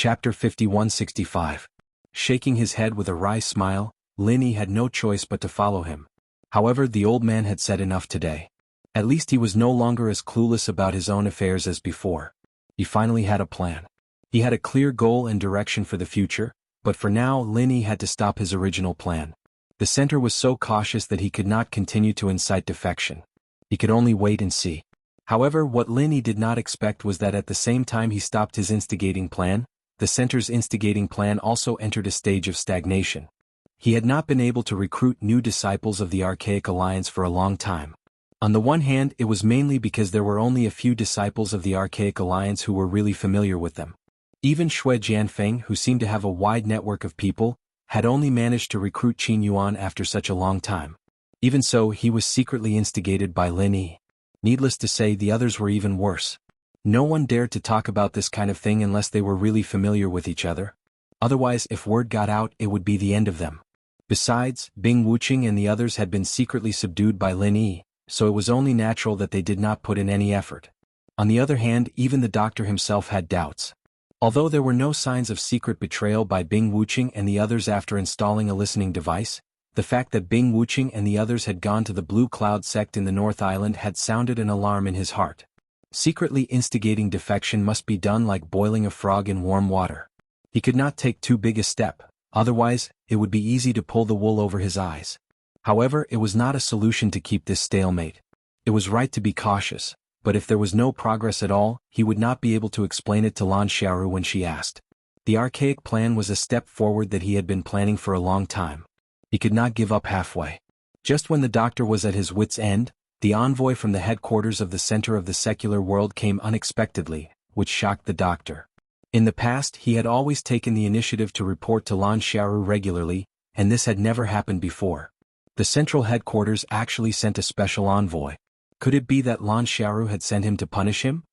Chapter 5165. Shaking his head with a wry smile, Lin Yi had no choice but to follow him. However, the old man had said enough today. At least he was no longer as clueless about his own affairs as before. He finally had a plan. He had a clear goal and direction for the future, but for now Lin Yi had to stop his original plan. The center was so cautious that he could not continue to incite defection. He could only wait and see. However, what Lin Yi did not expect was that at the same time he stopped his instigating plan, the center's instigating plan also entered a stage of stagnation. He had not been able to recruit new disciples of the Archaic Alliance for a long time. On the one hand, it was mainly because there were only a few disciples of the Archaic Alliance who were really familiar with them. Even Xue Jianfeng, who seemed to have a wide network of people, had only managed to recruit Qin Yuan after such a long time. Even so, he was secretly instigated by Lin Yi. Needless to say, the others were even worse. No one dared to talk about this kind of thing unless they were really familiar with each other. Otherwise, if word got out, it would be the end of them. Besides, Bing Wuqing and the others had been secretly subdued by Lin Yi, so it was only natural that they did not put in any effort. On the other hand, even the doctor himself had doubts. Although there were no signs of secret betrayal by Bing Wuqing and the others after installing a listening device, the fact that Bing Wuqing and the others had gone to the Blue Cloud sect in the North Island had sounded an alarm in his heart. Secretly instigating defection must be done like boiling a frog in warm water. He could not take too big a step, otherwise, it would be easy to pull the wool over his eyes. However, it was not a solution to keep this stalemate. It was right to be cautious, but if there was no progress at all, he would not be able to explain it to Lan Xiaoru when she asked. The archaic plan was a step forward that he had been planning for a long time. He could not give up halfway. Just when the doctor was at his wit's end, the envoy from the headquarters of the center of the secular world came unexpectedly, which shocked the doctor. In the past, he had always taken the initiative to report to Lan Xiaoru regularly, and this had never happened before. The central headquarters actually sent a special envoy. Could it be that Lan Xiaoru had sent him to punish him?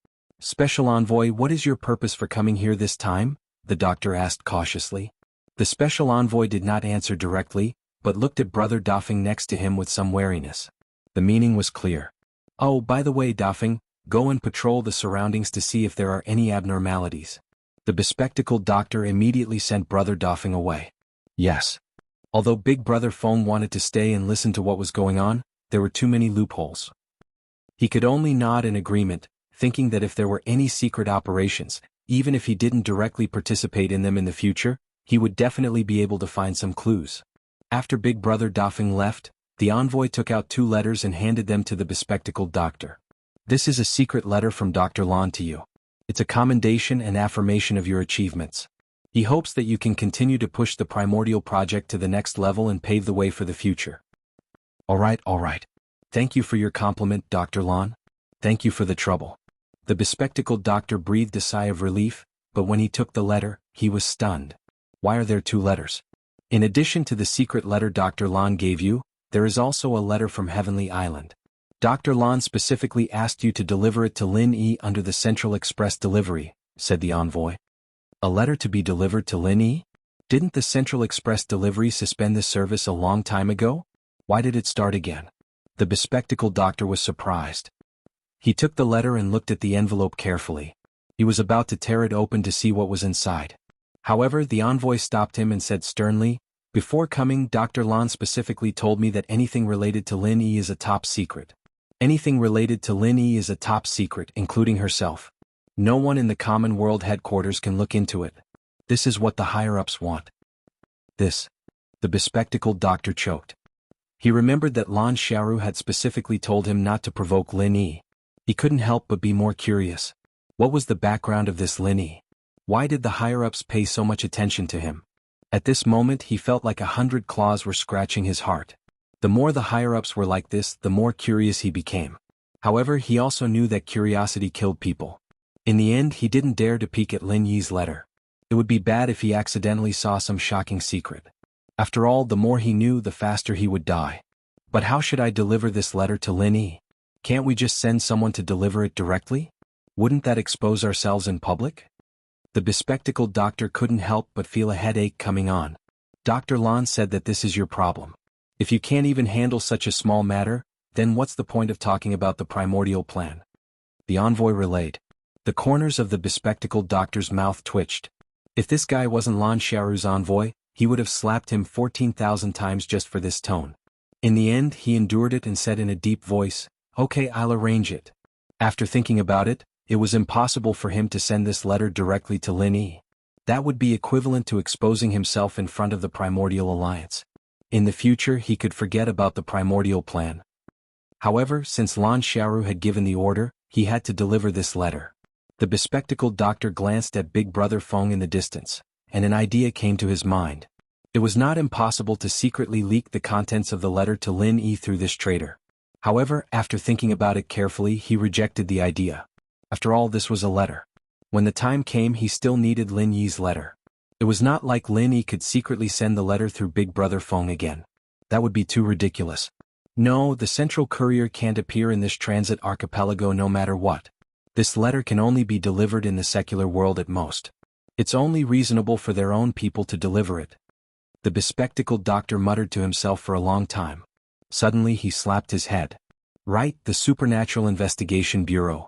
Special envoy, what is your purpose for coming here this time? The doctor asked cautiously. The special envoy did not answer directly, but looked at Brother Dafeng next to him with some wariness. The meaning was clear. Oh, by the way, Dafeng, go and patrol the surroundings to see if there are any abnormalities. The bespectacled doctor immediately sent Brother Dafeng away. Yes. Although Big Brother Feng wanted to stay and listen to what was going on, there were too many loopholes. He could only nod in agreement, thinking that if there were any secret operations, even if he didn't directly participate in them in the future, he would definitely be able to find some clues. After Big Brother Dafeng left, the envoy took out 2 letters and handed them to the bespectacled doctor. This is a secret letter from Dr. Lan to you. It's a commendation and affirmation of your achievements. He hopes that you can continue to push the primordial project to the next level and pave the way for the future. All right. Thank you for your compliment, Dr. Lan. Thank you for the trouble. The bespectacled doctor breathed a sigh of relief, but when he took the letter, he was stunned. Why are there 2 letters? In addition to the secret letter Dr. Lan gave you, there is also a letter from Heavenly Island. Dr. Lan specifically asked you to deliver it to Lin Yi under the Central Express delivery, said the envoy. A letter to be delivered to Lin Yi? Didn't the Central Express delivery suspend the service a long time ago? Why did it start again? The bespectacled doctor was surprised. He took the letter and looked at the envelope carefully. He was about to tear it open to see what was inside. However, the envoy stopped him and said sternly, "Before coming, Dr. Lan specifically told me that anything related to Lin Yi is a top secret. Anything related to Lin Yi is a top secret, including herself. No one in the Common World headquarters can look into it. This is what the higher-ups want." This. The bespectacled doctor choked. He remembered that Lan Xiaoru had specifically told him not to provoke Lin Yi. He couldn't help but be more curious. What was the background of this Lin Yi? Why did the higher-ups pay so much attention to him? At this moment he felt like 100 claws were scratching his heart. The more the higher-ups were like this, the more curious he became. However, he also knew that curiosity killed people. In the end, he didn't dare to peek at Lin Yi's letter. It would be bad if he accidentally saw some shocking secret. After all, the more he knew, the faster he would die. But how should I deliver this letter to Lin Yi? Can't we just send someone to deliver it directly? Wouldn't that expose ourselves in public? The bespectacled doctor couldn't help but feel a headache coming on. Dr. Lan said that this is your problem. If you can't even handle such a small matter, then what's the point of talking about the primordial plan? The envoy relayed. The corners of the bespectacled doctor's mouth twitched. If this guy wasn't Lan Xiaoru's envoy, he would have slapped him 14,000 times just for this tone. In the end, he endured it and said in a deep voice, "Okay, I'll arrange it." After thinking about it, it was impossible for him to send this letter directly to Lin Yi. That would be equivalent to exposing himself in front of the Primordial Alliance. In the future, he could forget about the Primordial Plan. However, since Lan Xiaoru had given the order, he had to deliver this letter. The bespectacled doctor glanced at Big Brother Feng in the distance, and an idea came to his mind. It was not impossible to secretly leak the contents of the letter to Lin Yi through this traitor. However, after thinking about it carefully, he rejected the idea. After all, this was a letter. When the time came, he still needed Lin Yi's letter. It was not like Lin Yi could secretly send the letter through Big Brother Feng again. That would be too ridiculous. No, the central courier can't appear in this transit archipelago no matter what. This letter can only be delivered in the secular world at most. It's only reasonable for their own people to deliver it. The bespectacled doctor muttered to himself for a long time. Suddenly he slapped his head. Right, the Supernatural Investigation Bureau.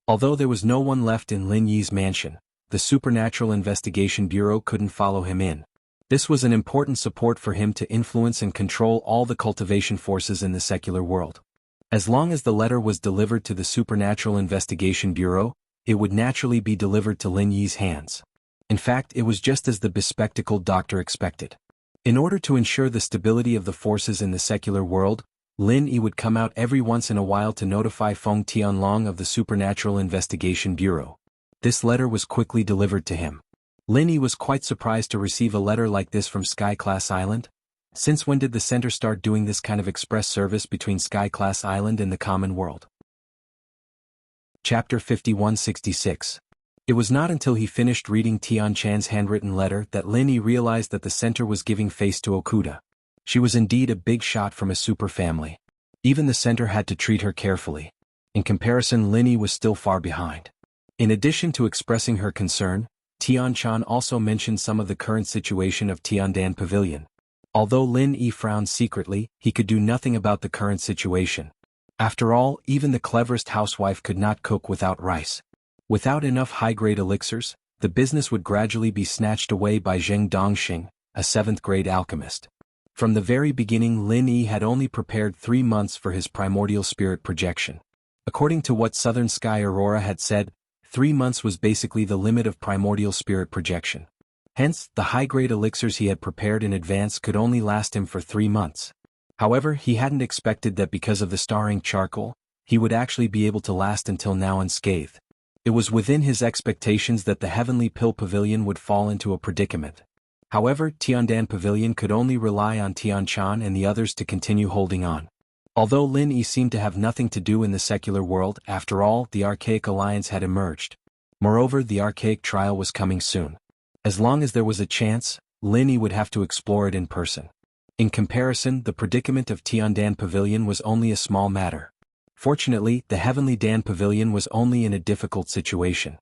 Although there was no one left in Lin Yi's mansion, the Supernatural Investigation Bureau couldn't follow him in. This was an important support for him to influence and control all the cultivation forces in the secular world. As long as the letter was delivered to the Supernatural Investigation Bureau, it would naturally be delivered to Lin Yi's hands. In fact, it was just as the bespectacled doctor expected. In order to ensure the stability of the forces in the secular world, Lin Yi would come out every once in a while to notify Feng Tianlong of the Supernatural Investigation Bureau. This letter was quickly delivered to him. Lin Yi was quite surprised to receive a letter like this from Sky-class Island. Since when did the center start doing this kind of express service between Sky-class Island and the common world? Chapter 5166. It was not until he finished reading Tian Chan's handwritten letter that Lin Yi realized that the center was giving face to Okuda. She was indeed a big shot from a super family. Even the center had to treat her carefully. In comparison, Lin Yi was still far behind. In addition to expressing her concern, Tian Chan also mentioned some of the current situation of Tiandan Pavilion. Although Lin Yi frowned secretly, he could do nothing about the current situation. After all, even the cleverest housewife could not cook without rice. Without enough high-grade elixirs, the business would gradually be snatched away by Zheng Dongxing, a 7th-grade alchemist. From the very beginning, Lin Yi had only prepared 3 months for his primordial spirit projection. According to what Southern Sky Aurora had said, 3 months was basically the limit of primordial spirit projection. Hence, the high-grade elixirs he had prepared in advance could only last him for 3 months. However, he hadn't expected that because of the starring charcoal, he would actually be able to last until now unscathed. It was within his expectations that the Heavenly Pill Pavilion would fall into a predicament. However, Tiandan Pavilion could only rely on Tian Chan and the others to continue holding on. Although Lin Yi seemed to have nothing to do in the secular world, after all, the Archaic Alliance had emerged. Moreover, the Archaic Trial was coming soon. As long as there was a chance, Lin Yi would have to explore it in person. In comparison, the predicament of Tiandan Pavilion was only a small matter. Fortunately, the Heavenly Dan Pavilion was only in a difficult situation.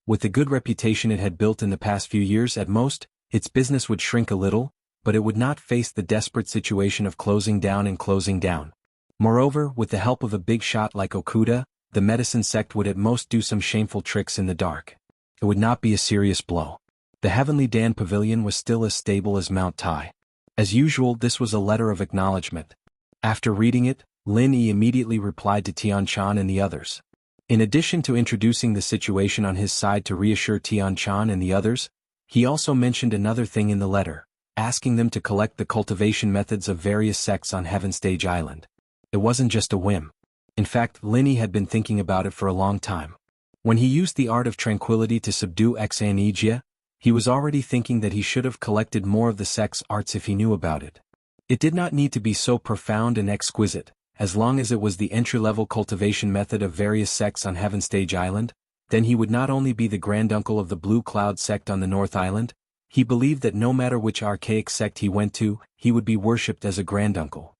With the good reputation it had built in the past few years, at most, its business would shrink a little, but it would not face the desperate situation of closing down and closing down. Moreover, with the help of a big shot like Okuda, the medicine sect would at most do some shameful tricks in the dark. It would not be a serious blow. The Heavenly Dan Pavilion was still as stable as Mount Tai. As usual, this was a letter of acknowledgement. After reading it, Lin Yi immediately replied to Tian Chan and the others. In addition to introducing the situation on his side to reassure Tian Chan and the others, he also mentioned another thing in the letter, asking them to collect the cultivation methods of various sects on Heaven Stage Island. It wasn't just a whim. In fact, Lin Yi had been thinking about it for a long time. When he used the art of tranquility to subdue Exanigia, he was already thinking that he should have collected more of the sect's arts if he knew about it. It did not need to be so profound and exquisite, as long as it was the entry-level cultivation method of various sects on Heaven Stage Island. Then he would not only be the granduncle of the Blue Cloud sect on the North Island, he believed that no matter which archaic sect he went to, he would be worshipped as a granduncle.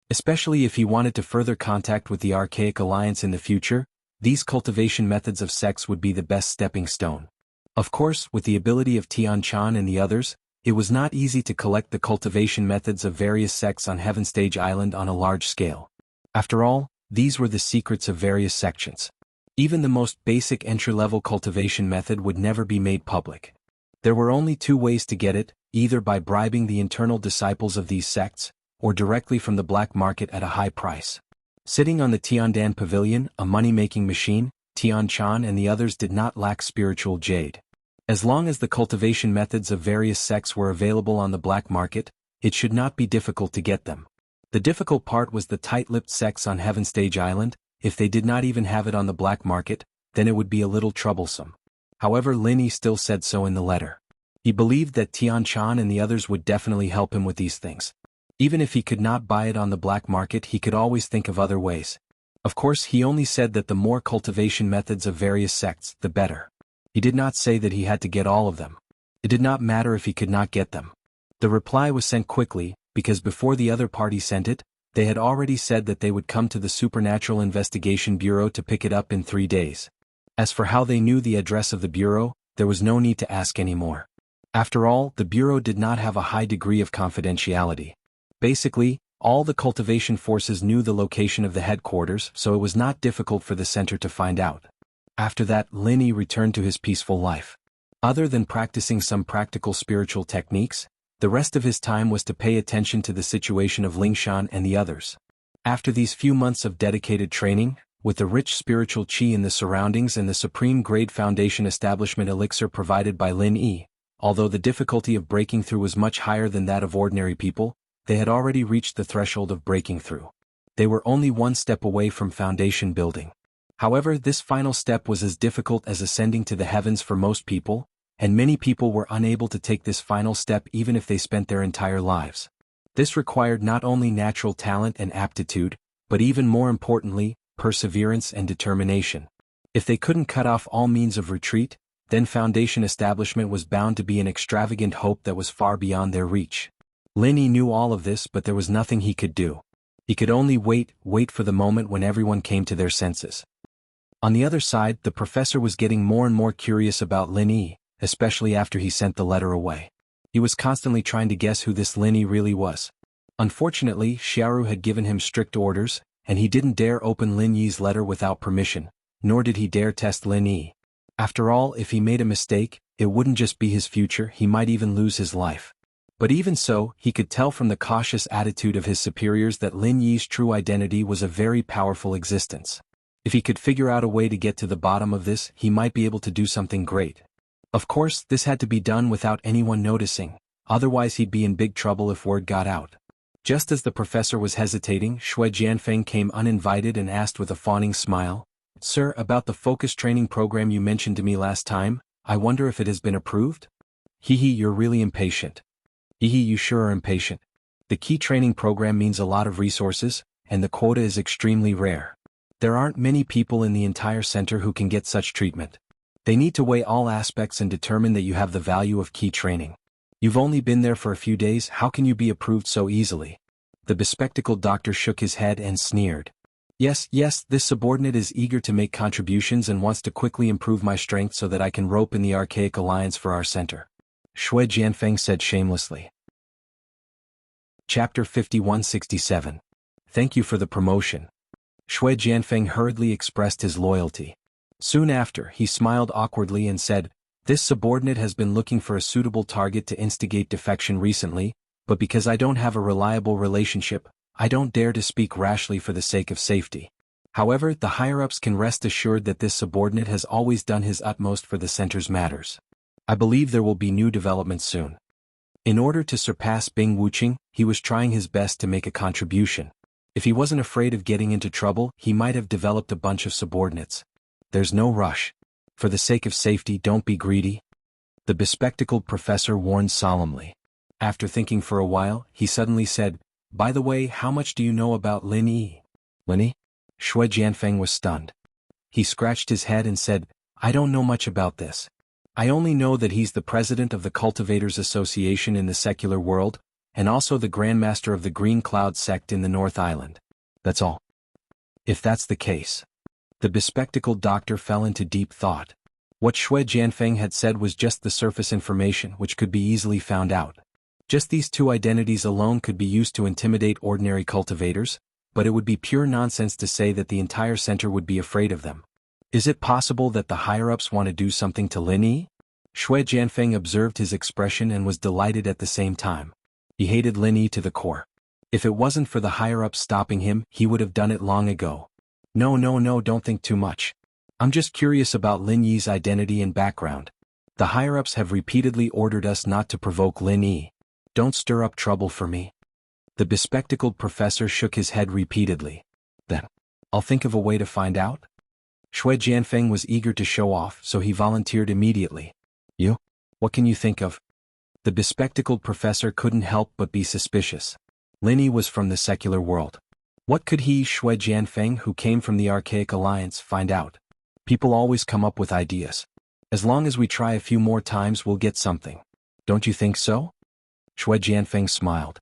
Especially if he wanted to further contact with the Archaic Alliance in the future, these cultivation methods of sects would be the best stepping stone. Of course, with the ability of Tian Chan and the others, it was not easy to collect the cultivation methods of various sects on Heaven Stage Island on a large scale. After all, these were the secrets of various sections. Even the most basic entry-level cultivation method would never be made public. There were only two ways to get it, either by bribing the internal disciples of these sects, or directly from the black market at a high price. Sitting on the Tiandan Pavilion, a money-making machine, Tian Chan and the others did not lack spiritual jade. As long as the cultivation methods of various sects were available on the black market, it should not be difficult to get them. The difficult part was the tight-lipped sects on Heaven Stage Island. If they did not even have it on the black market, then it would be a little troublesome. However, Lin Yi still said so in the letter. He believed that Tian Chan and the others would definitely help him with these things. Even if he could not buy it on the black market, he could always think of other ways. Of course, he only said that the more cultivation methods of various sects, the better. He did not say that he had to get all of them. It did not matter if he could not get them. The reply was sent quickly, because before the other party sent it, they had already said that they would come to the Supernatural Investigation Bureau to pick it up in 3 days. As for how they knew the address of the bureau, there was no need to ask anymore. After all, the bureau did not have a high degree of confidentiality. Basically, all the cultivation forces knew the location of the headquarters, so it was not difficult for the center to find out. After that, Lin Yi returned to his peaceful life. Other than practicing some practical spiritual techniques, the rest of his time was to pay attention to the situation of Lingshan and the others. After these few months of dedicated training, with the rich spiritual qi in the surroundings and the supreme-grade foundation establishment elixir provided by Lin Yi, although the difficulty of breaking through was much higher than that of ordinary people, they had already reached the threshold of breaking through. They were only one step away from foundation building. However, this final step was as difficult as ascending to the heavens for most people, and many people were unable to take this final step even if they spent their entire lives. This required not only natural talent and aptitude, but even more importantly, perseverance and determination. If they couldn't cut off all means of retreat, then foundation establishment was bound to be an extravagant hope that was far beyond their reach. Lin Yi knew all of this, but there was nothing he could do. He could only wait for the moment when everyone came to their senses. On the other side, the professor was getting more and more curious about Lin Yi, especially after he sent the letter away. He was constantly trying to guess who this Lin Yi really was. Unfortunately, Xiaoru had given him strict orders, and he didn't dare open Lin Yi's letter without permission, nor did he dare test Lin Yi. After all, if he made a mistake, it wouldn't just be his future, he might even lose his life. But even so, he could tell from the cautious attitude of his superiors that Lin Yi's true identity was a very powerful existence. If he could figure out a way to get to the bottom of this, he might be able to do something great. Of course, this had to be done without anyone noticing, otherwise he'd be in big trouble if word got out. Just as the professor was hesitating, Shui Jianfeng came uninvited and asked with a fawning smile, "Sir, about the focus training program you mentioned to me last time, I wonder if it has been approved?" Hee, you're really impatient. Hee, you sure are impatient. The key training program means a lot of resources, and the quota is extremely rare. There aren't many people in the entire center who can get such treatment. They need to weigh all aspects and determine that you have the value of key training. You've only been there for a few days, how can you be approved so easily? The bespectacled doctor shook his head and sneered. Yes, this subordinate is eager to make contributions and wants to quickly improve my strength so that I can rope in the Archaic Alliance for our center. Shui Jianfeng said shamelessly. Chapter 5167. Thank you for the promotion. Shui Jianfeng hurriedly expressed his loyalty. Soon after, he smiled awkwardly and said, "This subordinate has been looking for a suitable target to instigate defection recently, but because I don't have a reliable relationship, I don't dare to speak rashly for the sake of safety. However, the higher-ups can rest assured that this subordinate has always done his utmost for the center's matters. I believe there will be new developments soon." In order to surpass Bing Wuqing, he was trying his best to make a contribution. If he wasn't afraid of getting into trouble, he might have developed a bunch of subordinates. There's no rush. For the sake of safety, don't be greedy. The bespectacled professor warned solemnly. After thinking for a while, he suddenly said, "By the way, how much do you know about Lin Yi?" Lin Yi? Shui Jianfeng was stunned. He scratched his head and said, "I don't know much about this. I only know that he's the president of the Cultivators Association in the secular world, and also the Grandmaster of the Green Cloud sect in the North Island. That's all." If that's the case. The bespectacled doctor fell into deep thought. What Shui Jianfeng had said was just the surface information which could be easily found out. Just these two identities alone could be used to intimidate ordinary cultivators, but it would be pure nonsense to say that the entire center would be afraid of them. Is it possible that the higher-ups want to do something to Lin Yi? Shui Jianfeng observed his expression and was delighted at the same time. He hated Lin Yi to the core. If it wasn't for the higher-ups stopping him, he would have done it long ago. No, don't think too much. I'm just curious about Lin Yi's identity and background. The higher-ups have repeatedly ordered us not to provoke Lin Yi. Don't stir up trouble for me. The bespectacled professor shook his head repeatedly. Then, I'll think of a way to find out. Shui Jianfeng was eager to show off, so he volunteered immediately. You? What can you think of? The bespectacled professor couldn't help but be suspicious. Lin Yi was from the secular world. What could he, Shui Jianfeng, who came from the Archaic Alliance, find out? People always come up with ideas. As long as we try a few more times, we'll get something. Don't you think so? Shui Jianfeng smiled.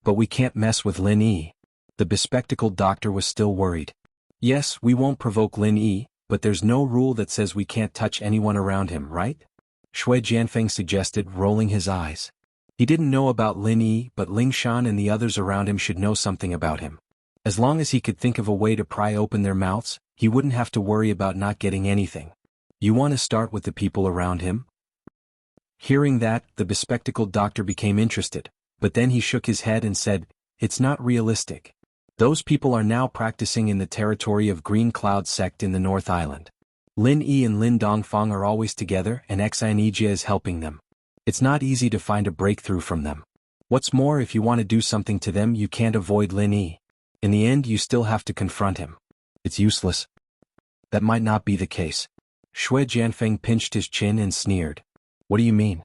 But we can't mess with Lin Yi. The bespectacled doctor was still worried. Yes, we won't provoke Lin Yi, but there's no rule that says we can't touch anyone around him, right? Shui Jianfeng suggested, rolling his eyes. He didn't know about Lin Yi, but Ling Shan and the others around him should know something about him. As long as he could think of a way to pry open their mouths, he wouldn't have to worry about not getting anything. You want to start with the people around him? Hearing that, the bespectacled doctor became interested, but then he shook his head and said, it's not realistic. Those people are now practicing in the territory of Green Cloud sect in the North Island. Lin Yi and Lin Dongfang are always together and Xianijia is helping them. It's not easy to find a breakthrough from them. What's more, if you want to do something to them, you can't avoid Lin Yi. In the end, you still have to confront him. It's useless. That might not be the case. Shui Jianfeng pinched his chin and sneered. What do you mean?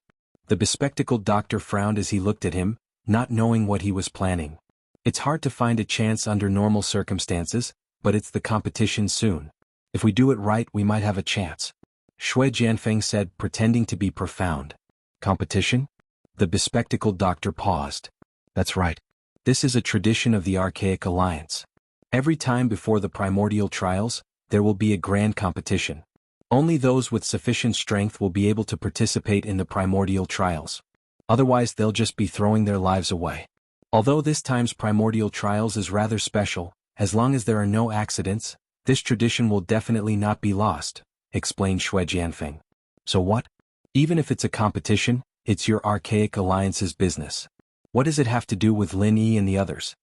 The bespectacled doctor frowned as he looked at him, not knowing what he was planning. It's hard to find a chance under normal circumstances, but it's the competition soon. If we do it right, we might have a chance. Shui Jianfeng said, pretending to be profound. Competition? The bespectacled doctor paused. That's right. This is a tradition of the Archaic Alliance. Every time before the primordial trials, there will be a grand competition. Only those with sufficient strength will be able to participate in the primordial trials. Otherwise, they'll just be throwing their lives away. Although this time's primordial trials is rather special, as long as there are no accidents, this tradition will definitely not be lost, explained Shui Jianfeng. So what? Even if it's a competition, it's your Archaic Alliance's business. What does it have to do with Lin Yi and the others?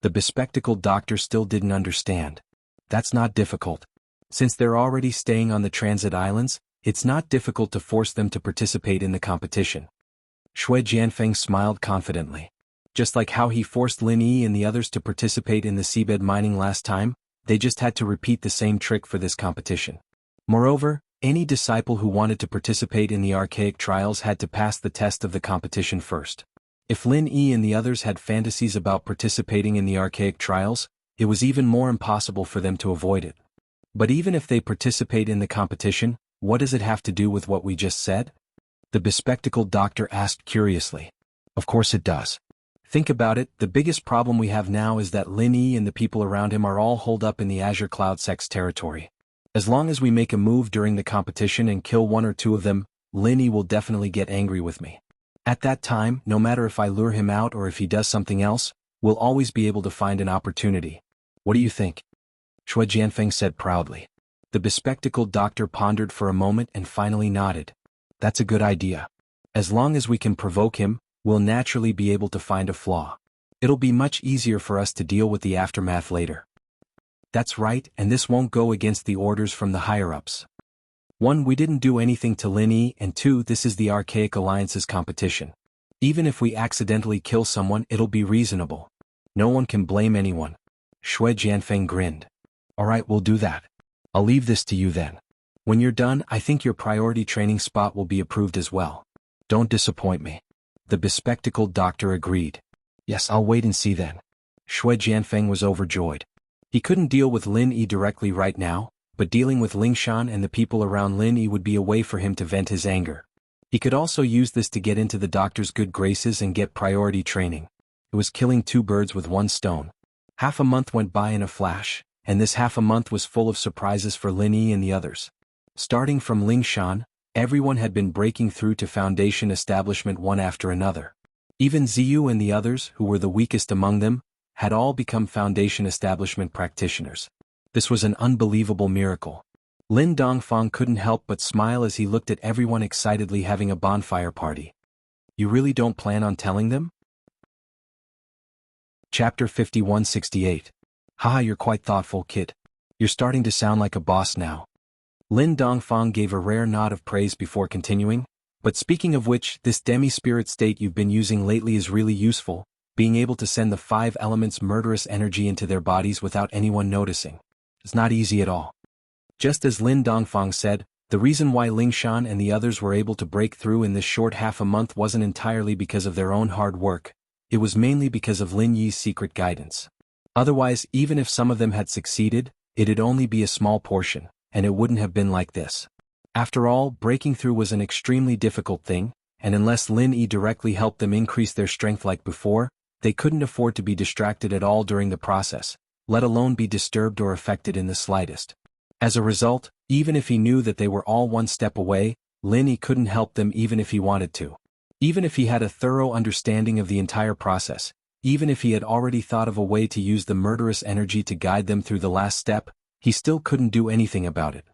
The bespectacled doctor still didn't understand. That's not difficult. Since they're already staying on the transit islands, it's not difficult to force them to participate in the competition. Shui Jianfeng smiled confidently. Just like how he forced Lin Yi and the others to participate in the seabed mining last time, they just had to repeat the same trick for this competition. Moreover, any disciple who wanted to participate in the archaic trials had to pass the test of the competition first. If Lin Yi and the others had fantasies about participating in the archaic trials, it was even more impossible for them to avoid it. But even if they participate in the competition, what does it have to do with what we just said? The bespectacled doctor asked curiously. Of course it does. Think about it, the biggest problem we have now is that Lin Yi and the people around him are all holed up in the Azure Cloud Sect's territory. As long as we make a move during the competition and kill one or two of them, Lin Yi will definitely get angry with me. At that time, no matter if I lure him out or if he does something else, we'll always be able to find an opportunity. What do you think? Shui Jianfeng said proudly. The bespectacled doctor pondered for a moment and finally nodded. That's a good idea. As long as we can provoke him, we'll naturally be able to find a flaw. It'll be much easier for us to deal with the aftermath later. That's right, and this won't go against the orders from the higher-ups. 1. We didn't do anything to Lin Yi, and 2. This is the Archaic Alliance's competition. Even if we accidentally kill someone, it'll be reasonable. No one can blame anyone. Shui Jianfeng grinned. Alright, we'll do that. I'll leave this to you then. When you're done, I think your priority training spot will be approved as well. Don't disappoint me. The bespectacled doctor agreed. Yes, I'll wait and see then. Shui Jianfeng was overjoyed. He couldn't deal with Lin Yi directly right now, but dealing with Ling Shan and the people around Lin Yi would be a way for him to vent his anger. He could also use this to get into the doctor's good graces and get priority training. It was killing two birds with one stone. Half a month went by in a flash, and this half a month was full of surprises for Lin Yi and the others. Starting from Ling Shan, everyone had been breaking through to Foundation establishment one after another. Even Ziyu and the others, who were the weakest among them, had all become Foundation establishment practitioners. This was an unbelievable miracle. Lin Dongfang couldn't help but smile as he looked at everyone excitedly having a bonfire party. You really don't plan on telling them? Chapter 5168. Haha, you're quite thoughtful, kid. You're starting to sound like a boss now. Lin Dongfang gave a rare nod of praise before continuing, but speaking of which, this demi-spirit state you've been using lately is really useful, being able to send the 5 elements' murderous energy into their bodies without anyone noticing. It's not easy at all. Just as Lin Dongfang said, the reason why Lingshan and the others were able to break through in this short half a month wasn't entirely because of their own hard work, it was mainly because of Lin Yi's secret guidance. Otherwise, even if some of them had succeeded, it'd only be a small portion, and it wouldn't have been like this. After all, breaking through was an extremely difficult thing, and unless Lin Yi directly helped them increase their strength like before, they couldn't afford to be distracted at all during the process, let alone be disturbed or affected in the slightest. As a result, even if he knew that they were all one step away, Lin Yi couldn't help them even if he wanted to. Even if he had a thorough understanding of the entire process, even if he had already thought of a way to use the murderous energy to guide them through the last step, he still couldn't do anything about it.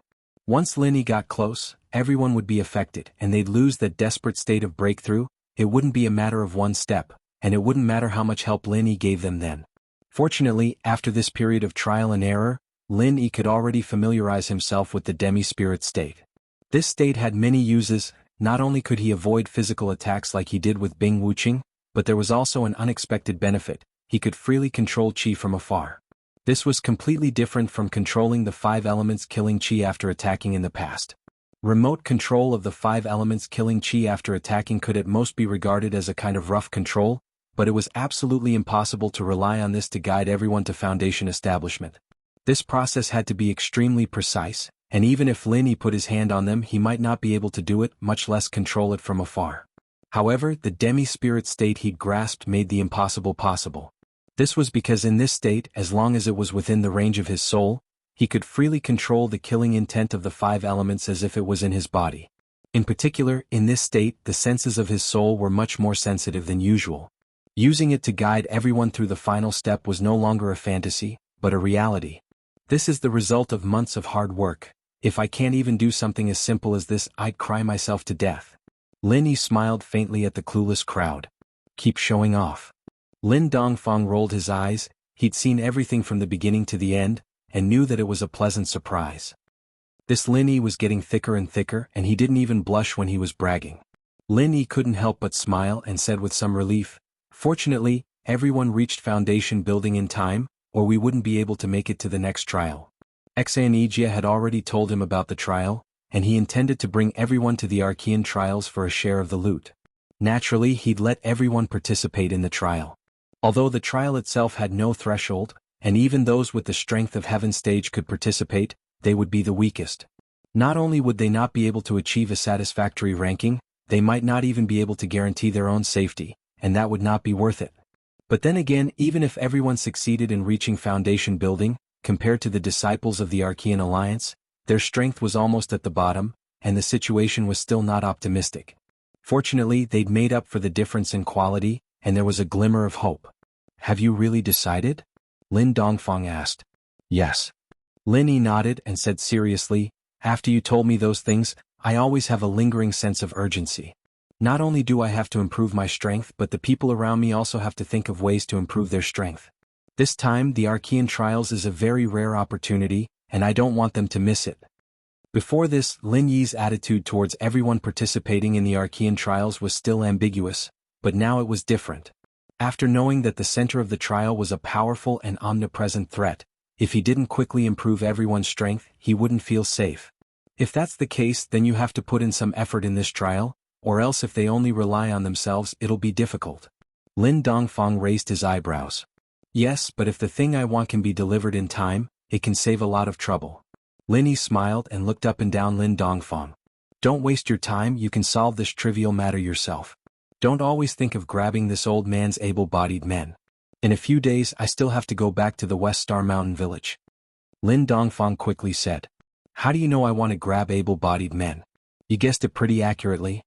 Once Lin Yi got close, everyone would be affected and they'd lose that desperate state of breakthrough. It wouldn't be a matter of one step, and it wouldn't matter how much help Lin Yi gave them then. Fortunately, after this period of trial and error, Lin Yi could already familiarize himself with the demi-spirit state. This state had many uses. Not only could he avoid physical attacks like he did with Bing Wuqing, but there was also an unexpected benefit: he could freely control qi from afar. This was completely different from controlling the 5 elements killing qi after attacking in the past. Remote control of the 5 elements killing qi after attacking could at most be regarded as a kind of rough control, but it was absolutely impossible to rely on this to guide everyone to Foundation establishment. This process had to be extremely precise, and even if Lin Yi put his hand on them he might not be able to do it, much less control it from afar. However, the demi-spirit state he'd grasped made the impossible possible. This was because in this state, as long as it was within the range of his soul, he could freely control the killing intent of the 5 elements as if it was in his body. In particular, in this state the senses of his soul were much more sensitive than usual. Using it to guide everyone through the final step was no longer a fantasy, but a reality. This is the result of months of hard work. If I can't even do something as simple as this, I'd cry myself to death. Lin Yi smiled faintly at the clueless crowd. Keep showing off. Lin Dongfang rolled his eyes. He'd seen everything from the beginning to the end, and knew that it was a pleasant surprise. This Lin Yi was getting thicker and thicker, and he didn't even blush when he was bragging. Lin Yi couldn't help but smile and said with some relief, "Fortunately, everyone reached Foundation building in time, or we wouldn't be able to make it to the next trial." Exanejia had already told him about the trial, and he intended to bring everyone to the Archean trials for a share of the loot. Naturally, he'd let everyone participate in the trial. Although the trial itself had no threshold, and even those with the strength of Heaven stage could participate, they would be the weakest. Not only would they not be able to achieve a satisfactory ranking, they might not even be able to guarantee their own safety, and that would not be worth it. But then again, even if everyone succeeded in reaching Foundation building, compared to the disciples of the Archean Alliance, their strength was almost at the bottom, and the situation was still not optimistic. Fortunately, they'd made up for the difference in quality, and there was a glimmer of hope. "Have you really decided?" Lin Dongfang asked. "Yes." Lin Yi nodded and said seriously, "After you told me those things, I always have a lingering sense of urgency. Not only do I have to improve my strength, but the people around me also have to think of ways to improve their strength. This time, the Archean trials is a very rare opportunity, and I don't want them to miss it." Before this, Lin Yi's attitude towards everyone participating in the Archean trials was still ambiguous, but now it was different. After knowing that the center of the trial was a powerful and omnipresent threat, if he didn't quickly improve everyone's strength, he wouldn't feel safe. If that's the case, then you have to put in some effort in this trial, or else if they only rely on themselves it'll be difficult. Lin Dongfang raised his eyebrows. "Yes, but if the thing I want can be delivered in time, it can save a lot of trouble." Lin Yi smiled and looked up and down Lin Dongfang. "Don't waste your time, you can solve this trivial matter yourself. Don't always think of grabbing this old man's able-bodied men. In a few days I still have to go back to the West Star Mountain village." Lin Dongfang quickly said, "How do you know I want to grab able-bodied men?" "You guessed it pretty accurately."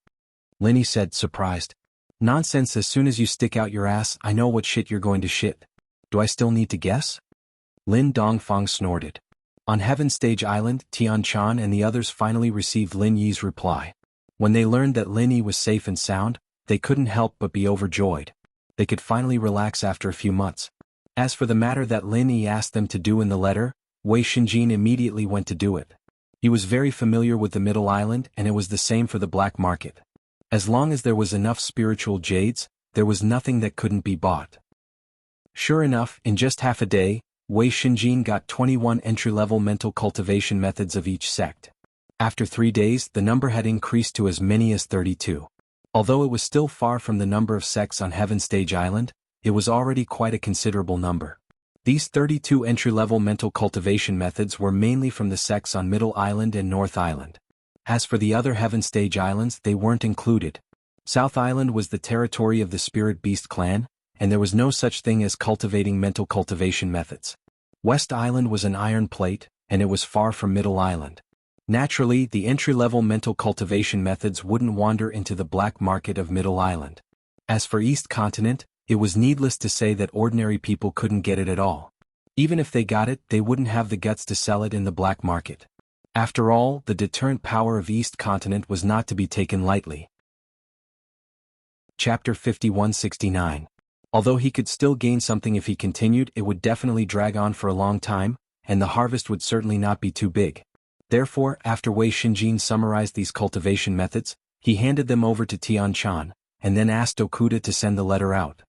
Lin Yi said, surprised. "Nonsense, as soon as you stick out your ass I know what shit you're going to shit. Do I still need to guess?" Lin Dongfang snorted. On Heaven Stage Island, Tian-chan and the others finally received Lin Yi's reply. When they learned that Lin Yi was safe and sound, they couldn't help but be overjoyed. They could finally relax after a few months. As for the matter that Lin Yi asked them to do in the letter, Wei Xinjin immediately went to do it. He was very familiar with the Middle Island, and it was the same for the black market. As long as there was enough spiritual jades, there was nothing that couldn't be bought. Sure enough, in just half a day, Wei Xinjin got 21 entry-level mental cultivation methods of each sect. After 3 days, the number had increased to as many as 32. Although it was still far from the number of sects on Heaven Stage Island, it was already quite a considerable number. These 32 entry-level mental cultivation methods were mainly from the sects on Middle Island and North Island. As for the other Heaven Stage Islands, they weren't included. South Island was the territory of the Spirit Beast clan, and there was no such thing as cultivating mental cultivation methods. West Island was an iron plate, and it was far from Middle Island. Naturally, the entry-level mental cultivation methods wouldn't wander into the black market of Middle Island. As for East Continent, it was needless to say that ordinary people couldn't get it at all. Even if they got it, they wouldn't have the guts to sell it in the black market. After all, the deterrent power of East Continent was not to be taken lightly. Chapter 5169. Although he could still gain something if he continued, it would definitely drag on for a long time, and the harvest would certainly not be too big. Therefore, after Wei Xinjin summarized these cultivation methods, he handed them over to Tian-chan, and then asked Okuda to send the letter out.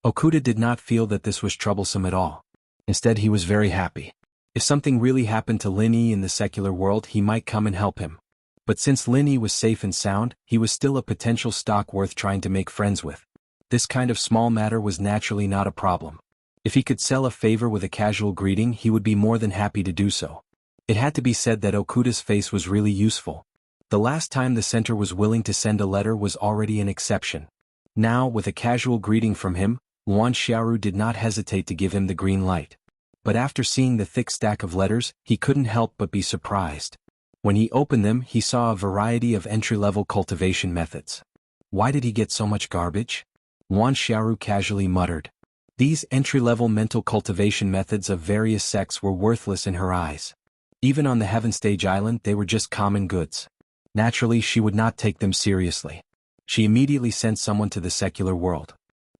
Okuda did not feel that this was troublesome at all. Instead, he was very happy. If something really happened to Lin Yi in the secular world, he might come and help him. But since Lin Yi was safe and sound, he was still a potential stock worth trying to make friends with. This kind of small matter was naturally not a problem. If he could sell a favor with a casual greeting, he would be more than happy to do so. It had to be said that Okuda's face was really useful. The last time the center was willing to send a letter was already an exception. Now, with a casual greeting from him, Luan Xiaoru did not hesitate to give him the green light. But after seeing the thick stack of letters, he couldn't help but be surprised. When he opened them, he saw a variety of entry-level cultivation methods. Why did he get so much garbage? Luan Xiaoru casually muttered. These entry-level mental cultivation methods of various sects were worthless in her eyes. Even on the Heaven Stage Island, they were just common goods. Naturally, she would not take them seriously. She immediately sent someone to the secular world.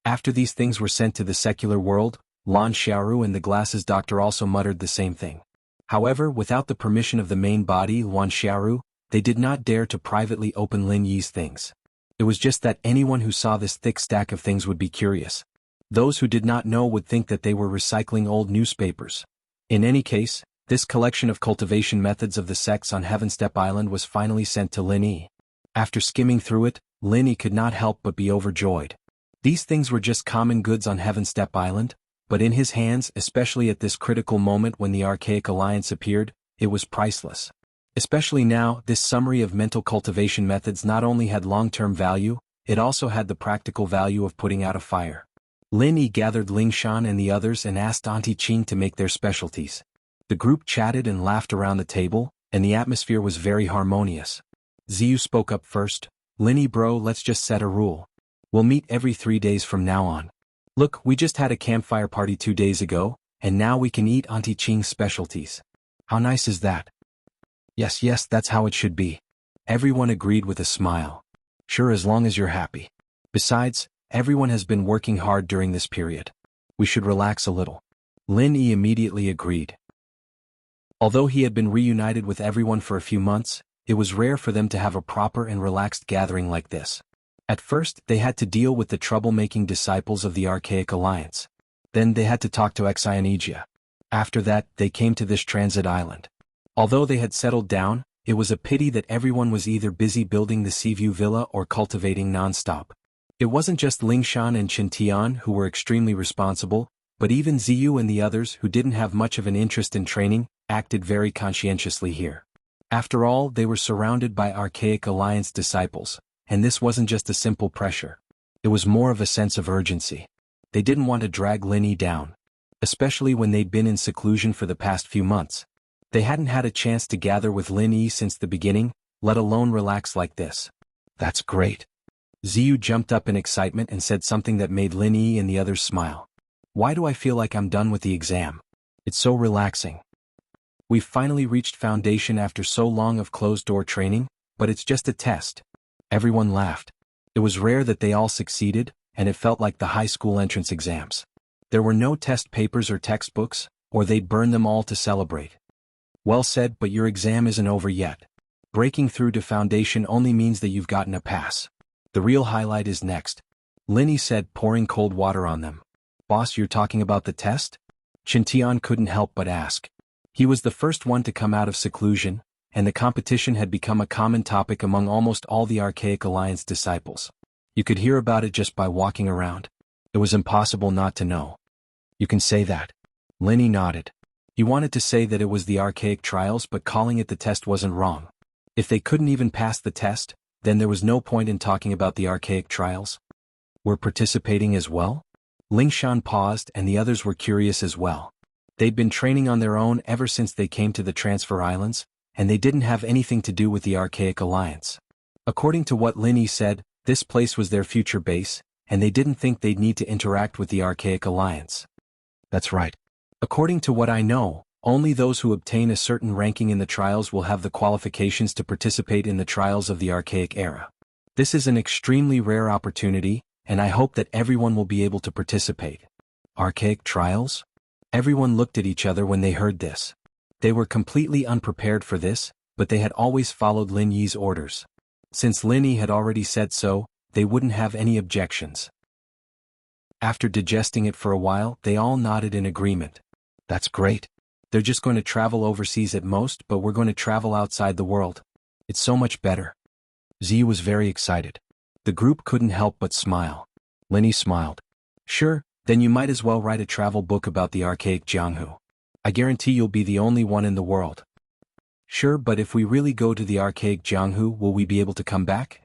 After these things were sent to the secular world, Lan Xiaoru and the glasses doctor also muttered the same thing. However, without the permission of the main body, Luan Xiaoru, they did not dare to privately open Lin Yi's things. It was just that anyone who saw this thick stack of things would be curious. Those who did not know would think that they were recycling old newspapers. In any case, this collection of cultivation methods of the sects on Heaven Step Island was finally sent to Lin Yi. After skimming through it, Lin Yi could not help but be overjoyed. These things were just common goods on Heaven Step Island, but in his hands, especially at this critical moment when the Archaic Alliance appeared, it was priceless. Especially now, this summary of mental cultivation methods not only had long-term value, it also had the practical value of putting out a fire. Lin Yi gathered Ling Shan and the others and asked Auntie Qing to make their specialties. The group chatted and laughed around the table, and the atmosphere was very harmonious. Ziyu spoke up first. Lin Yi bro, let's just set a rule. We'll meet every 3 days from now on. Look, we just had a campfire party 2 days ago, and now we can eat Auntie Qing's specialties. How nice is that? Yes, that's how it should be. Everyone agreed with a smile. Sure, as long as you're happy. Besides, everyone has been working hard during this period. We should relax a little. Lin Yi immediately agreed. Although he had been reunited with everyone for a few months, it was rare for them to have a proper and relaxed gathering like this. At first, they had to deal with the troublemaking disciples of the Archaic Alliance. Then they had to talk to Exionegia. After that, they came to this transit island. Although they had settled down, it was a pity that everyone was either busy building the Seaview Villa or cultivating non-stop. It wasn't just Lingshan and Qintian who were extremely responsible, but even Ziyu and the others who didn't have much of an interest in training, acted very conscientiously here. After all, they were surrounded by Archaic Alliance disciples, and this wasn't just a simple pressure. It was more of a sense of urgency. They didn't want to drag Lin Yi down. Especially when they'd been in seclusion for the past few months. They hadn't had a chance to gather with Lin Yi since the beginning, let alone relax like this. That's great. Ziyu jumped up in excitement and said something that made Lin Yi and the others smile. Why do I feel like I'm done with the exam? It's so relaxing. We've finally reached foundation after so long of closed-door training, but it's just a test. Everyone laughed. It was rare that they all succeeded, and it felt like the high school entrance exams. There were no test papers or textbooks, or they'd burn them all to celebrate. Well said, but your exam isn't over yet. Breaking through to foundation only means that you've gotten a pass. The real highlight is next. Linny said, pouring cold water on them. Boss, you're talking about the test? Chintian couldn't help but ask. He was the first one to come out of seclusion, and the competition had become a common topic among almost all the Archaic Alliance disciples. You could hear about it just by walking around. It was impossible not to know. You can say that. Linny nodded. He wanted to say that it was the Archaic Trials, but calling it the test wasn't wrong. If they couldn't even pass the test, then there was no point in talking about the Archaic Trials. We're participating as well? Lingshan paused, and the others were curious as well. They'd been training on their own ever since they came to the Transfer Islands, and they didn't have anything to do with the Archaic Alliance. According to what Linny said, this place was their future base, and they didn't think they'd need to interact with the Archaic Alliance. That's right. According to what I know, only those who obtain a certain ranking in the trials will have the qualifications to participate in the trials of the Archaic era. This is an extremely rare opportunity, and I hope that everyone will be able to participate. Archaic trials? Everyone looked at each other when they heard this. They were completely unprepared for this, but they had always followed Lin Yi's orders. Since Lin Yi had already said so, they wouldn't have any objections. After digesting it for a while, they all nodded in agreement. That's great. They're just going to travel overseas at most, but we're going to travel outside the world. It's so much better. Ziyu was very excited. The group couldn't help but smile. Lin Yi smiled. Sure, then you might as well write a travel book about the Archaic Jianghu. I guarantee you'll be the only one in the world. Sure, but if we really go to the Archaic Jianghu, will we be able to come back?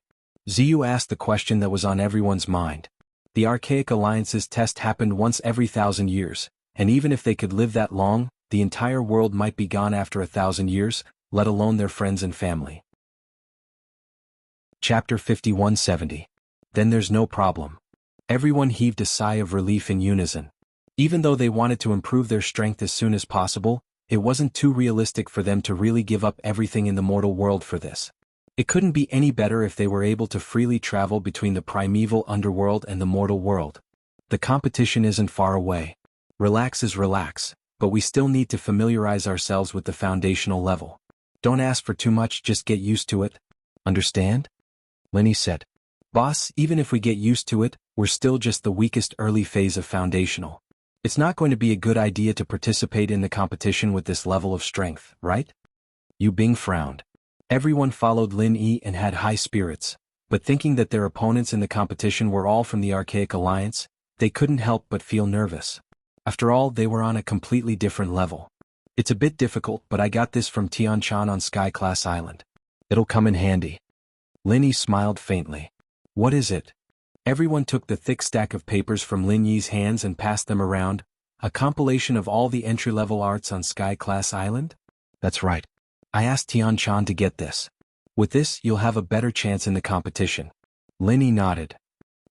Ziyu asked the question that was on everyone's mind. The Archaic Alliance's test happened once every 1,000 years, and even if they could live that long, the entire world might be gone after 1,000 years, let alone their friends and family. Chapter 5170. Then there's no problem. Everyone heaved a sigh of relief in unison. Even though they wanted to improve their strength as soon as possible, it wasn't too realistic for them to really give up everything in the mortal world for this. It couldn't be any better if they were able to freely travel between the primeval underworld and the mortal world. The competition isn't far away. Relax is relax, but we still need to familiarize ourselves with the foundational level. Don't ask for too much, just get used to it. Understand? Linny said. Boss, even if we get used to it, we're still just the weakest early phase of foundational. It's not going to be a good idea to participate in the competition with this level of strength, right? Yu Bing frowned. Everyone followed Lin Yi and had high spirits, but thinking that their opponents in the competition were all from the Archaic Alliance, they couldn't help but feel nervous. After all, they were on a completely different level. It's a bit difficult, but I got this from Tianchan on Sky Class Island. It'll come in handy. Lin Yi smiled faintly. What is it? Everyone took the thick stack of papers from Lin Yi's hands and passed them around. A compilation of all the entry-level arts on Sky Class Island? That's right. I asked Tianchan to get this. With this, you'll have a better chance in the competition. Lin Yi nodded.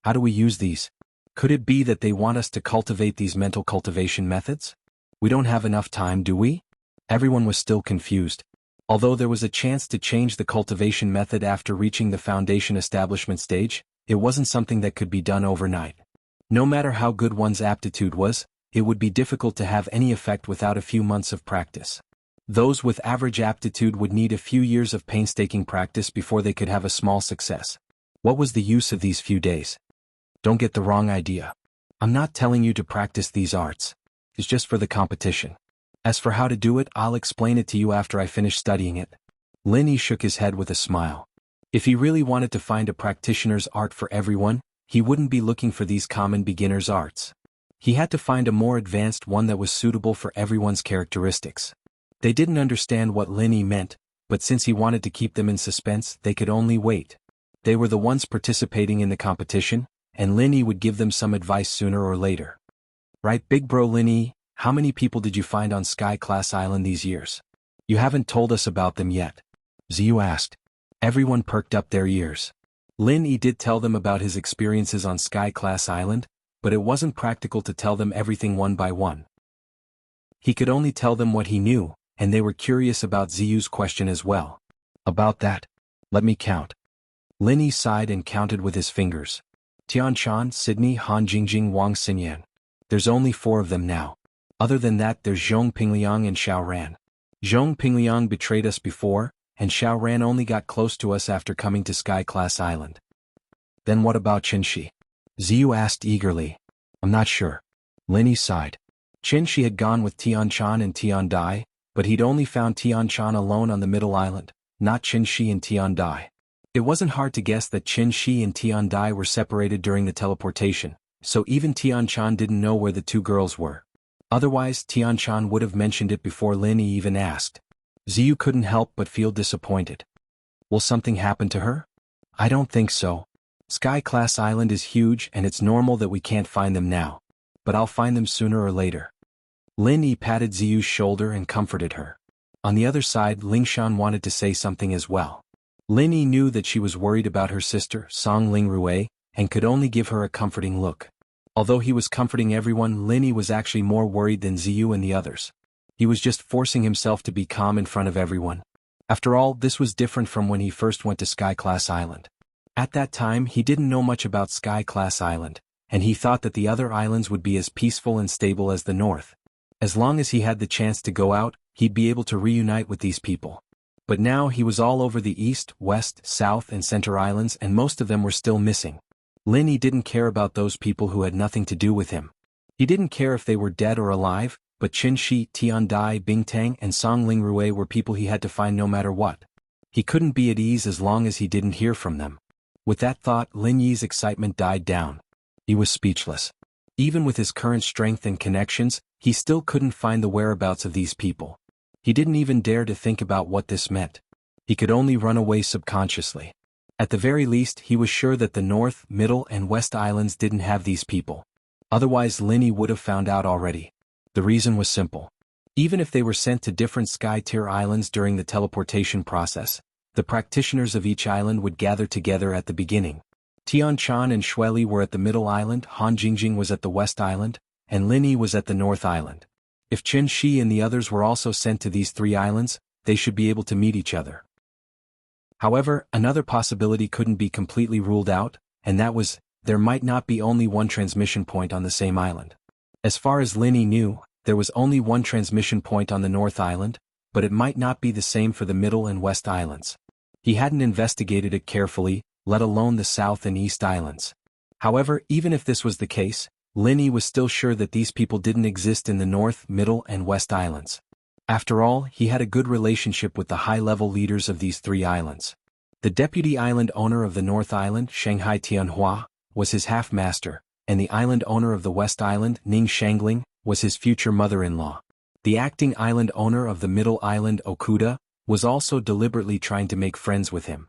How do we use these? Could it be that they want us to cultivate these mental cultivation methods? We don't have enough time, do we? Everyone was still confused. Although there was a chance to change the cultivation method after reaching the foundation establishment stage, it wasn't something that could be done overnight. No matter how good one's aptitude was, it would be difficult to have any effect without a few months of practice. Those with average aptitude would need a few years of painstaking practice before they could have a small success. What was the use of these few days? Don't get the wrong idea. I'm not telling you to practice these arts. It's just for the competition. As for how to do it, I'll explain it to you after I finish studying it. Lin Yi shook his head with a smile. If he really wanted to find a practitioner's art for everyone, he wouldn't be looking for these common beginner's arts. He had to find a more advanced one that was suitable for everyone's characteristics. They didn't understand what Lin Yi meant, but since he wanted to keep them in suspense, they could only wait. They were the ones participating in the competition, and Lin Yi would give them some advice sooner or later. Right, big bro Lin Yi, how many people did you find on Sky Class Island these years? You haven't told us about them yet. Ziyu asked. Everyone perked up their ears. Lin Yi did tell them about his experiences on Sky Class Island, but it wasn't practical to tell them everything one by one. He could only tell them what he knew, and they were curious about Ziyu's question as well. About that? Let me count. Lin Yi sighed and counted with his fingers. Tianchan, Sydney, Han Jingjing, Wang Xinyan. There's only 4 of them now. Other than that there's Zhong Pingliang and Xiao Ran. Zhong Pingliang betrayed us before, and Xiao Ran only got close to us after coming to Sky Class Island. Then what about Qin Shi? Ziyu asked eagerly. I'm not sure. Lin Yi sighed. Qin Shi had gone with Tianchan and Tian Dai, but he'd only found Tianchan alone on the middle island, not Qin Shi and Tian Dai. It wasn't hard to guess that Qin Shi and Tian Dai were separated during the teleportation, so even Tianchan didn't know where the 2 girls were. Otherwise Tianchan would have mentioned it before Lin Yi even asked. Ziyu couldn't help but feel disappointed. Will something happen to her? I don't think so. Sky Class Island is huge and it's normal that we can't find them now. But I'll find them sooner or later. Lin Yi patted Ziyu's shoulder and comforted her. On the other side Lingshan wanted to say something as well. Lin Yi knew that she was worried about her sister, Song Lingrui, and could only give her a comforting look. Although he was comforting everyone, Lin Yi was actually more worried than Ziyu and the others. He was just forcing himself to be calm in front of everyone. After all, this was different from when he first went to Sky Class Island. At that time he didn't know much about Sky Class Island, and he thought that the other islands would be as peaceful and stable as the North. As long as he had the chance to go out, he'd be able to reunite with these people. But now he was all over the East, West, South and Center Islands and most of them were still missing. Lin Yi didn't care about those people who had nothing to do with him. He didn't care if they were dead or alive, but Qin Shi, Tian Dai, Bingtang and Song Lingrui were people he had to find no matter what. He couldn't be at ease as long as he didn't hear from them. With that thought, Lin Yi's excitement died down. He was speechless. Even with his current strength and connections, he still couldn't find the whereabouts of these people. He didn't even dare to think about what this meant. He could only run away subconsciously. At the very least, he was sure that the North, Middle and West Islands didn't have these people. Otherwise Lin Yi would have found out already. The reason was simple. Even if they were sent to different sky-tier islands during the teleportation process, the practitioners of each island would gather together at the beginning. Tianchan and Shueli were at the Middle Island, Han Jingjing was at the West Island, and Lin Yi was at the North Island. If Qin Shi and the others were also sent to these 3 islands, they should be able to meet each other. However, another possibility couldn't be completely ruled out, and that was, there might not be only one transmission point on the same island. As far as Lin Yi knew, there was only one transmission point on the North Island, but it might not be the same for the Middle and West Islands. He hadn't investigated it carefully, let alone the South and East Islands. However, even if this was the case, Lin Yi was still sure that these people didn't exist in the North, Middle and West Islands. After all, he had a good relationship with the high-level leaders of these 3 islands. The deputy island owner of the North Island, Shanghai Tianhua, was his half-master, and the island owner of the West Island, Ning Shangling, was his future mother-in-law. The acting island owner of the Middle Island, Okuda, was also deliberately trying to make friends with him.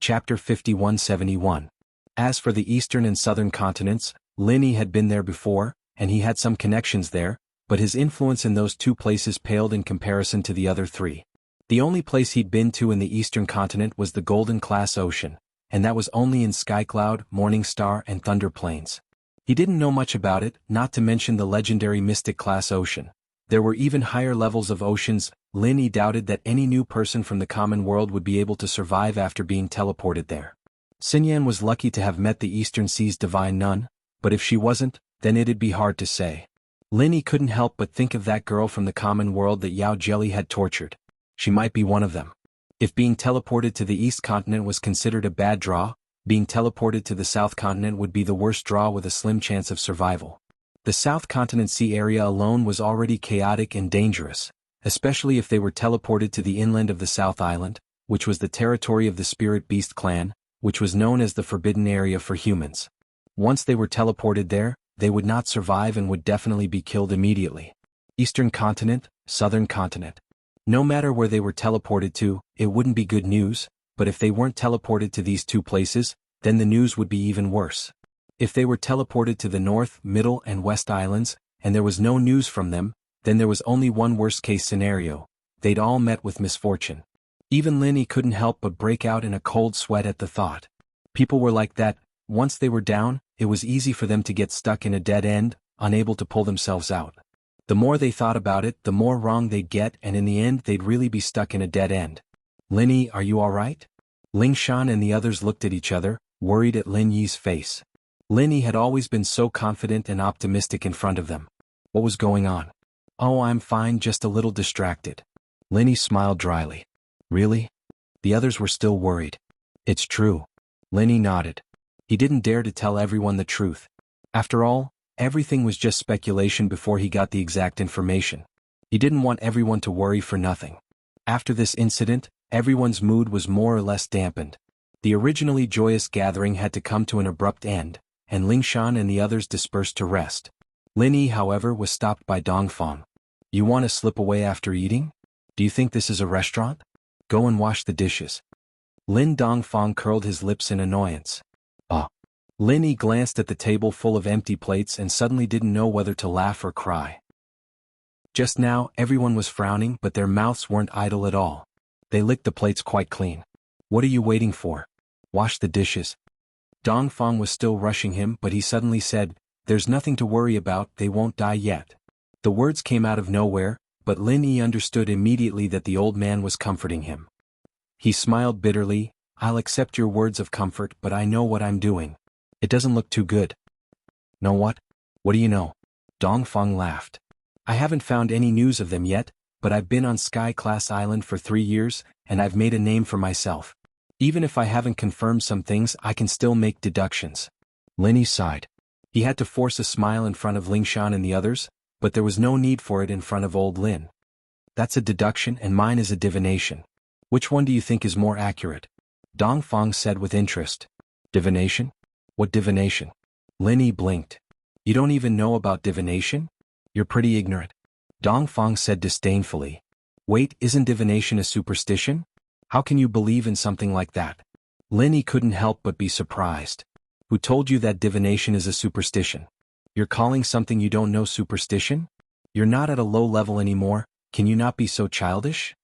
Chapter 5171. As for the eastern and southern continents, Lin Yi had been there before, and he had some connections there, but his influence in those 2 places paled in comparison to the other 3. The only place he'd been to in the eastern continent was the Golden Class Ocean, and that was only in Skycloud, Morningstar and Thunder Plains. He didn't know much about it, not to mention the legendary Mystic Class Ocean. There were even higher levels of oceans. Lin Yi doubted that any new person from the common world would be able to survive after being teleported there. Xinyan was lucky to have met the Eastern Sea's Divine Nun, but if she wasn't, then it'd be hard to say. Lin Yi couldn't help but think of that girl from the common world that Yao Jelly had tortured. She might be one of them. If being teleported to the East Continent was considered a bad draw, being teleported to the South Continent would be the worst draw with a slim chance of survival. The South Continent sea area alone was already chaotic and dangerous, especially if they were teleported to the inland of the South Island, which was the territory of the Spirit Beast clan, which was known as the Forbidden Area for humans. Once they were teleported there, they would not survive and would definitely be killed immediately. Eastern Continent, Southern Continent. No matter where they were teleported to, it wouldn't be good news, but if they weren't teleported to these 2 places, then the news would be even worse. If they were teleported to the North, Middle and West Islands, and there was no news from them, then there was only one worst-case scenario. They'd all met with misfortune. Even Lin Yi couldn't help but break out in a cold sweat at the thought. People were like that. Once they were down, it was easy for them to get stuck in a dead end, unable to pull themselves out. The more they thought about it, the more wrong they'd get, and in the end they'd really be stuck in a dead end. Linny, are you alright? Ling Shan and the others looked at each other, worried at Lin Yi's face. Linny had always been so confident and optimistic in front of them. What was going on? Oh, I'm fine, just a little distracted. Linny smiled dryly. Really? The others were still worried. It's true. Linny nodded. He didn't dare to tell everyone the truth. After all, everything was just speculation before he got the exact information. He didn't want everyone to worry for nothing. After this incident, everyone's mood was more or less dampened. The originally joyous gathering had to come to an abrupt end, and Ling Shan and the others dispersed to rest. Lin Yi, however, was stopped by Dongfang. You want to slip away after eating? Do you think this is a restaurant? Go and wash the dishes. Lin Dongfang curled his lips in annoyance. Lin Yi glanced at the table full of empty plates and suddenly didn't know whether to laugh or cry. Just now, everyone was frowning, but their mouths weren't idle at all. They licked the plates quite clean. What are you waiting for? Wash the dishes. Dongfang was still rushing him, but he suddenly said, There's nothing to worry about, they won't die yet. The words came out of nowhere, but Lin Yi understood immediately that the old man was comforting him. He smiled bitterly, I'll accept your words of comfort, but I know what I'm doing. It doesn't look too good. Know what? What do you know? Dongfang laughed. I haven't found any news of them yet, but I've been on Sky Class Island for 3 years, and I've made a name for myself. Even if I haven't confirmed some things, I can still make deductions. Lin Yi sighed. He had to force a smile in front of Ling Shan and the others, but there was no need for it in front of old Lin. That's a deduction and mine is a divination. Which one do you think is more accurate? Dongfang said with interest. Divination? What divination? Lin Yi blinked. You don't even know about divination? You're pretty ignorant. Dongfang said disdainfully. Wait, isn't divination a superstition? How can you believe in something like that? Lin Yi couldn't help but be surprised. Who told you that divination is a superstition? You're calling something you don't know superstition? You're not at a low level anymore, can you not be so childish?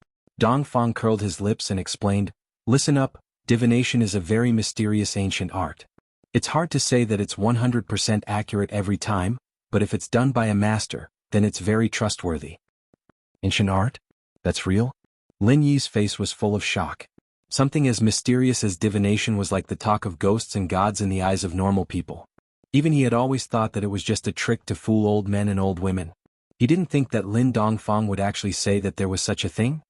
Dongfang curled his lips and explained, Listen up, divination is a very mysterious ancient art. It's hard to say that it's 100% accurate every time, but if it's done by a master, then it's very trustworthy. Ancient art? That's real? Lin Yi's face was full of shock. Something as mysterious as divination was like the talk of ghosts and gods in the eyes of normal people. Even he had always thought that it was just a trick to fool old men and old women. He didn't think that Lin Dongfang would actually say that there was such a thing.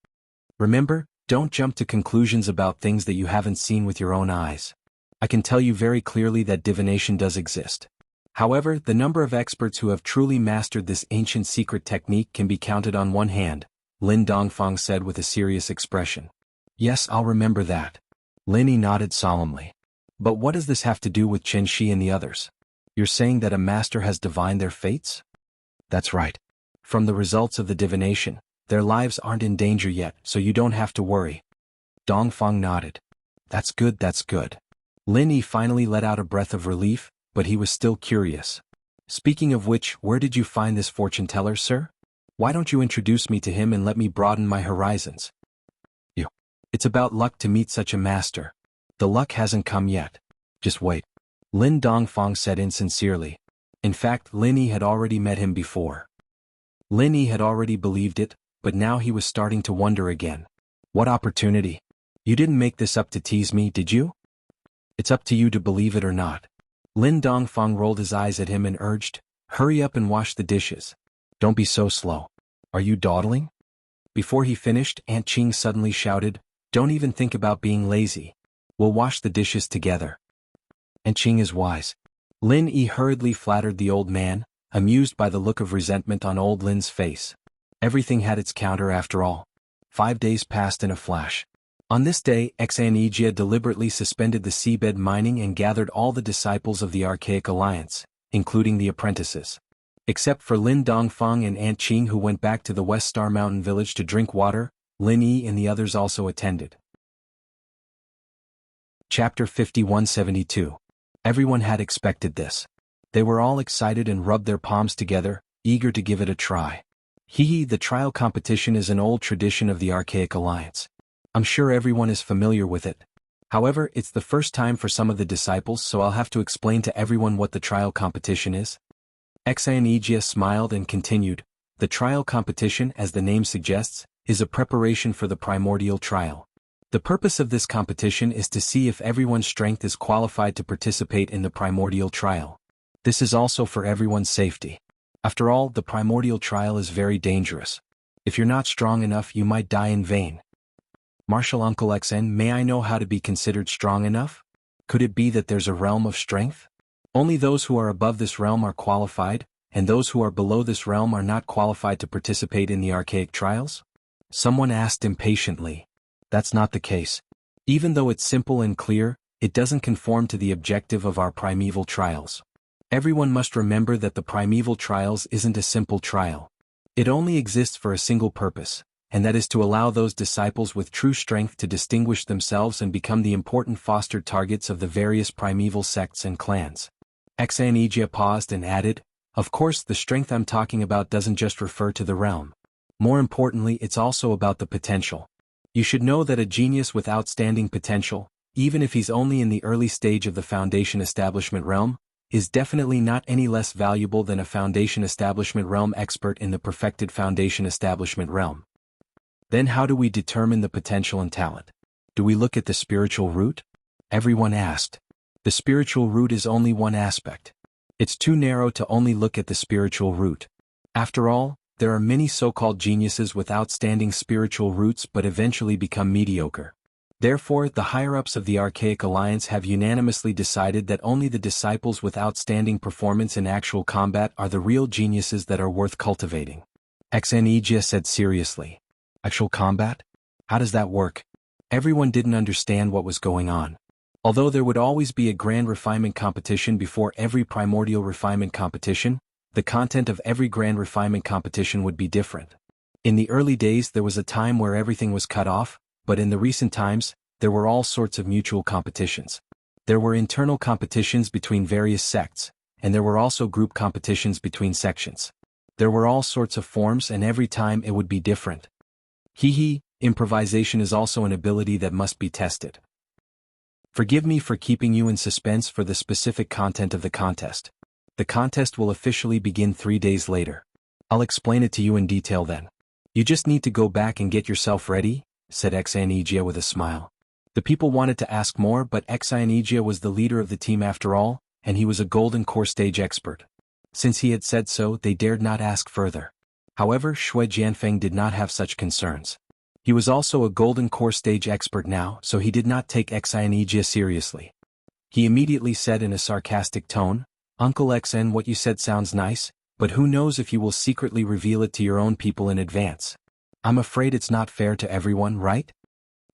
Remember, don't jump to conclusions about things that you haven't seen with your own eyes. I can tell you very clearly that divination does exist. However, the number of experts who have truly mastered this ancient secret technique can be counted on one hand, Lin Dongfang said with a serious expression. Yes, I'll remember that. Lin Yi nodded solemnly. But what does this have to do with Chen Shi and the others? You're saying that a master has divined their fates? That's right. From the results of the divination, their lives aren't in danger yet, so you don't have to worry. Dongfang nodded. That's good, that's good. Lin Yi finally let out a breath of relief, but he was still curious. Speaking of which, where did you find this fortune teller, sir? Why don't you introduce me to him and let me broaden my horizons? It's about luck to meet such a master. The luck hasn't come yet. Just wait. Lin Dongfang said insincerely. In fact, Lin Yi had already met him before. Lin Yi had already believed it, but now he was starting to wonder again. What opportunity? You didn't make this up to tease me, did you? It's up to you to believe it or not. Lin Dongfang rolled his eyes at him and urged, Hurry up and wash the dishes. Don't be so slow. Are you dawdling? Before he finished, Aunt Qing suddenly shouted, Don't even think about being lazy. We'll wash the dishes together. Aunt Qing is wise. Lin Yi hurriedly flattered the old man, amused by the look of resentment on old Lin's face. Everything had its counter after all. 5 days passed in a flash. On this day, Enchanted deliberately suspended the seabed mining and gathered all the disciples of the Archaic Alliance, including the apprentices. Except for Lin Dongfang and Aunt Qing who went back to the West Star Mountain village to drink water, Lin Yi and the others also attended. Chapter 5172. Everyone had expected this. They were all excited and rubbed their palms together, eager to give it a try. The trial competition is an old tradition of the Archaic Alliance. I'm sure everyone is familiar with it. However, it's the first time for some of the disciples, so I'll have to explain to everyone what the trial competition is. Enchanted smiled and continued, The trial competition, as the name suggests, is a preparation for the primordial trial. The purpose of this competition is to see if everyone's strength is qualified to participate in the primordial trial. This is also for everyone's safety. After all, the primordial trial is very dangerous. If you're not strong enough, you might die in vain. Martial Uncle XN, may I know how to be considered strong enough? Could it be that there's a realm of strength? Only those who are above this realm are qualified, and those who are below this realm are not qualified to participate in the archaic trials? Someone asked impatiently. That's not the case. Even though it's simple and clear, it doesn't conform to the objective of our primeval trials. Everyone must remember that the primeval trials isn't a simple trial. It only exists for a single purpose, and that is to allow those disciples with true strength to distinguish themselves and become the important fostered targets of the various primeval sects and clans. Exanejia paused and added, of course, the strength I'm talking about doesn't just refer to the realm. More importantly, it's also about the potential. You should know that a genius with outstanding potential, even if he's only in the early stage of the foundation establishment realm, is definitely not any less valuable than a foundation establishment realm expert in the perfected foundation establishment realm. Then how do we determine the potential and talent? Do we look at the spiritual root? Everyone asked. The spiritual root is only one aspect. It's too narrow to only look at the spiritual root. After all, there are many so-called geniuses with outstanding spiritual roots but eventually become mediocre. Therefore, the higher-ups of the Archaic Alliance have unanimously decided that only the disciples with outstanding performance in actual combat are the real geniuses that are worth cultivating. Exanejia said seriously. Actual combat? How does that work? Everyone didn't understand what was going on. Although there would always be a grand refinement competition before every primordial refinement competition, the content of every grand refinement competition would be different. In the early days there was a time where everything was cut off, but in the recent times, there were all sorts of mutual competitions. There were internal competitions between various sects, and there were also group competitions between sections. There were all sorts of forms and every time it would be different. Improvisation is also an ability that must be tested. Forgive me for keeping you in suspense for the specific content of the contest. The contest will officially begin 3 days later. I'll explain it to you in detail then. You just need to go back and get yourself ready, said Exanejia with a smile. The people wanted to ask more, but Exanejia was the leader of the team after all, and he was a golden core stage expert. Since he had said so, they dared not ask further. However, Shui Jianfeng did not have such concerns. He was also a golden core stage expert now, so he did not take Exanejia seriously. He immediately said in a sarcastic tone, Uncle XN, what you said sounds nice, but who knows if you will secretly reveal it to your own people in advance. I'm afraid it's not fair to everyone, right?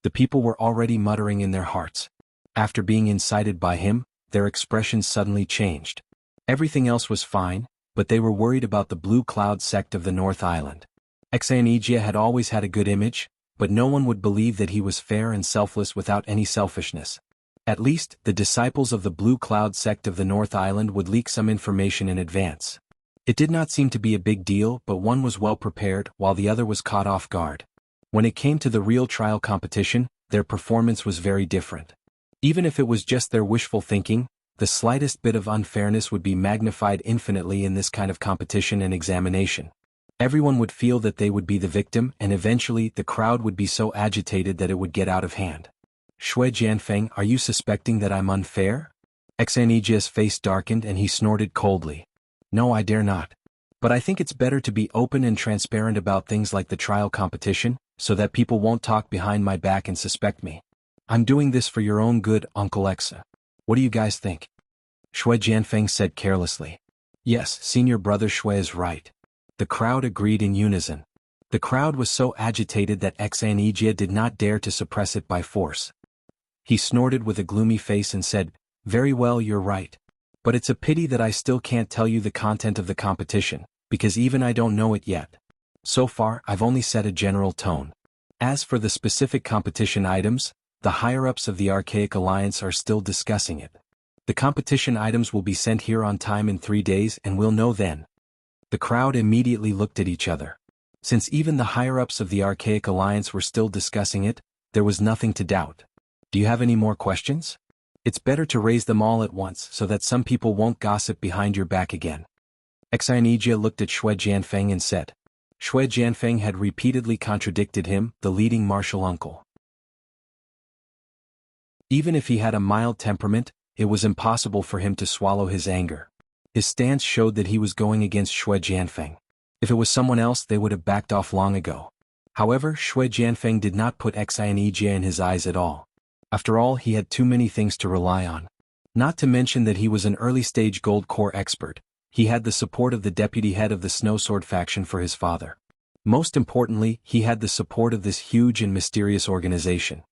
The people were already muttering in their hearts. After being incited by him, their expressions suddenly changed. Everything else was fine, but they were worried about the Blue Cloud sect of the North Island. Exanejia had always had a good image, but no one would believe that he was fair and selfless without any selfishness. At least, the disciples of the Blue Cloud sect of the North Island would leak some information in advance. It did not seem to be a big deal, but one was well prepared while the other was caught off guard. When it came to the real trial competition, their performance was very different. Even if it was just their wishful thinking, the slightest bit of unfairness would be magnified infinitely in this kind of competition and examination. Everyone would feel that they would be the victim, and eventually the crowd would be so agitated that it would get out of hand. Shui Jianfeng, are you suspecting that I'm unfair? Exanejia's face darkened and he snorted coldly. No, I dare not. But I think it's better to be open and transparent about things like the trial competition, so that people won't talk behind my back and suspect me. I'm doing this for your own good, Uncle Exa. What do you guys think? Shui Jianfeng said carelessly. Yes, senior brother Shui is right. The crowd agreed in unison. The crowd was so agitated that Exanejia did not dare to suppress it by force. He snorted with a gloomy face and said, Very well, you're right. But it's a pity that I still can't tell you the content of the competition, because even I don't know it yet. So far, I've only set a general tone. As for the specific competition items, the higher-ups of the Archaic Alliance are still discussing it. The competition items will be sent here on time in 3 days and we'll know then. The crowd immediately looked at each other. Since even the higher-ups of the Archaic Alliance were still discussing it, there was nothing to doubt. Do you have any more questions? It's better to raise them all at once so that some people won't gossip behind your back again. Exanejia looked at Shui Jianfeng and said, Shui Jianfeng had repeatedly contradicted him, the leading martial uncle. Even if he had a mild temperament, it was impossible for him to swallow his anger. His stance showed that he was going against Shui Jianfeng. If it was someone else, they would have backed off long ago. However, Shui Jianfeng did not put Enchanted in his eyes at all. After all, he had too many things to rely on. Not to mention that he was an early-stage gold core expert. He had the support of the deputy head of the Snow Sword faction for his father. Most importantly, he had the support of this huge and mysterious organization.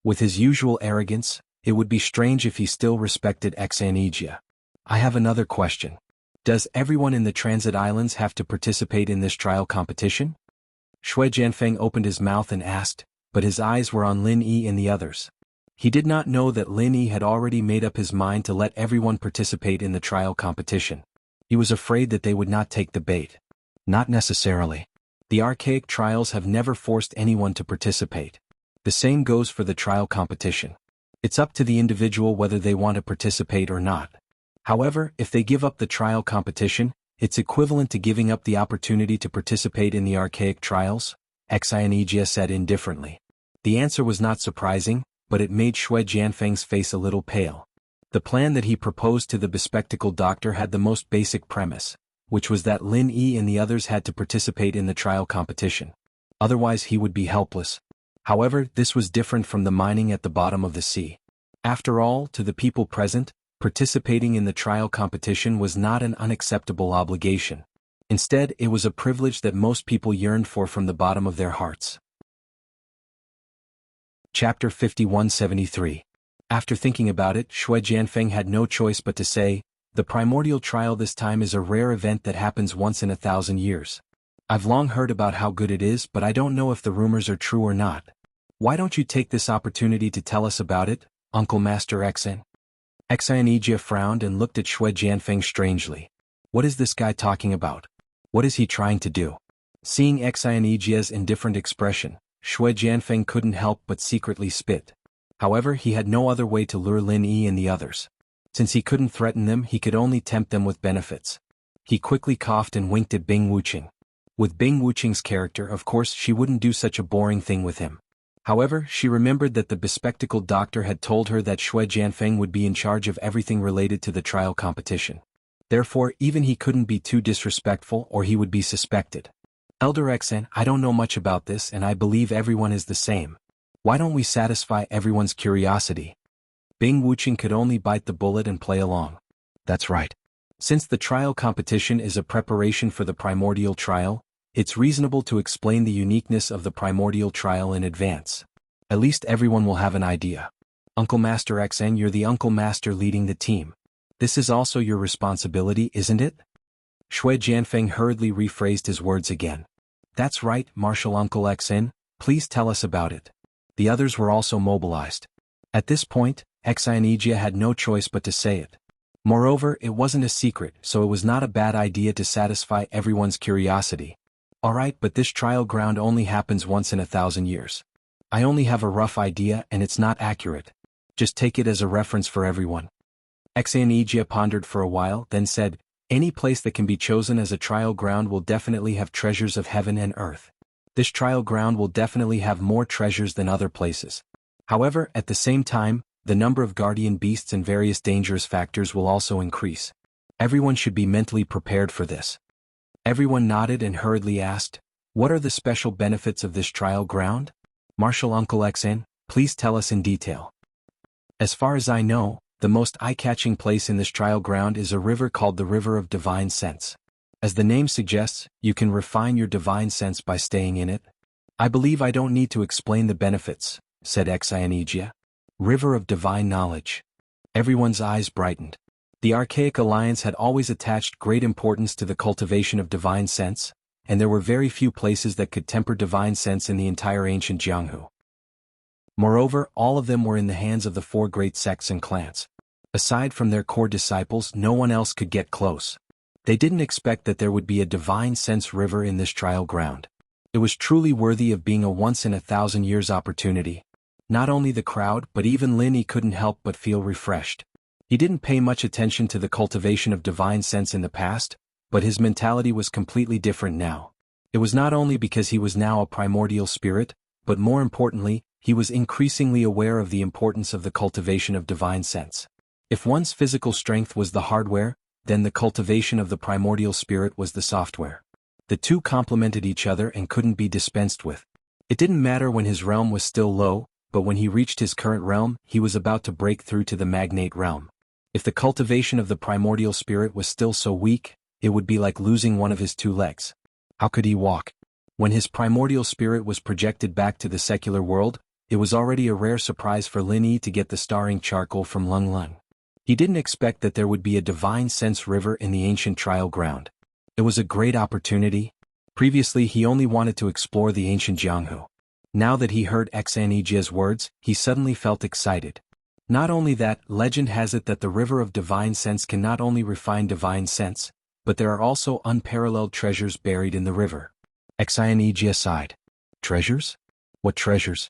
With his usual arrogance, it would be strange if he still respected Enchanted. I have another question. Does everyone in the Transit Islands have to participate in this trial competition? Shui Jianfeng opened his mouth and asked, but his eyes were on Lin Yi and the others. He did not know that Lin Yi had already made up his mind to let everyone participate in the trial competition. He was afraid that they would not take the bait. Not necessarily. The archaic trials have never forced anyone to participate. The same goes for the trial competition. It's up to the individual whether they want to participate or not. However, if they give up the trial competition, it's equivalent to giving up the opportunity to participate in the archaic trials, Enchanted said indifferently. The answer was not surprising, but it made Shui Jianfeng's face a little pale. The plan that he proposed to the bespectacled doctor had the most basic premise, which was that Lin Yi and the others had to participate in the trial competition. Otherwise he would be helpless. However, this was different from the mining at the bottom of the sea. After all, to the people present, participating in the trial competition was not an unacceptable obligation. Instead, it was a privilege that most people yearned for from the bottom of their hearts. Chapter 5173. After thinking about it, Shui Jianfeng had no choice but to say, the primordial trial this time is a rare event that happens once in 1,000 years. I've long heard about how good it is, but I don't know if the rumors are true or not. Why don't you take this opportunity to tell us about it, Uncle Master Xen? Enchanted frowned and looked at Shui Jianfeng strangely. What is this guy talking about? What is he trying to do? Seeing Enchanted indifferent expression, Shui Jianfeng couldn't help but secretly spit. However, he had no other way to lure Lin Yi and the others. Since he couldn't threaten them, he could only tempt them with benefits. He quickly coughed and winked at Bing Wuqing. With Bing Wuqing's character, of course, she wouldn't do such a boring thing with him. However, she remembered that the bespectacled doctor had told her that Shui Jianfeng would be in charge of everything related to the trial competition. Therefore, even he couldn't be too disrespectful or he would be suspected. Elder Xen, I don't know much about this and I believe everyone is the same. Why don't we satisfy everyone's curiosity? Bing Wuqing could only bite the bullet and play along. That's right. Since the trial competition is a preparation for the primordial trial, it's reasonable to explain the uniqueness of the primordial trial in advance. At least everyone will have an idea. Uncle Master Xen, you're the Uncle Master leading the team. This is also your responsibility, isn't it? Shui Jianfeng hurriedly rephrased his words again. That's right, Martial Uncle Xen, please tell us about it. The others were also mobilized. At this point, Enchanted had no choice but to say it. Moreover, it wasn't a secret, so it was not a bad idea to satisfy everyone's curiosity. Alright, but this trial ground only happens once in 1,000 years. I only have a rough idea and it's not accurate. Just take it as a reference for everyone. Enchanted pondered for a while, then said, any place that can be chosen as a trial ground will definitely have treasures of heaven and earth. This trial ground will definitely have more treasures than other places. However, at the same time, the number of guardian beasts and various dangerous factors will also increase. Everyone should be mentally prepared for this. Everyone nodded and hurriedly asked, what are the special benefits of this trial ground? Martial Uncle Xen, please tell us in detail. As far as I know, the most eye-catching place in this trial ground is a river called the River of Divine Sense. As the name suggests, you can refine your divine sense by staying in it. I believe I don't need to explain the benefits, said Enchanted. River of Divine Knowledge. Everyone's eyes brightened. The Archaic Alliance had always attached great importance to the cultivation of divine sense, and there were very few places that could temper divine sense in the entire ancient Jianghu. Moreover, all of them were in the hands of the 4 great sects and clans. Aside from their core disciples, no one else could get close. They didn't expect that there would be a divine sense river in this trial ground. It was truly worthy of being a once-in-1,000 years opportunity. Not only the crowd, but even Lin Yi couldn't help but feel refreshed. He didn't pay much attention to the cultivation of divine sense in the past, but his mentality was completely different now. It was not only because he was now a primordial spirit, but more importantly, he was increasingly aware of the importance of the cultivation of divine sense. If one's physical strength was the hardware, then the cultivation of the primordial spirit was the software. The two complemented each other and couldn't be dispensed with. It didn't matter when his realm was still low, but when he reached his current realm, he was about to break through to the magnate realm. If the cultivation of the primordial spirit was still so weak, it would be like losing one of his two legs. How could he walk? When his primordial spirit was projected back to the secular world, it was already a rare surprise for Lin Yi to get the starring charcoal from Lung Lung. He didn't expect that there would be a divine sense river in the ancient trial ground. It was a great opportunity. Previously he only wanted to explore the ancient Jianghu. Now that he heard Xianjia's words, he suddenly felt excited. Not only that, legend has it that the river of divine sense can not only refine divine sense, but there are also unparalleled treasures buried in the river. Xianjia sighed. Treasures? What treasures?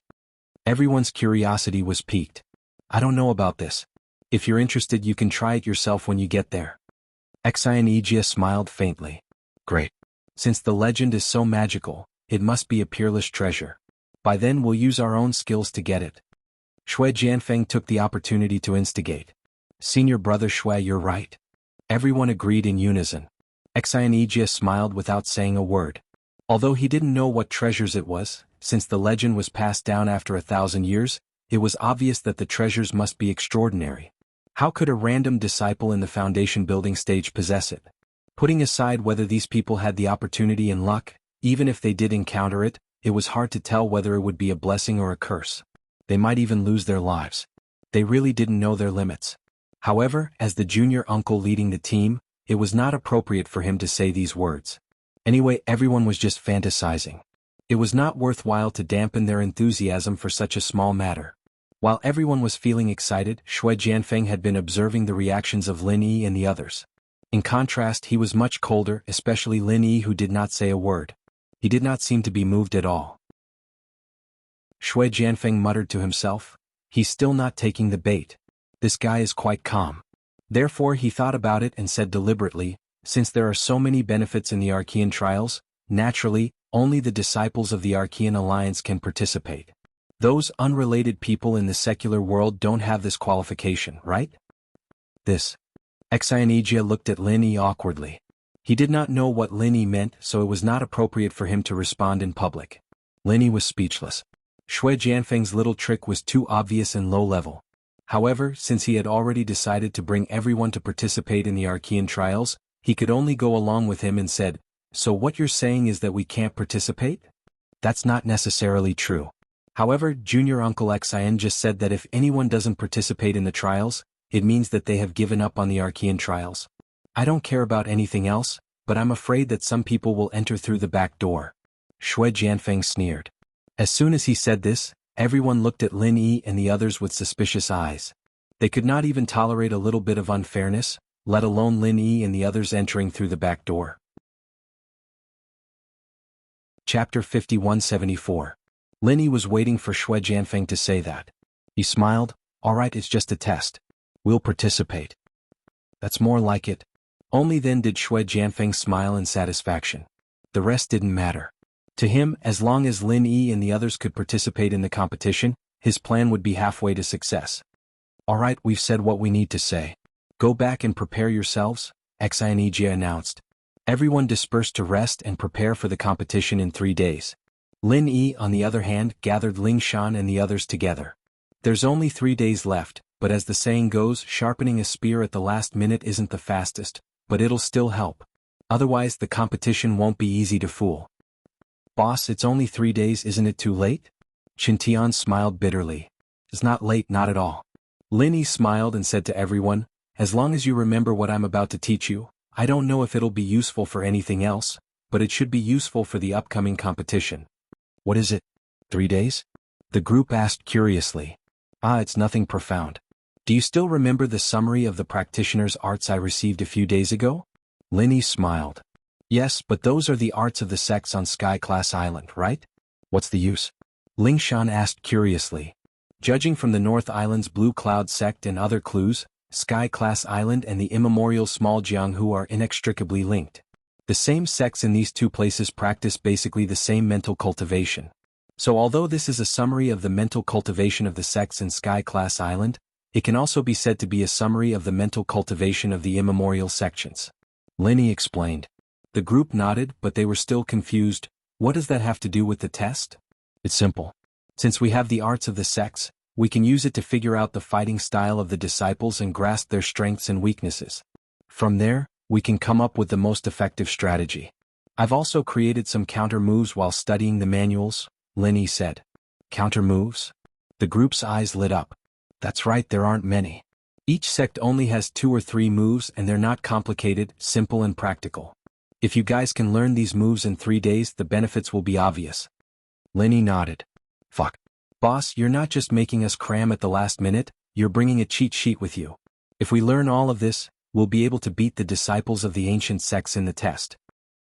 Everyone's curiosity was piqued. I don't know about this. If you're interested, you can try it yourself when you get there. Xianjia smiled faintly. Great. Since the legend is so magical, it must be a peerless treasure. By then we'll use our own skills to get it. Shui Jianfeng took the opportunity to instigate. Senior brother Shui, you're right. Everyone agreed in unison. Xianjia smiled without saying a word. Although he didn't know what treasures it was, since the legend was passed down after 1,000 years, it was obvious that the treasures must be extraordinary. How could a random disciple in the foundation building stage possess it? Putting aside whether these people had the opportunity and luck, even if they did encounter it, it was hard to tell whether it would be a blessing or a curse. They might even lose their lives. They really didn't know their limits. However, as the junior uncle leading the team, it was not appropriate for him to say these words. Anyway, everyone was just fantasizing. It was not worthwhile to dampen their enthusiasm for such a small matter. While everyone was feeling excited, Shui Jianfeng had been observing the reactions of Lin Yi and the others. In contrast, he was much colder, especially Lin Yi, who did not say a word. He did not seem to be moved at all. Shui Jianfeng muttered to himself, he's still not taking the bait. This guy is quite calm. Therefore he thought about it and said deliberately, since there are so many benefits in the Archean trials, naturally, only the disciples of the Archean Alliance can participate. Those unrelated people in the secular world don't have this qualification, right? This. Xianjia looked at Lin Yi awkwardly. He did not know what Lin Yi meant, so it was not appropriate for him to respond in public. Lin Yi was speechless. Shui Jianfeng's little trick was too obvious and low level. However, since he had already decided to bring everyone to participate in the Archean trials, he could only go along with him and said, so what you're saying is that we can't participate? That's not necessarily true. However, Junior Uncle Xian just said that if anyone doesn't participate in the trials, it means that they have given up on the Archean trials. I don't care about anything else, but I'm afraid that some people will enter through the back door. Shui Jianfeng sneered. As soon as he said this, everyone looked at Lin Yi and the others with suspicious eyes. They could not even tolerate a little bit of unfairness, let alone Lin Yi and the others entering through the back door. Chapter 5174. Lin Yi was waiting for Shui Jianfeng to say that. He smiled, alright, it's just a test. We'll participate. That's more like it. Only then did Shui Jianfeng smile in satisfaction. The rest didn't matter. To him, as long as Lin Yi and the others could participate in the competition, his plan would be halfway to success. Alright, we've said what we need to say. Go back and prepare yourselves, Xianjia announced. Everyone dispersed to rest and prepare for the competition in 3 days. Lin Yi, on the other hand, gathered Ling Shan and the others together. There's only 3 days left, but as the saying goes, sharpening a spear at the last minute isn't the fastest, but it'll still help. Otherwise the competition won't be easy to fool. Boss, it's only 3 days, isn't it too late? Qintian smiled bitterly. It's not late, not at all. Lin Yi smiled and said to everyone, as long as you remember what I'm about to teach you, I don't know if it'll be useful for anything else, but it should be useful for the upcoming competition. What is it? 3 days? The group asked curiously. It's nothing profound. Do you still remember the summary of the practitioner's arts I received a few days ago? Lin Yi smiled. Yes, but those are the arts of the sects on Sky Class Island, right? What's the use? Ling Shan asked curiously. Judging from the North Island's Blue Cloud sect and other clues, Sky Class Island and the immemorial Small Jianghu are inextricably linked. The same sects in these two places practice basically the same mental cultivation. So although this is a summary of the mental cultivation of the sects in Sky Class Island, it can also be said to be a summary of the mental cultivation of the immemorial sections. Linny explained. The group nodded, but they were still confused. What does that have to do with the test? It's simple. Since we have the arts of the sects, we can use it to figure out the fighting style of the disciples and grasp their strengths and weaknesses. From there, we can come up with the most effective strategy. I've also created some counter moves while studying the manuals, Linny said. Counter moves? The group's eyes lit up. That's right, there aren't many. Each sect only has 2 or 3 moves and they're not complicated, simple and practical. If you guys can learn these moves in 3 days, the benefits will be obvious. Linny nodded. Fuck. Boss, you're not just making us cram at the last minute, you're bringing a cheat sheet with you. If we learn all of this, we'll be able to beat the disciples of the ancient sects in the test.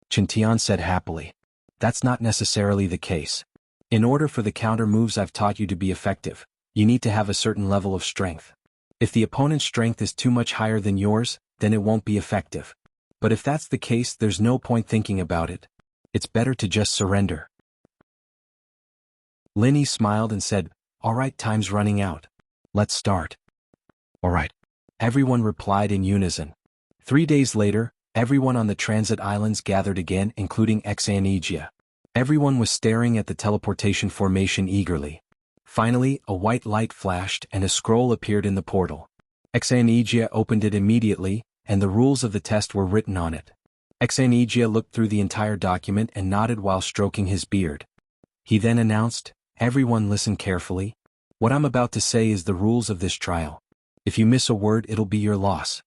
Chintian said happily. That's not necessarily the case. In order for the counter moves I've taught you to be effective, you need to have a certain level of strength. If the opponent's strength is too much higher than yours, then it won't be effective. But if that's the case, there's no point thinking about it. It's better to just surrender. Linny smiled and said, All right, time's running out. Let's start. All right. Everyone replied in unison. 3 days later, everyone on the transit islands gathered again, including Exanegia. Everyone was staring at the teleportation formation eagerly. Finally, a white light flashed and a scroll appeared in the portal. Exanegia opened it immediately, and the rules of the test were written on it. Exanegia looked through the entire document and nodded while stroking his beard. He then announced, Everyone listen carefully. What I'm about to say is the rules of this trial. If you miss a word, it'll be your loss.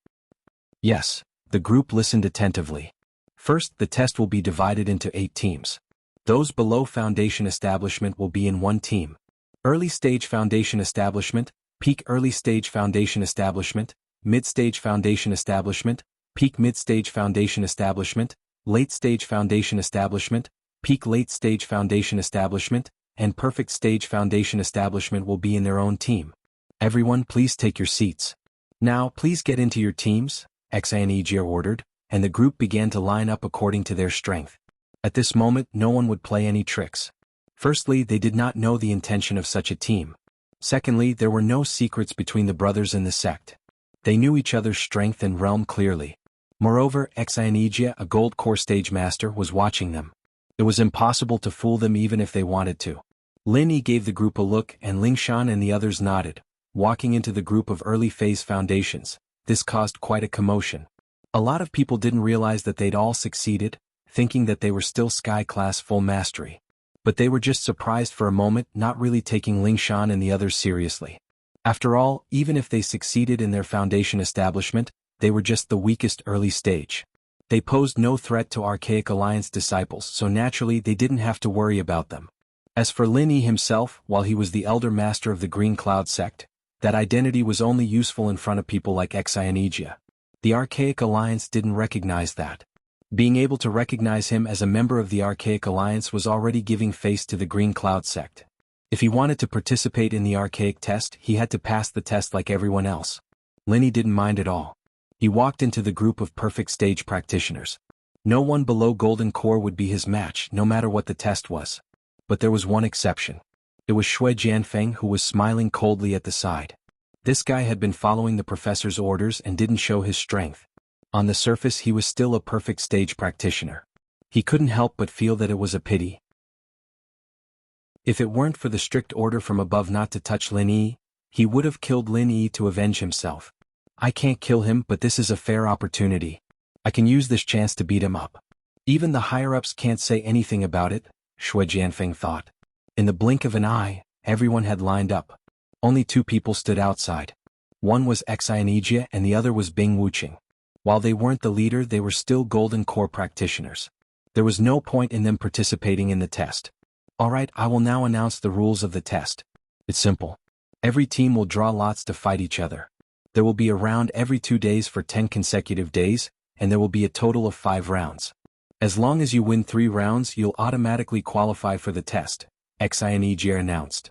Yes, the group listened attentively. First, the test will be divided into 8 teams. Those below Foundation Establishment will be in 1 team. Early Stage Foundation Establishment, Peak Early Stage Foundation Establishment, Mid-Stage Foundation Establishment, Peak Mid-Stage Foundation Establishment, Late Stage Foundation Establishment, Peak Late Stage Foundation Establishment, and Perfect Stage Foundation Establishment will be in their own team. Everyone, please take your seats. Now, please get into your teams, Exanegia ordered, and the group began to line up according to their strength. At this moment, no one would play any tricks. Firstly, they did not know the intention of such a team. Secondly, there were no secrets between the brothers in the sect. They knew each other's strength and realm clearly. Moreover, Exanegia, a gold core stage master, was watching them. It was impossible to fool them even if they wanted to. Linny gave the group a look and Lingshan and the others nodded, walking into the group of early phase foundations. This caused quite a commotion. A lot of people didn't realize that they'd all succeeded, thinking that they were still Sky Class full mastery. But they were just surprised for a moment, not really taking Lingshan and the others seriously. After all, even if they succeeded in their foundation establishment, they were just the weakest early stage. They posed no threat to Archaic Alliance disciples, so naturally they didn't have to worry about them. As for Linny himself, while he was the elder master of the Green Cloud sect, that identity was only useful in front of people like Exanegia. The Archaic Alliance didn't recognize that. Being able to recognize him as a member of the Archaic Alliance was already giving face to the Green Cloud sect. If he wanted to participate in the Archaic test, he had to pass the test like everyone else. Linny didn't mind at all. He walked into the group of perfect stage practitioners. No one below Golden Core would be his match, no matter what the test was. But there was one exception. It was Shui Jianfeng, who was smiling coldly at the side. This guy had been following the professor's orders and didn't show his strength. On the surface, he was still a perfect stage practitioner. He couldn't help but feel that it was a pity. If it weren't for the strict order from above not to touch Lin Yi, he would have killed Lin Yi to avenge himself. I can't kill him, but this is a fair opportunity. I can use this chance to beat him up. Even the higher-ups can't say anything about it, Shui Jianfeng thought. In the blink of an eye, everyone had lined up. Only 2 people stood outside. One was Exanegia and the other was Bing Wuqing. While they weren't the leader, they were still Golden Core practitioners. There was no point in them participating in the test. Alright, I will now announce the rules of the test. It's simple. Every team will draw lots to fight each other. There will be a round every 2 days for 10 consecutive days, and there will be a total of 5 rounds. As long as you win 3 rounds, you'll automatically qualify for the test, Exanegia announced.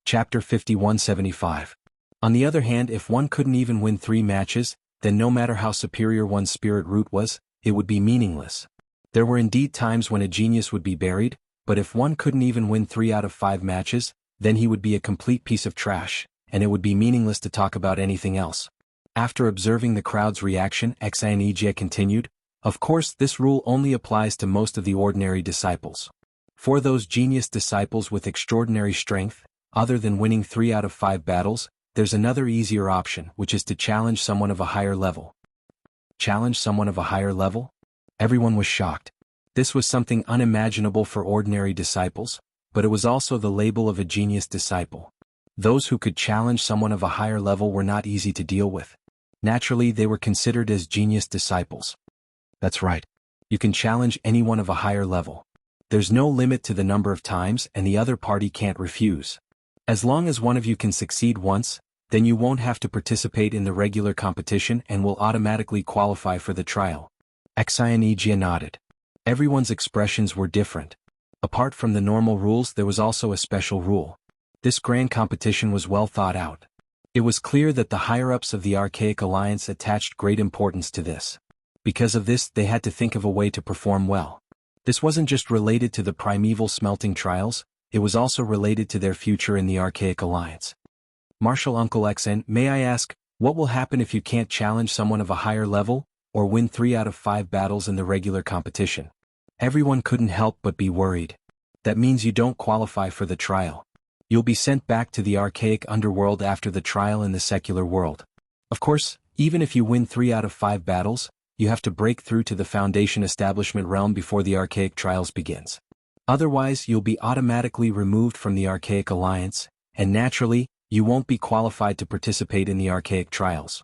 Chapter 5175. On the other hand, if one couldn't even win 3 matches, then no matter how superior one's spirit root was, it would be meaningless. There were indeed times when a genius would be buried, but if one couldn't even win 3 out of 5 matches, then he would be a complete piece of trash, and it would be meaningless to talk about anything else. After observing the crowd's reaction, Enchanted continued, "Of course, this rule only applies to most of the ordinary disciples. For those genius disciples with extraordinary strength, other than winning 3 out of 5 battles, there's another easier option, which is to challenge someone of a higher level." Challenge someone of a higher level? Everyone was shocked. This was something unimaginable for ordinary disciples, but it was also the label of a genius disciple. Those who could challenge someone of a higher level were not easy to deal with. Naturally, they were considered as genius disciples. That's right. You can challenge anyone of a higher level. There's no limit to the number of times, and the other party can't refuse. As long as one of you can succeed once, then you won't have to participate in the regular competition and will automatically qualify for the trial. Enchanted nodded. Everyone's expressions were different. Apart from the normal rules, there was also a special rule. This grand competition was well thought out. It was clear that the higher-ups of the Archaic Alliance attached great importance to this. Because of this, they had to think of a way to perform well. This wasn't just related to the primeval smelting trials, it was also related to their future in the Archaic Alliance. Marshal Uncle XN, may I ask, what will happen if you can't challenge someone of a higher level, or win 3 out of 5 battles in the regular competition? Everyone couldn't help but be worried. That means you don't qualify for the trial. You'll be sent back to the archaic underworld after the trial in the secular world. Of course, even if you win 3 out of 5 battles, you have to break through to the Foundation Establishment realm before the archaic trials begins. Otherwise, you'll be automatically removed from the Archaic Alliance, and naturally, you won't be qualified to participate in the archaic trials.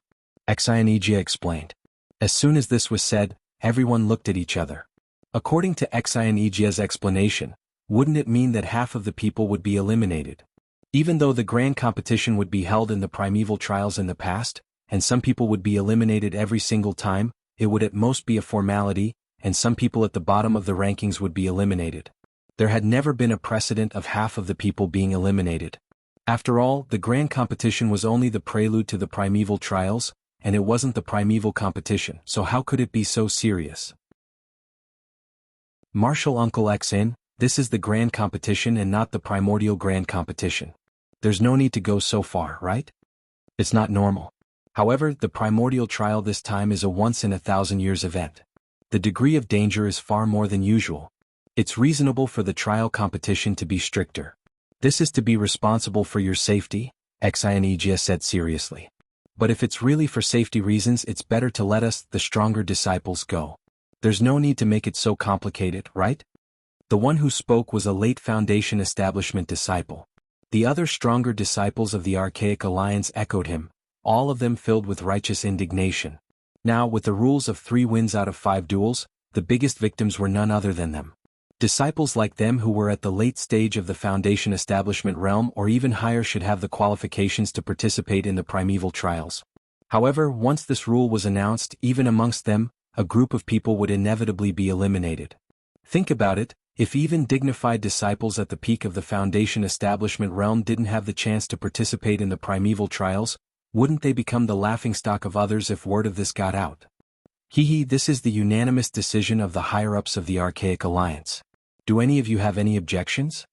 Enchanted explained. As soon as this was said, everyone looked at each other. According to Enchanted explanation, wouldn't it mean that half of the people would be eliminated? Even though the grand competition would be held in the primeval trials in the past, and some people would be eliminated every single time, it would at most be a formality, and some people at the bottom of the rankings would be eliminated. There had never been a precedent of half of the people being eliminated. After all, the grand competition was only the prelude to the primeval trials, and it wasn't the primeval competition, so how could it be so serious? Marshal Uncle XN, this is the grand competition and not the primordial grand competition. There's no need to go so far, right? It's not normal. However, the primordial trial this time is a once-in-a-thousand-years event. The degree of danger is far more than usual. It's reasonable for the trial competition to be stricter. This is to be responsible for your safety, Enchanted said seriously. But if it's really for safety reasons, it's better to let us, the stronger disciples, go. There's no need to make it so complicated, right? The one who spoke was a late Foundation Establishment disciple. The other stronger disciples of the Archaic Alliance echoed him, all of them filled with righteous indignation. Now, with the rules of 3 wins out of 5 duels, the biggest victims were none other than them. Disciples like them who were at the late stage of the Foundation Establishment realm or even higher should have the qualifications to participate in the primeval trials. However, once this rule was announced, even amongst them, a group of people would inevitably be eliminated. Think about it, if even dignified disciples at the peak of the Foundation Establishment realm didn't have the chance to participate in the primeval trials, wouldn't they become the laughingstock of others if word of this got out? This is the unanimous decision of the higher-ups of the Archaic Alliance. Do any of you have any objections?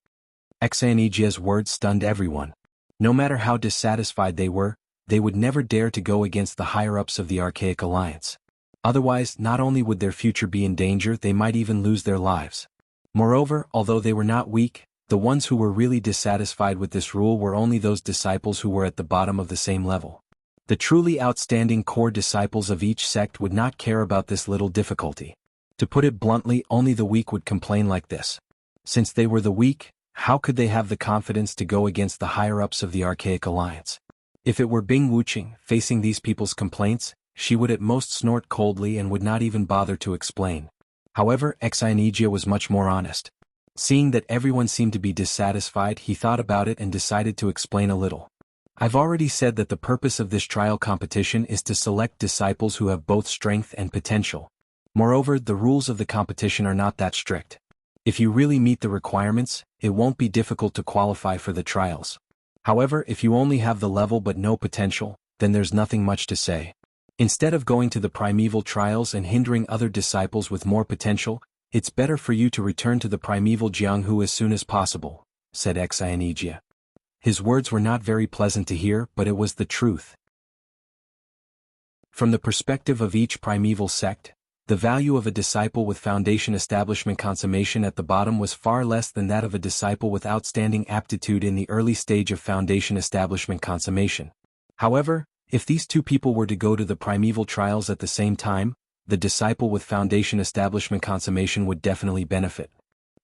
Enchanted words stunned everyone. No matter how dissatisfied they would never dare to go against the higher-ups of the Archaic Alliance. Otherwise, not only would their future be in danger, they might even lose their lives. Moreover, although they were not weak, the ones who were really dissatisfied with this rule were only those disciples who were at the bottom of the same level. The truly outstanding core disciples of each sect would not care about this little difficulty. To put it bluntly, only the weak would complain like this. Since they were the weak, how could they have the confidence to go against the higher-ups of the Archaic Alliance? If it were Bing Wuqing facing these people's complaints, she would at most snort coldly and would not even bother to explain. However, Enchanted was much more honest. Seeing that everyone seemed to be dissatisfied, he thought about it and decided to explain a little. I've already said that the purpose of this trial competition is to select disciples who have both strength and potential. Moreover, the rules of the competition are not that strict. If you really meet the requirements, it won't be difficult to qualify for the trials. However, if you only have the level but no potential, then there's nothing much to say. Instead of going to the primeval trials and hindering other disciples with more potential, it's better for you to return to the primeval Jianghu as soon as possible, said Xianijia. His words were not very pleasant to hear, but it was the truth. From the perspective of each primeval sect, the value of a disciple with foundation establishment consummation at the bottom was far less than that of a disciple with outstanding aptitude in the early stage of foundation establishment consummation. However, if these two people were to go to the primeval trials at the same time, the disciple with foundation establishment consummation would definitely benefit.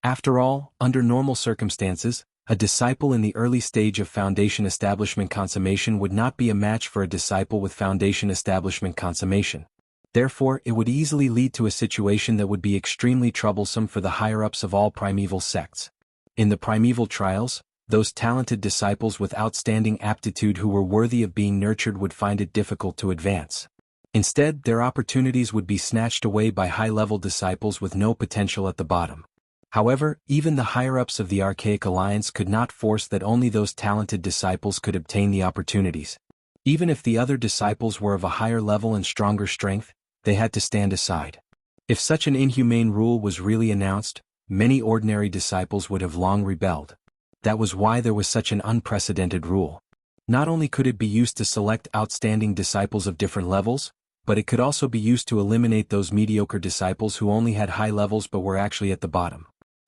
After all, under normal circumstances, a disciple in the early stage of foundation establishment consummation would not be a match for a disciple with foundation establishment consummation. Therefore, it would easily lead to a situation that would be extremely troublesome for the higher-ups of all primeval sects. In the primeval trials, those talented disciples with outstanding aptitude who were worthy of being nurtured would find it difficult to advance. Instead, their opportunities would be snatched away by high-level disciples with no potential at the bottom. However, even the higher-ups of the Archaic Alliance could not force that only those talented disciples could obtain the opportunities. Even if the other disciples were of a higher level and stronger strength, they had to stand aside. If such an inhumane rule was really announced, many ordinary disciples would have long rebelled. That was why there was such an unprecedented rule. Not only could it be used to select outstanding disciples of different levels, but it could also be used to eliminate those mediocre disciples who only had high levels but were actually at the bottom.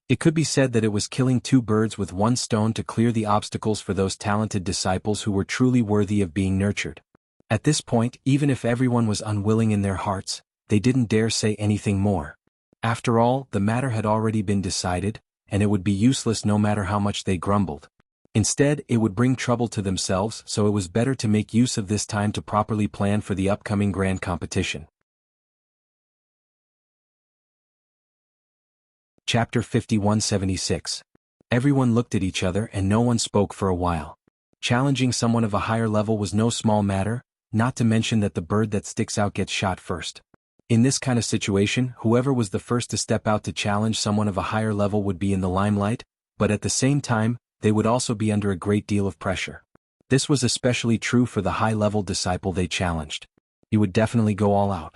It could be said that it was killing two birds with one stone to clear the obstacles for those talented disciples who were truly worthy of being nurtured. At this point, even if everyone was unwilling in their hearts, they didn't dare say anything more. After all, the matter had already been decided, and it would be useless no matter how much they grumbled. Instead, it would bring trouble to themselves, so it was better to make use of this time to properly plan for the upcoming grand competition. Chapter 5176. Everyone looked at each other and no one spoke for a while. Challenging someone of a higher level was no small matter, not to mention that the bird that sticks out gets shot first. In this kind of situation, whoever was the first to step out to challenge someone of a higher level would be in the limelight, but at the same time, they would also be under a great deal of pressure. This was especially true for the high-level disciple they challenged. He would definitely go all out.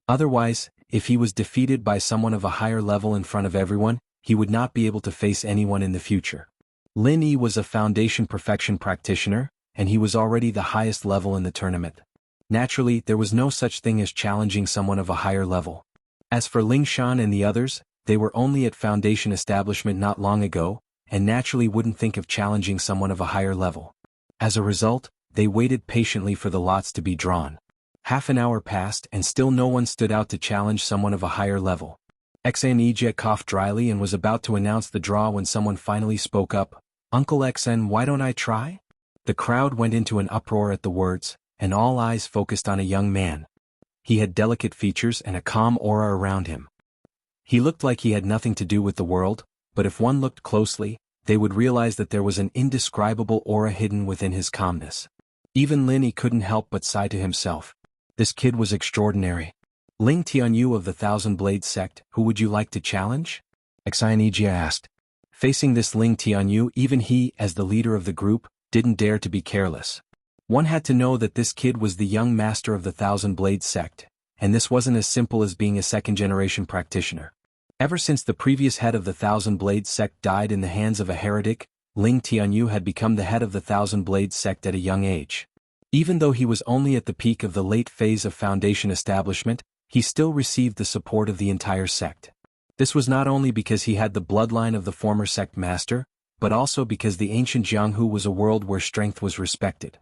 Otherwise, if he was defeated by someone of a higher level in front of everyone, he would not be able to face anyone in the future. Lin Yi was a foundation perfection practitioner, and he was already the highest level in the tournament. Naturally, there was no such thing as challenging someone of a higher level. As for Ling Shan and the others, they were only at foundation establishment not long ago, and naturally wouldn't think of challenging someone of a higher level. As a result, they waited patiently for the lots to be drawn. Half an hour passed and still no one stood out to challenge someone of a higher level. Xianijia coughed dryly and was about to announce the draw when someone finally spoke up. "Uncle Xen, why don't I try?" The crowd went into an uproar at the words, and all eyes focused on a young man. He had delicate features and a calm aura around him. He looked like he had nothing to do with the world, but if one looked closely, they would realize that there was an indescribable aura hidden within his calmness. Even Lin Yi couldn't help but sigh to himself. This kid was extraordinary. "Ling Tianyu of the Thousand Blades sect, who would you like to challenge?" Xianijia asked. Facing this Ling Tianyu, even he, as the leader of the group, didn't dare to be careless. One had to know that this kid was the young master of the Thousand Blades sect, and this wasn't as simple as being a second-generation practitioner. Ever since the previous head of the Thousand Blades sect died in the hands of a heretic, Ling Tianyu had become the head of the Thousand Blades sect at a young age. Even though he was only at the peak of the late phase of foundation establishment, he still received the support of the entire sect. This was not only because he had the bloodline of the former sect master, but also because the ancient Jianghu was a world where strength was respected.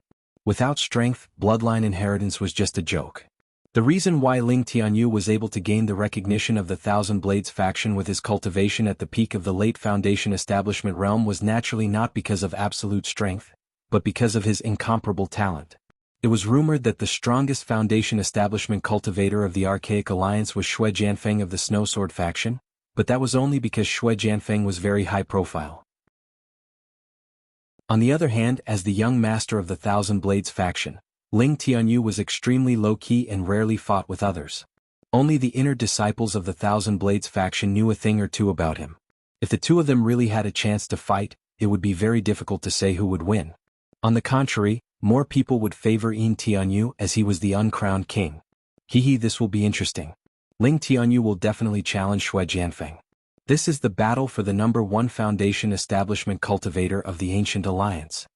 Without strength, bloodline inheritance was just a joke. The reason why Ling Tianyu was able to gain the recognition of the Thousand Blades faction with his cultivation at the peak of the late foundation establishment realm was naturally not because of absolute strength, but because of his incomparable talent. It was rumored that the strongest foundation establishment cultivator of the Archaic Alliance was Shui Jianfeng of the Snowsword faction, but that was only because Shui Jianfeng was very high profile. On the other hand, as the young master of the Thousand Blades faction, Ling Tianyu was extremely low-key and rarely fought with others. Only the inner disciples of the Thousand Blades faction knew a thing or two about him. If the two of them really had a chance to fight, it would be very difficult to say who would win. On the contrary, more people would favor Yin Tianyu as he was the uncrowned king. Hee, this will be interesting. Ling Tianyu will definitely challenge Xue Jianfeng. This is the battle for the #1 foundation establishment cultivator of the Ancient Alliance.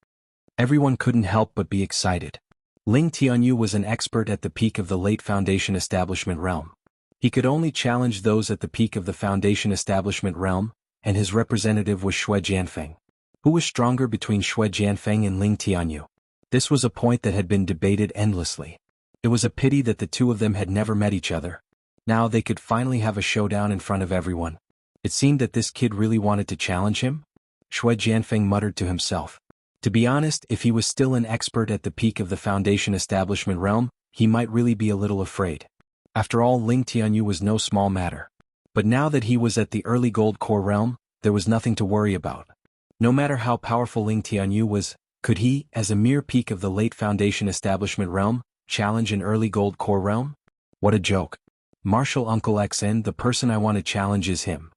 Everyone couldn't help but be excited. Ling Tianyu was an expert at the peak of the late foundation establishment realm. He could only challenge those at the peak of the foundation establishment realm, and his representative was Xue Jianfeng. Who was stronger between Xue Jianfeng and Ling Tianyu? This was a point that had been debated endlessly. It was a pity that the two of them had never met each other. Now they could finally have a showdown in front of everyone. It seemed that this kid really wanted to challenge him? Xue Jianfeng muttered to himself. To be honest, if he was still an expert at the peak of the foundation establishment realm, he might really be a little afraid. After all, Ling Tianyu was no small matter. But now that he was at the early gold core realm, there was nothing to worry about. No matter how powerful Ling Tianyu was, could he, as a mere peak of the late foundation establishment realm, challenge an early gold core realm? What a joke. Martial Uncle XN, the person I want to challenge is him.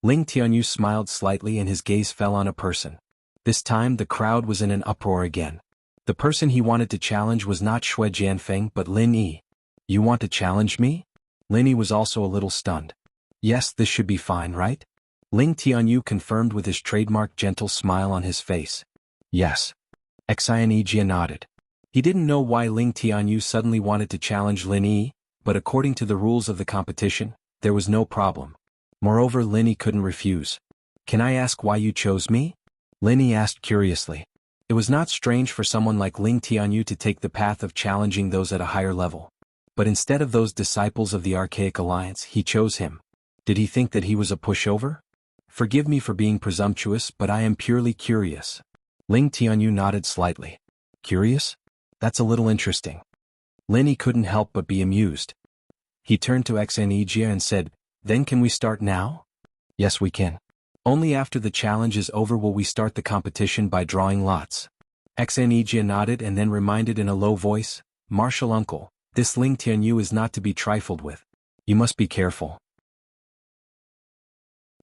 Ling Tianyu smiled slightly and his gaze fell on a person. This time the crowd was in an uproar again. The person he wanted to challenge was not Xue Jianfeng but Lin Yi. You want to challenge me? Lin Yi was also a little stunned. Yes, this should be fine, right? Ling Tianyu confirmed with his trademark gentle smile on his face. Yes. Xianijia nodded. He didn't know why Ling Tianyu suddenly wanted to challenge Lin Yi, but according to the rules of the competition, there was no problem. Moreover, Lin Yi couldn't refuse. Can I ask why you chose me? Lin Yi asked curiously. It was not strange for someone like Ling Tianyu to take the path of challenging those at a higher level. But instead of those disciples of the Archaic Alliance, he chose him. Did he think that he was a pushover? Forgive me for being presumptuous, but I am purely curious. Ling Tianyu nodded slightly. Curious? That's a little interesting. Lin Yi couldn't help but be amused. He turned to Xianijia and said, Then can we start now? Yes, we can. Only after the challenge is over will we start the competition by drawing lots. Xianijia nodded and then reminded in a low voice, Martial Uncle, this Ling Tianyu is not to be trifled with. You must be careful.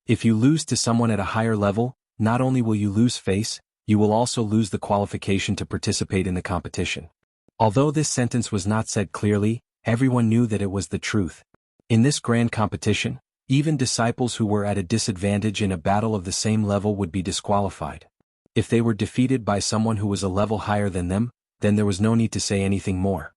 If you lose to someone at a higher level, not only will you lose face, you will also lose the qualification to participate in the competition. Although this sentence was not said clearly, everyone knew that it was the truth. In this grand competition, even disciples who were at a disadvantage in a battle of the same level would be disqualified. If they were defeated by someone who was a level higher than them, then there was no need to say anything more.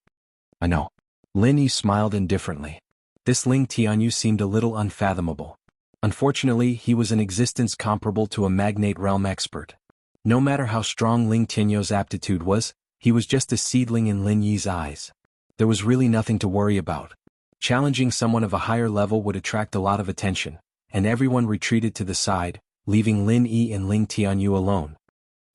I know. Lin Yi smiled indifferently. This Ling Tianyu seemed a little unfathomable. Unfortunately, he was an existence comparable to a magnate realm expert. No matter how strong Ling Tianyu's aptitude was, he was just a seedling in Lin Yi's eyes. There was really nothing to worry about. Challenging someone of a higher level would attract a lot of attention, and everyone retreated to the side, leaving Lin Yi and Ling Tianyu alone.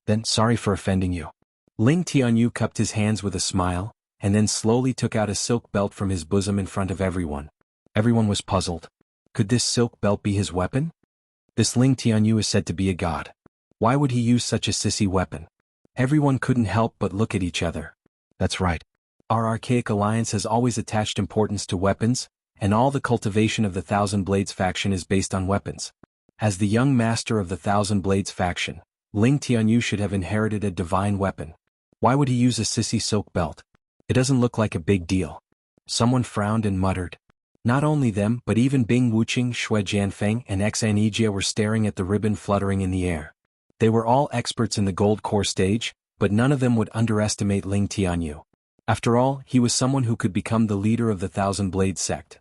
Then, sorry for offending you. Ling Tianyu cupped his hands with a smile, and then slowly took out a silk belt from his bosom in front of everyone. Everyone was puzzled. Could this silk belt be his weapon? This Ling Tianyu is said to be a god. Why would he use such a sissy weapon? Everyone couldn't help but look at each other. That's right. Our Archaic Alliance has always attached importance to weapons, and all the cultivation of the Thousand Blades faction is based on weapons. As the young master of the Thousand Blades faction, Ling Tianyu should have inherited a divine weapon. Why would he use a sissy silk belt? It doesn't look like a big deal. Someone frowned and muttered. Not only them, but even Bing Wuqing, Xue Jianfeng, and Xianijia were staring at the ribbon fluttering in the air. They were all experts in the gold core stage, but none of them would underestimate Ling Tianyu. After all, he was someone who could become the leader of the Thousand Blades sect.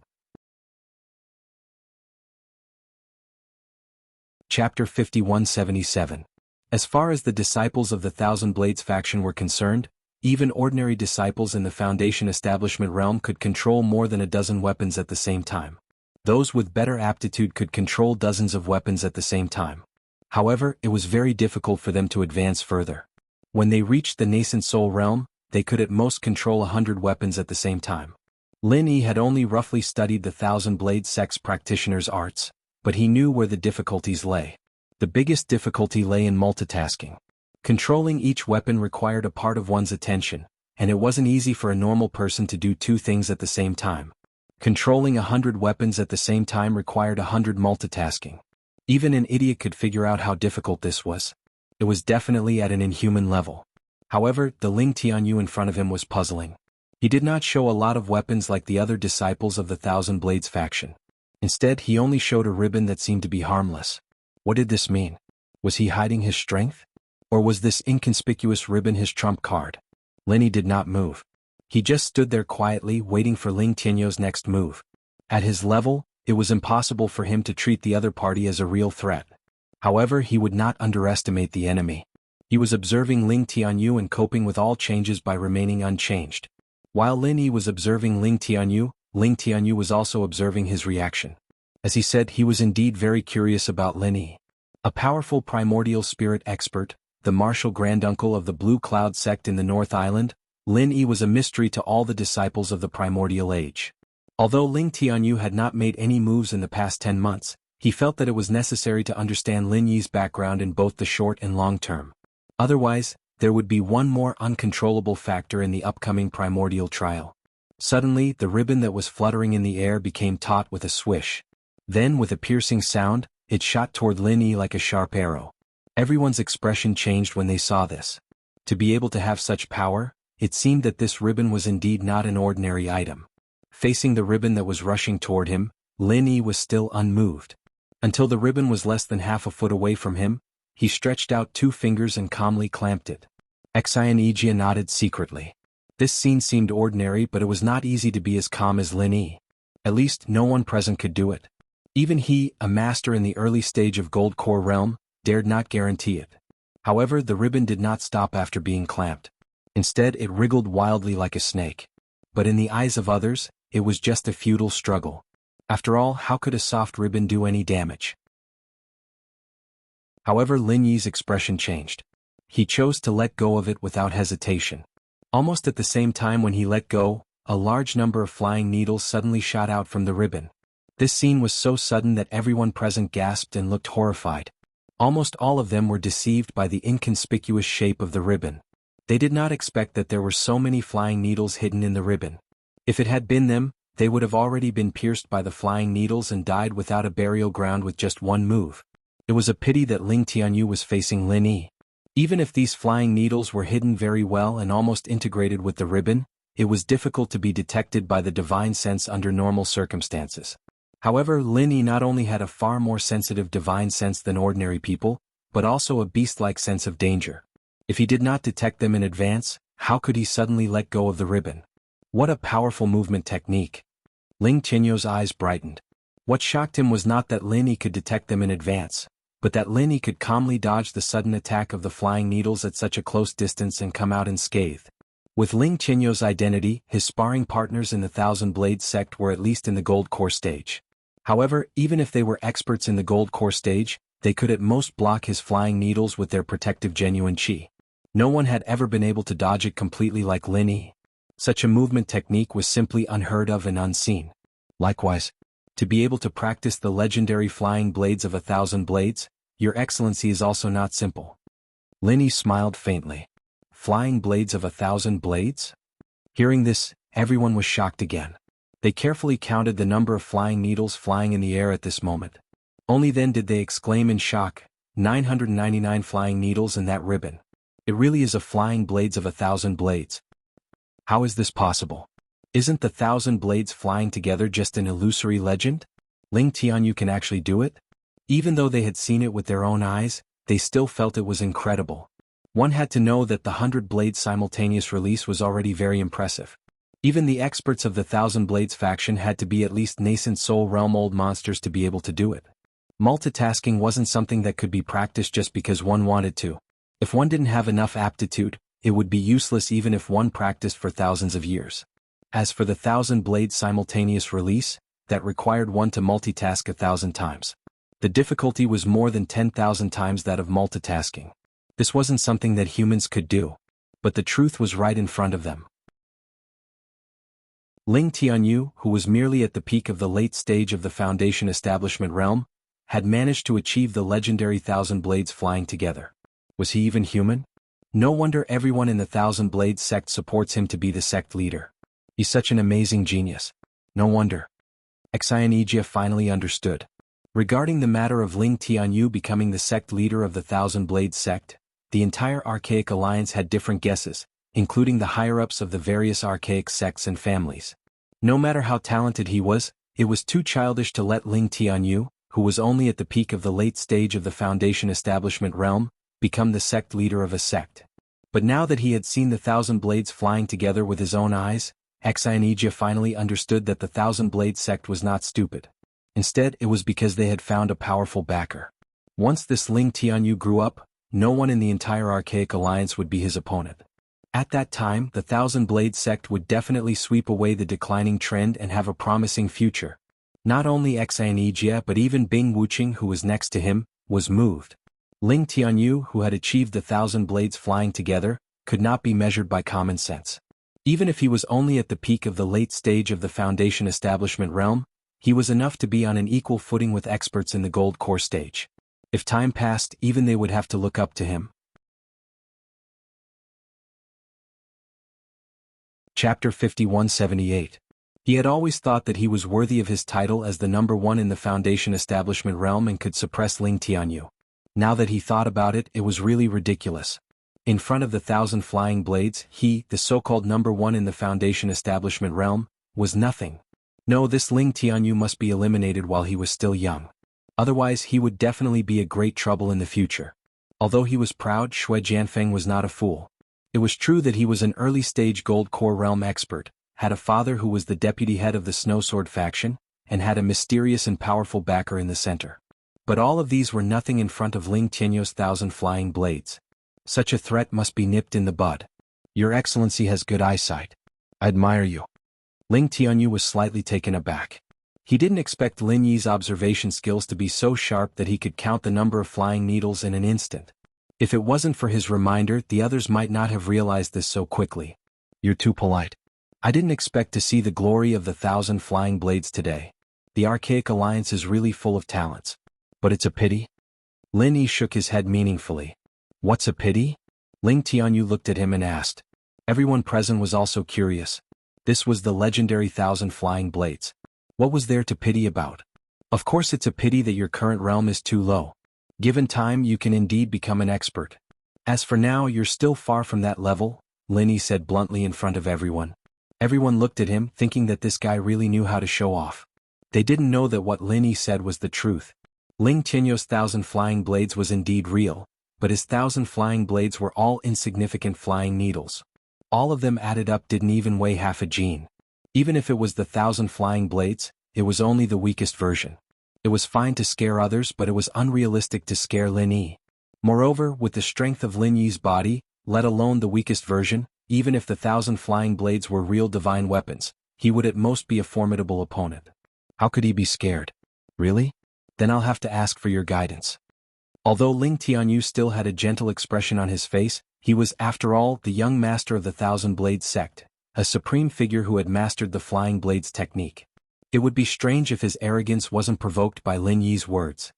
Chapter 5177. As far as the disciples of the Thousand Blades faction were concerned, even ordinary disciples in the Foundation establishment realm could control more than a dozen weapons at the same time. Those with better aptitude could control dozens of weapons at the same time. However, it was very difficult for them to advance further. When they reached the nascent soul realm, they could at most control 100 weapons at the same time. Lin Yi had only roughly studied the Thousand Blades sect's practitioner's arts, but he knew where the difficulties lay. The biggest difficulty lay in multitasking. Controlling each weapon required a part of one's attention, and it wasn't easy for a normal person to do two things at the same time. Controlling 100 weapons at the same time required 100 multitasking. Even an idiot could figure out how difficult this was. It was definitely at an inhuman level. However, the Ling Tianyu in front of him was puzzling. He did not show a lot of weapons like the other disciples of the Thousand Blades faction. Instead, he only showed a ribbon that seemed to be harmless. What did this mean? Was he hiding his strength? Or was this inconspicuous ribbon his trump card? Linny did not move. He just stood there quietly waiting for Ling Tianyou's next move. At his level, it was impossible for him to treat the other party as a real threat. However, he would not underestimate the enemy. He was observing Ling Tianyou and coping with all changes by remaining unchanged. While Linny was observing Ling Tianyou was also observing his reaction. As he said, he was indeed very curious about Linny. A powerful primordial spirit expert, the martial granduncle of the Blue Cloud sect in the North Island, Linny was a mystery to all the disciples of the primordial age. Although Ling Tianyou had not made any moves in the past 10 months, he felt that it was necessary to understand Lin Yi's background in both the short and long term. Otherwise, there would be one more uncontrollable factor in the upcoming primordial trial. Suddenly, the ribbon that was fluttering in the air became taut with a swish. Then, with a piercing sound, it shot toward Lin Yi like a sharp arrow. Everyone's expression changed when they saw this. To be able to have such power, it seemed that this ribbon was indeed not an ordinary item. Facing the ribbon that was rushing toward him, Lin Yi was still unmoved. Until the ribbon was less than half a foot away from him, he stretched out 2 fingers and calmly clamped it. Enchanted nodded secretly. This scene seemed ordinary, but it was not easy to be as calm as Lin Yi. At least, no one present could do it. Even he, a master in the early stage of Gold Core Realm, dared not guarantee it. However, the ribbon did not stop after being clamped. Instead, it wriggled wildly like a snake. But in the eyes of others, it was just a futile struggle. After all, how could a soft ribbon do any damage? However, Lin Yi's expression changed. He chose to let go of it without hesitation. Almost at the same time when he let go, a large number of flying needles suddenly shot out from the ribbon. This scene was so sudden that everyone present gasped and looked horrified. Almost all of them were deceived by the inconspicuous shape of the ribbon. They did not expect that there were so many flying needles hidden in the ribbon. If it had been them, they would have already been pierced by the flying needles and died without a burial ground with just one move. It was a pity that Ling Tianyou was facing Lin Yi. Even if these flying needles were hidden very well and almost integrated with the ribbon, it was difficult to be detected by the divine sense under normal circumstances. However, Lin Yi not only had a far more sensitive divine sense than ordinary people, but also a beast-like sense of danger. If he did not detect them in advance, how could he suddenly let go of the ribbon? What a powerful movement technique! Ling Tianyou's eyes brightened. What shocked him was not that Lin Yi could detect them in advance, but that Lin Yi could calmly dodge the sudden attack of the flying needles at such a close distance and come out unscathed. With Ling Tianyou's identity, his sparring partners in the Thousand Blades sect were at least in the Gold Core stage. However, even if they were experts in the Gold Core stage, they could at most block his flying needles with their protective genuine chi. No one had ever been able to dodge it completely like Lin Yi. Such a movement technique was simply unheard of and unseen. Likewise, to be able to practice the legendary flying blades of 1,000 blades, Your Excellency, is also not simple. Lin Yi smiled faintly. Flying blades of 1,000 blades? Hearing this, everyone was shocked again. They carefully counted the number of flying needles flying in the air at this moment. Only then did they exclaim in shock, 999 flying needles in that ribbon. It really is a flying blades of 1,000 blades. How is this possible? Isn't the 1,000 blades flying together just an illusory legend? Ling Tianyou can actually do it? Even though they had seen it with their own eyes, they still felt it was incredible. One had to know that the 100 blades simultaneous release was already very impressive. Even the experts of the 1,000 Blades faction had to be at least nascent soul realm old monsters to be able to do it. Multitasking wasn't something that could be practiced just because one wanted to. If one didn't have enough aptitude, it would be useless even if one practiced for thousands of years. As for the 1,000 Blades simultaneous release, that required one to multitask 1,000 times. The difficulty was more than 10,000 times that of multitasking. This wasn't something that humans could do. But the truth was right in front of them. Ling Tianyou, who was merely at the peak of the late stage of the Foundation establishment realm, had managed to achieve the legendary 1,000 Blades flying together. Was he even human? No wonder everyone in the 1,000 Blades sect supports him to be the sect leader. He's such an amazing genius. No wonder. Enchanted finally understood. Regarding the matter of Ling Tianyou becoming the sect leader of the 1,000 Blades sect, the entire Archaic Alliance had different guesses, including the higher-ups of the various archaic sects and families. No matter how talented he was, it was too childish to let Ling Tianyu, who was only at the peak of the late stage of the Foundation establishment realm, become the sect leader of a sect. But now that he had seen the 1,000 blades flying together with his own eyes, Enchanted finally understood that the 1,000 blade sect was not stupid. Instead, it was because they had found a powerful backer. Once this Ling Tianyu grew up, no one in the entire Archaic Alliance would be his opponent. At that time, the 1,000 blade sect would definitely sweep away the declining trend and have a promising future. Not only Enchanted but even Bing Wuqing, who was next to him, was moved. Ling Tianyu, who had achieved the 1,000 blades flying together, could not be measured by common sense. Even if he was only at the peak of the late stage of the Foundation establishment realm, he was enough to be on an equal footing with experts in the gold core stage. If time passed, even they would have to look up to him. Chapter 5178. He had always thought that he was worthy of his title as the number one in the Foundation establishment realm and could suppress Ling Tianyu. Now that he thought about it, it was really ridiculous. In front of the 1,000 flying blades, he, the so-called number one in the Foundation establishment realm, was nothing. No, this Ling Tianyu must be eliminated while he was still young. Otherwise he would definitely be a great trouble in the future. Although he was proud, Shui Jianfeng was not a fool. It was true that he was an early-stage gold core realm expert, had a father who was the deputy head of the Snowsword faction, and had a mysterious and powerful backer in the center. But all of these were nothing in front of Ling Tianyu's 1,000 flying blades. Such a threat must be nipped in the bud. Your Excellency has good eyesight. I admire you. Ling Tianyu was slightly taken aback. He didn't expect Lin Yi's observation skills to be so sharp that he could count the number of flying needles in an instant. If it wasn't for his reminder, the others might not have realized this so quickly. You're too polite. I didn't expect to see the glory of the 1,000 flying blades today. The Archaic Alliance is really full of talents. But it's a pity. Lin Yi shook his head meaningfully. What's a pity? Ling Tianyu looked at him and asked. Everyone present was also curious. This was the legendary 1,000 flying blades. What was there to pity about? Of course it's a pity that your current realm is too low. Given time, you can indeed become an expert. As for now, you're still far from that level, Lin Yi said bluntly in front of everyone. Everyone looked at him, thinking that this guy really knew how to show off. They didn't know that what Lin Yi said was the truth. Ling Tianyu's 1,000 flying blades was indeed real, but his 1,000 flying blades were all insignificant flying needles. All of them added up didn't even weigh half a gene. Even if it was the 1,000 flying blades, it was only the weakest version. It was fine to scare others, but it was unrealistic to scare Lin Yi. Moreover, with the strength of Lin Yi's body, let alone the weakest version, even if the 1,000 flying blades were real divine weapons, he would at most be a formidable opponent. How could he be scared? Really? Then I'll have to ask for your guidance. Although Ling Tianyu still had a gentle expression on his face, he was, after all, the young master of the 1,000 Blades sect, a supreme figure who had mastered the flying blades technique. It would be strange if his arrogance wasn't provoked by Lin Yi's words.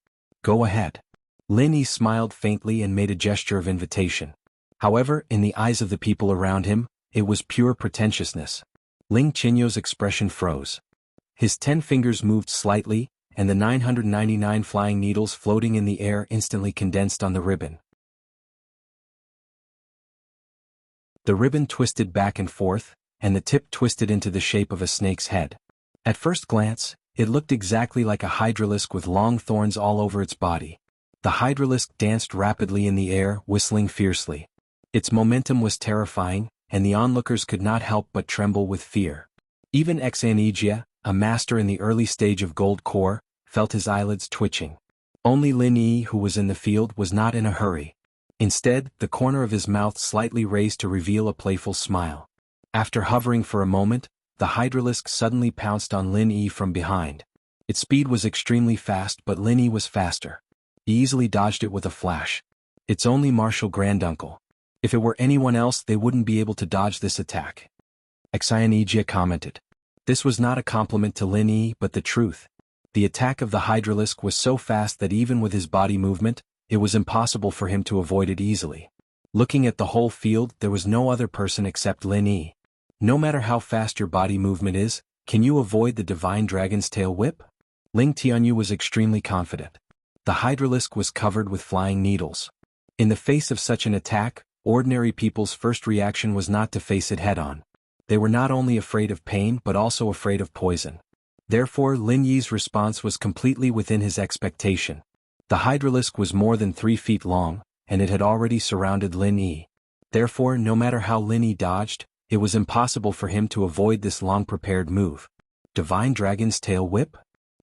Go ahead. Lin Yi smiled faintly and made a gesture of invitation. However, in the eyes of the people around him, it was pure pretentiousness. Ling Tianyu's expression froze. His 10 fingers moved slightly, and the 999 flying needles floating in the air instantly condensed on the ribbon. The ribbon twisted back and forth, and the tip twisted into the shape of a snake's head. At first glance, it looked exactly like a hydralisk with long thorns all over its body. The hydralisk danced rapidly in the air, whistling fiercely. Its momentum was terrifying, and the onlookers could not help but tremble with fear. Even Enchanted, a master in the early stage of gold core, felt his eyelids twitching. Only Lin Yi, who was in the field, was not in a hurry. Instead, the corner of his mouth slightly raised to reveal a playful smile. After hovering for a moment, the hydralisk suddenly pounced on Lin Yi from behind. Its speed was extremely fast, but Lin Yi was faster. He easily dodged it with a flash. It's only Marshal Granduncle. If it were anyone else, they wouldn't be able to dodge this attack. Enchanted commented. This was not a compliment to Lin Yi, but the truth. The attack of the hydralisk was so fast that even with his body movement, it was impossible for him to avoid it easily. Looking at the whole field, there was no other person except Lin Yi. No matter how fast your body movement is, can you avoid the divine dragon's tail whip? Ling Tianyu was extremely confident. The hydralisk was covered with flying needles. In the face of such an attack, ordinary people's first reaction was not to face it head-on. They were not only afraid of pain but also afraid of poison. Therefore Lin Yi's response was completely within his expectation. The hydralisk was more than 3 feet long, and it had already surrounded Lin Yi. Therefore, no matter how Lin Yi dodged, it was impossible for him to avoid this long-prepared move. Divine Dragon's Tail Whip?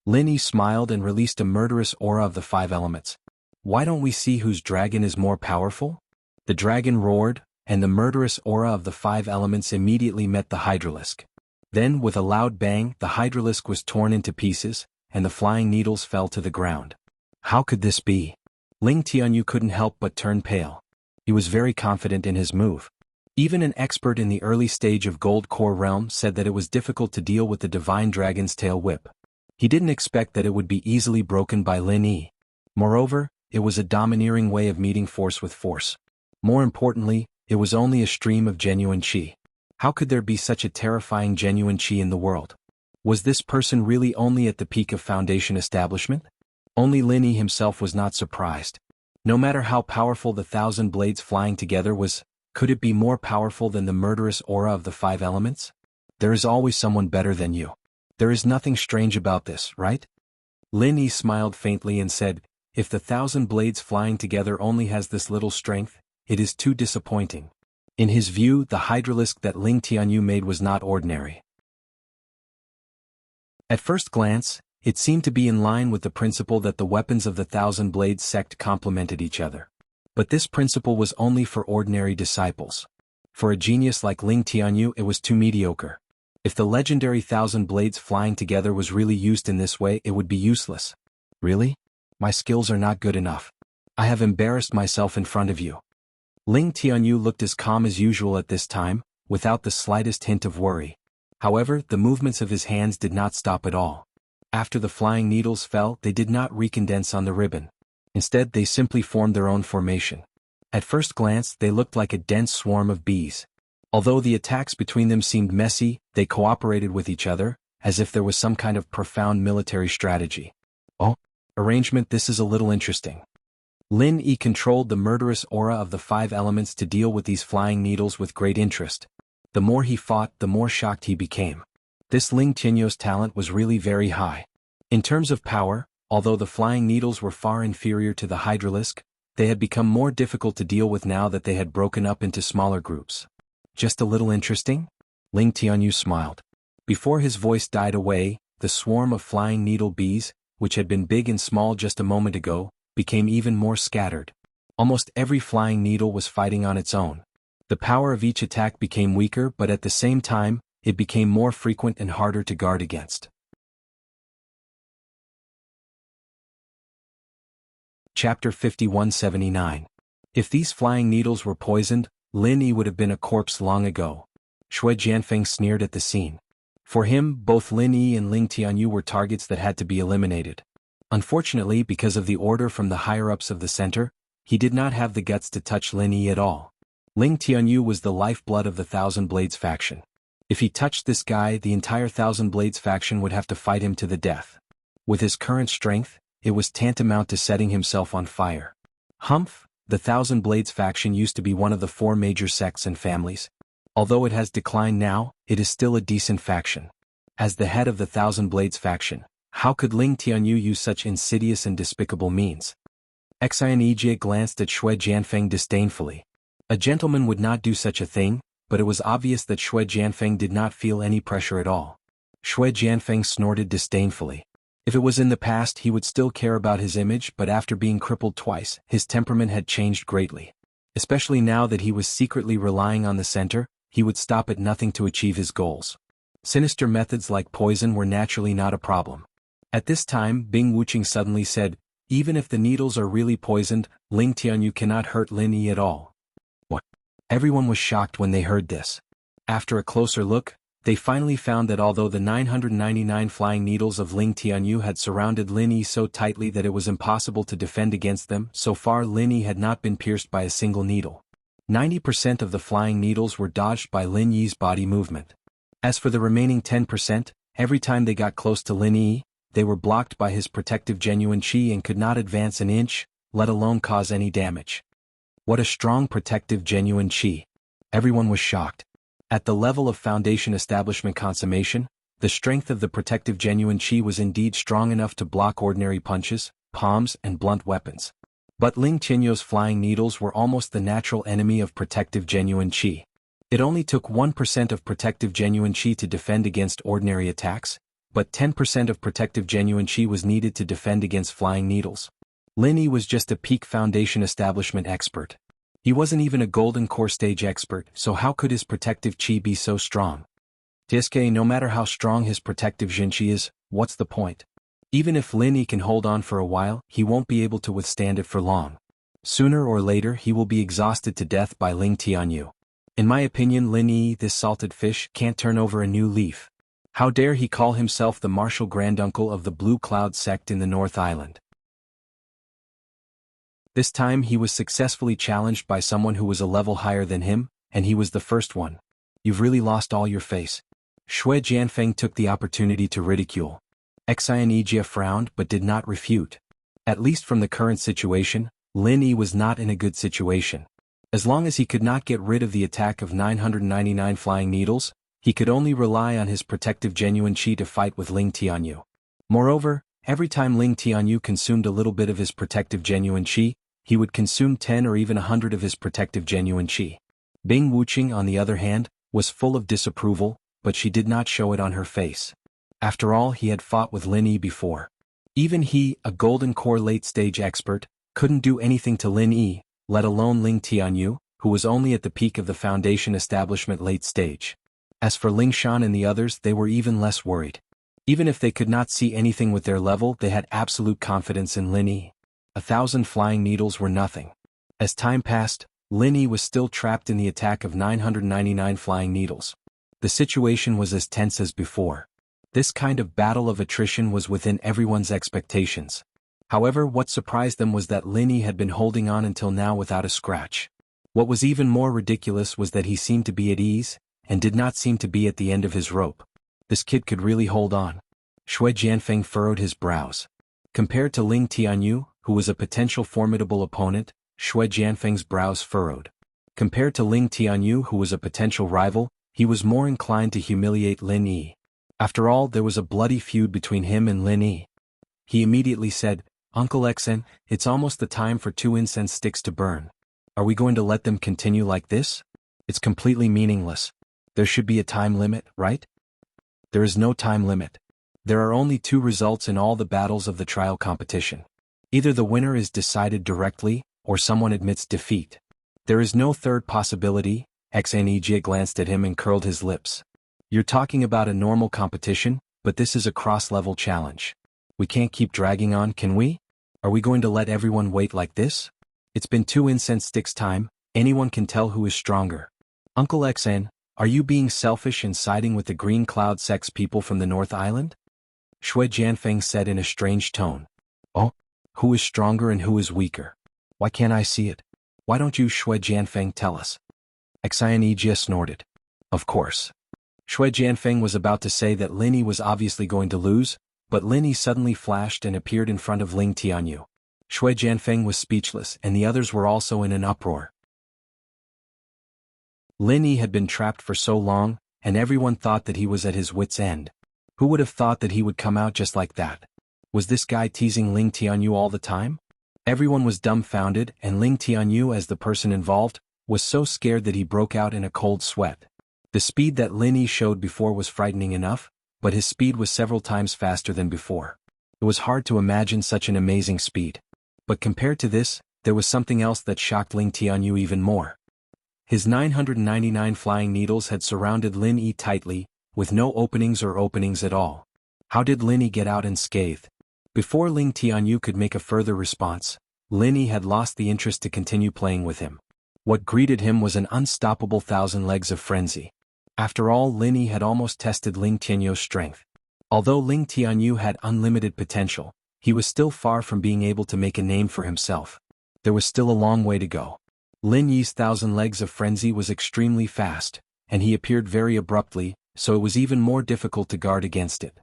Lin Yi smiled and released a murderous aura of the 5 elements. Why don't we see whose dragon is more powerful? The dragon roared, and the murderous aura of the 5 elements immediately met the hydralisk. Then, with a loud bang, the hydralisk was torn into pieces, and the flying needles fell to the ground. How could this be? Ling Tianyu couldn't help but turn pale. He was very confident in his move. Even an expert in the early stage of Gold Core Realm said that it was difficult to deal with the Divine Dragon's Tail Whip. He didn't expect that it would be easily broken by Lin Yi. Moreover, it was a domineering way of meeting force with force. More importantly, it was only a stream of genuine qi. How could there be such a terrifying genuine qi in the world? Was this person really only at the peak of Foundation establishment? Only Lin Yi himself was not surprised. No matter how powerful the 1,000 blades flying together was, could it be more powerful than the murderous aura of the 5 elements? There is always someone better than you. There is nothing strange about this, right? Lin Yi smiled faintly and said, if the 1,000 blades flying together only has this little strength, it is too disappointing. In his view, the hydralisk that Ling Tianyu made was not ordinary. At first glance, it seemed to be in line with the principle that the weapons of the 1,000 Blades sect complemented each other. But this principle was only for ordinary disciples. For a genius like Ling Tianyu, it was too mediocre. If the legendary 1,000 Blades flying together was really used in this way, it would be useless. Really? My skills are not good enough. I have embarrassed myself in front of you. Ling Tianyu looked as calm as usual at this time, without the slightest hint of worry. However, the movements of his hands did not stop at all. After the flying needles fell, they did not recondense on the ribbon. Instead, they simply formed their own formation. At first glance, they looked like a dense swarm of bees. Although the attacks between them seemed messy, they cooperated with each other, as if there was some kind of profound military strategy. Oh, arrangement, this is a little interesting. Lin Yi controlled the murderous aura of the 5 elements to deal with these flying needles with great interest. The more he fought, the more shocked he became. This Ling Tianyu's talent was really very high. In terms of power, although the flying needles were far inferior to the hydralisk, they had become more difficult to deal with now that they had broken up into smaller groups. Just a little interesting? Ling Tianyu smiled. Before his voice died away, the swarm of flying needle bees, which had been big and small just a moment ago, became even more scattered. Almost every flying needle was fighting on its own. The power of each attack became weaker, but at the same time, it became more frequent and harder to guard against. Chapter 5179. If these flying needles were poisoned, Lin Yi would have been a corpse long ago. Shui Jianfeng sneered at the scene. For him, both Lin Yi and Ling Tianyu were targets that had to be eliminated. Unfortunately, because of the order from the higher-ups of the center, he did not have the guts to touch Lin Yi at all. Ling Tianyu was the lifeblood of the 1,000 Blades faction. If he touched this guy, the entire 1,000 Blades faction would have to fight him to the death. With his current strength, it was tantamount to setting himself on fire. Humph, the 1,000 Blades faction used to be one of the 4 major sects and families. Although it has declined now, it is still a decent faction. As the head of the 1,000 Blades faction, how could Ling Tianyu use such insidious and despicable means? Xianijie glanced at Shui Jianfeng disdainfully. A gentleman would not do such a thing, but it was obvious that Shui Jianfeng did not feel any pressure at all. Shui Jianfeng snorted disdainfully. If it was in the past, he would still care about his image, but after being crippled twice, his temperament had changed greatly. Especially now that he was secretly relying on the center, he would stop at nothing to achieve his goals. Sinister methods like poison were naturally not a problem. At this time, Bing Wuqing suddenly said, even if the needles are really poisoned, Ling Tianyu cannot hurt Lin Yi at all. What? Everyone was shocked when they heard this. After a closer look, they finally found that although the 999 flying needles of Ling Tianyu had surrounded Lin Yi so tightly that it was impossible to defend against them, so far Lin Yi had not been pierced by a single needle. 90% of the flying needles were dodged by Lin Yi's body movement. As for the remaining 10%, every time they got close to Lin Yi, they were blocked by his protective genuine qi and could not advance an inch, let alone cause any damage. What a strong protective genuine chi. Everyone was shocked. At the level of foundation establishment consummation, the strength of the protective genuine chi was indeed strong enough to block ordinary punches, palms, and blunt weapons. But Ling Tianyu's flying needles were almost the natural enemy of protective genuine chi. It only took 1% of protective genuine chi to defend against ordinary attacks, but 10% of protective genuine chi was needed to defend against flying needles. Lin Yi was just a peak foundation establishment expert. He wasn't even a golden core stage expert, so how could his protective chi be so strong? Tiske, no matter how strong his protective jin chi is, what's the point? Even if Lin Yi can hold on for a while, he won't be able to withstand it for long. Sooner or later he will be exhausted to death by Ling Tianyu. In my opinion, Lin Yi, this salted fish, can't turn over a new leaf. How dare he call himself the martial granduncle of the Blue Cloud sect in the North Island? This time he was successfully challenged by someone who was a level higher than him, and he was the first one. You've really lost all your face. Shui Jianfeng took the opportunity to ridicule. Xianijia frowned but did not refute. At least from the current situation, Lin Yi was not in a good situation. As long as he could not get rid of the attack of 999 flying needles, he could only rely on his protective genuine chi to fight with Ling Tianyu. Moreover, every time Ling Tianyu consumed a little bit of his protective genuine chi, he would consume 10 or even 100 of his protective genuine chi. Bing Wuqing, on the other hand, was full of disapproval, but she did not show it on her face. After all, he had fought with Lin Yi before. Even he, a golden core late-stage expert, couldn't do anything to Lin Yi, let alone Ling Tianyu, who was only at the peak of the foundation establishment late stage. As for Ling Shan and the others, they were even less worried. Even if they could not see anything with their level, they had absolute confidence in Lin Yi. 1,000 flying needles were nothing. As time passed, Lin Yi was still trapped in the attack of 999 flying needles. The situation was as tense as before. This kind of battle of attrition was within everyone's expectations. However, what surprised them was that Lin Yi had been holding on until now without a scratch. What was even more ridiculous was that he seemed to be at ease, and did not seem to be at the end of his rope. This kid could really hold on. Shui Jianfeng furrowed his brows. Compared to Ling Tianyu, who was a potential formidable opponent, Shui Jianfeng's brows furrowed. Compared to Ling Tianyu, who was a potential rival, he was more inclined to humiliate Lin Yi. After all, there was a bloody feud between him and Lin Yi. He immediately said, "Uncle Xen, it's almost the time for 2 incense sticks to burn. Are we going to let them continue like this? It's completely meaningless. There should be a time limit, right?" There is no time limit. There are only 2 results in all the battles of the trial competition. Either the winner is decided directly, or someone admits defeat. There is no third possibility. Xianijia glanced at him and curled his lips. You're talking about a normal competition, but this is a cross-level challenge. We can't keep dragging on, can we? Are we going to let everyone wait like this? It's been 2 incense sticks time, anyone can tell who is stronger. Uncle Xen, are you being selfish and siding with the Green Cloud Sect's people from the North Island? Shui Jianfeng said in a strange tone. Oh? Who is stronger and who is weaker? Why can't I see it? Why don't you, Shui Jianfeng, tell us? Xianijia snorted. Of course. Shui Jianfeng was about to say that Lin Yi was obviously going to lose, but Lin Yi suddenly flashed and appeared in front of Ling Tianyu. Shui Jianfeng was speechless, and the others were also in an uproar. Lin Yi had been trapped for so long, and everyone thought that he was at his wit's end. Who would have thought that he would come out just like that? Was this guy teasing Ling Tianyu all the time? Everyone was dumbfounded, and Ling Tianyu, as the person involved, was so scared that he broke out in a cold sweat. The speed that Lin Yi showed before was frightening enough, but his speed was several times faster than before. It was hard to imagine such an amazing speed. But compared to this, there was something else that shocked Ling Tianyu even more. His 999 flying needles had surrounded Lin Yi tightly, with no openings or openings at all. How did Lin Yi get out unscathed? Before Ling Tianyu could make a further response, Lin Yi had lost the interest to continue playing with him. What greeted him was an unstoppable 1,000 legs of frenzy. After all, Lin Yi had almost tested Ling Tianyu's strength. Although Ling Tianyu had unlimited potential, he was still far from being able to make a name for himself. There was still a long way to go. Lin Yi's 1,000 legs of frenzy was extremely fast, and he appeared very abruptly, so it was even more difficult to guard against it.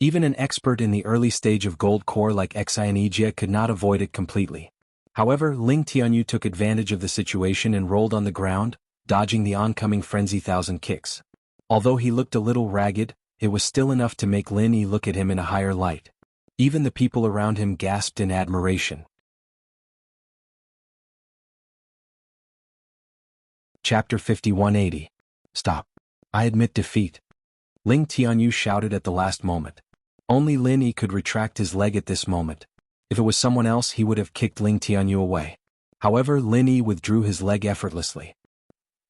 Even an expert in the early stage of Gold Core like Xianijia could not avoid it completely. However, Ling Tianyu took advantage of the situation and rolled on the ground, dodging the oncoming frenzy thousand kicks. Although he looked a little ragged, it was still enough to make Lin Yi look at him in a higher light. Even the people around him gasped in admiration. Chapter 5180. Stop. I admit defeat. Ling Tianyu shouted at the last moment. Only Lin Yi could retract his leg at this moment. If it was someone else, he would have kicked Ling Tianyu away. However, Lin Yi withdrew his leg effortlessly.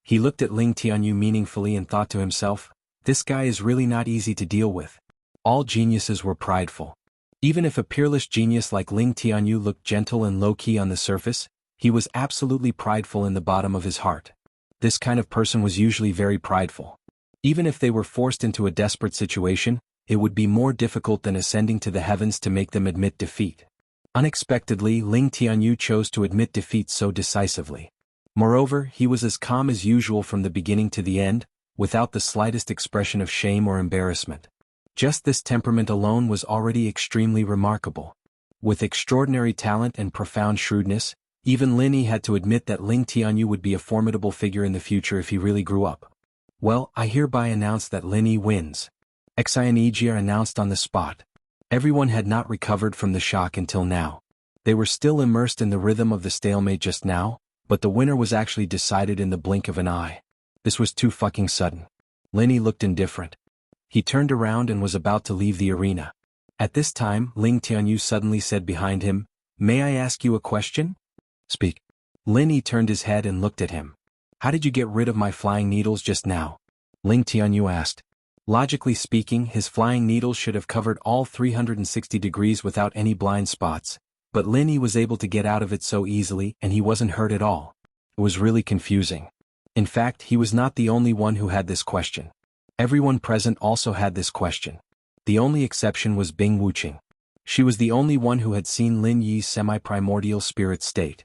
He looked at Ling Tianyu meaningfully and thought to himself, this guy is really not easy to deal with. All geniuses were prideful. Even if a peerless genius like Ling Tianyu looked gentle and low-key on the surface, he was absolutely prideful in the bottom of his heart. This kind of person was usually very prideful. Even if they were forced into a desperate situation, it would be more difficult than ascending to the heavens to make them admit defeat. Unexpectedly, Ling Tianyu chose to admit defeat so decisively. Moreover, he was as calm as usual from the beginning to the end, without the slightest expression of shame or embarrassment. Just this temperament alone was already extremely remarkable. With extraordinary talent and profound shrewdness, even Lin Yi had to admit that Ling Tianyu would be a formidable figure in the future if he really grew up. Well, I hereby announce that Lin Yi wins. Enchanted announced on the spot. Everyone had not recovered from the shock until now. They were still immersed in the rhythm of the stalemate just now, but the winner was actually decided in the blink of an eye. This was too fucking sudden. Lin Yi looked indifferent. He turned around and was about to leave the arena. At this time, Ling Tianyu suddenly said behind him, "May I ask you a question?" "Speak." Lin Yi turned his head and looked at him. "How did you get rid of my flying needles just now?" Ling Tianyu asked. Logically speaking, his flying needles should have covered all 360 degrees without any blind spots, but Lin Yi was able to get out of it so easily and he wasn't hurt at all. It was really confusing. In fact, he was not the only one who had this question. Everyone present also had this question. The only exception was Bing Wuqing. She was the only one who had seen Lin Yi's semi-primordial spirit state.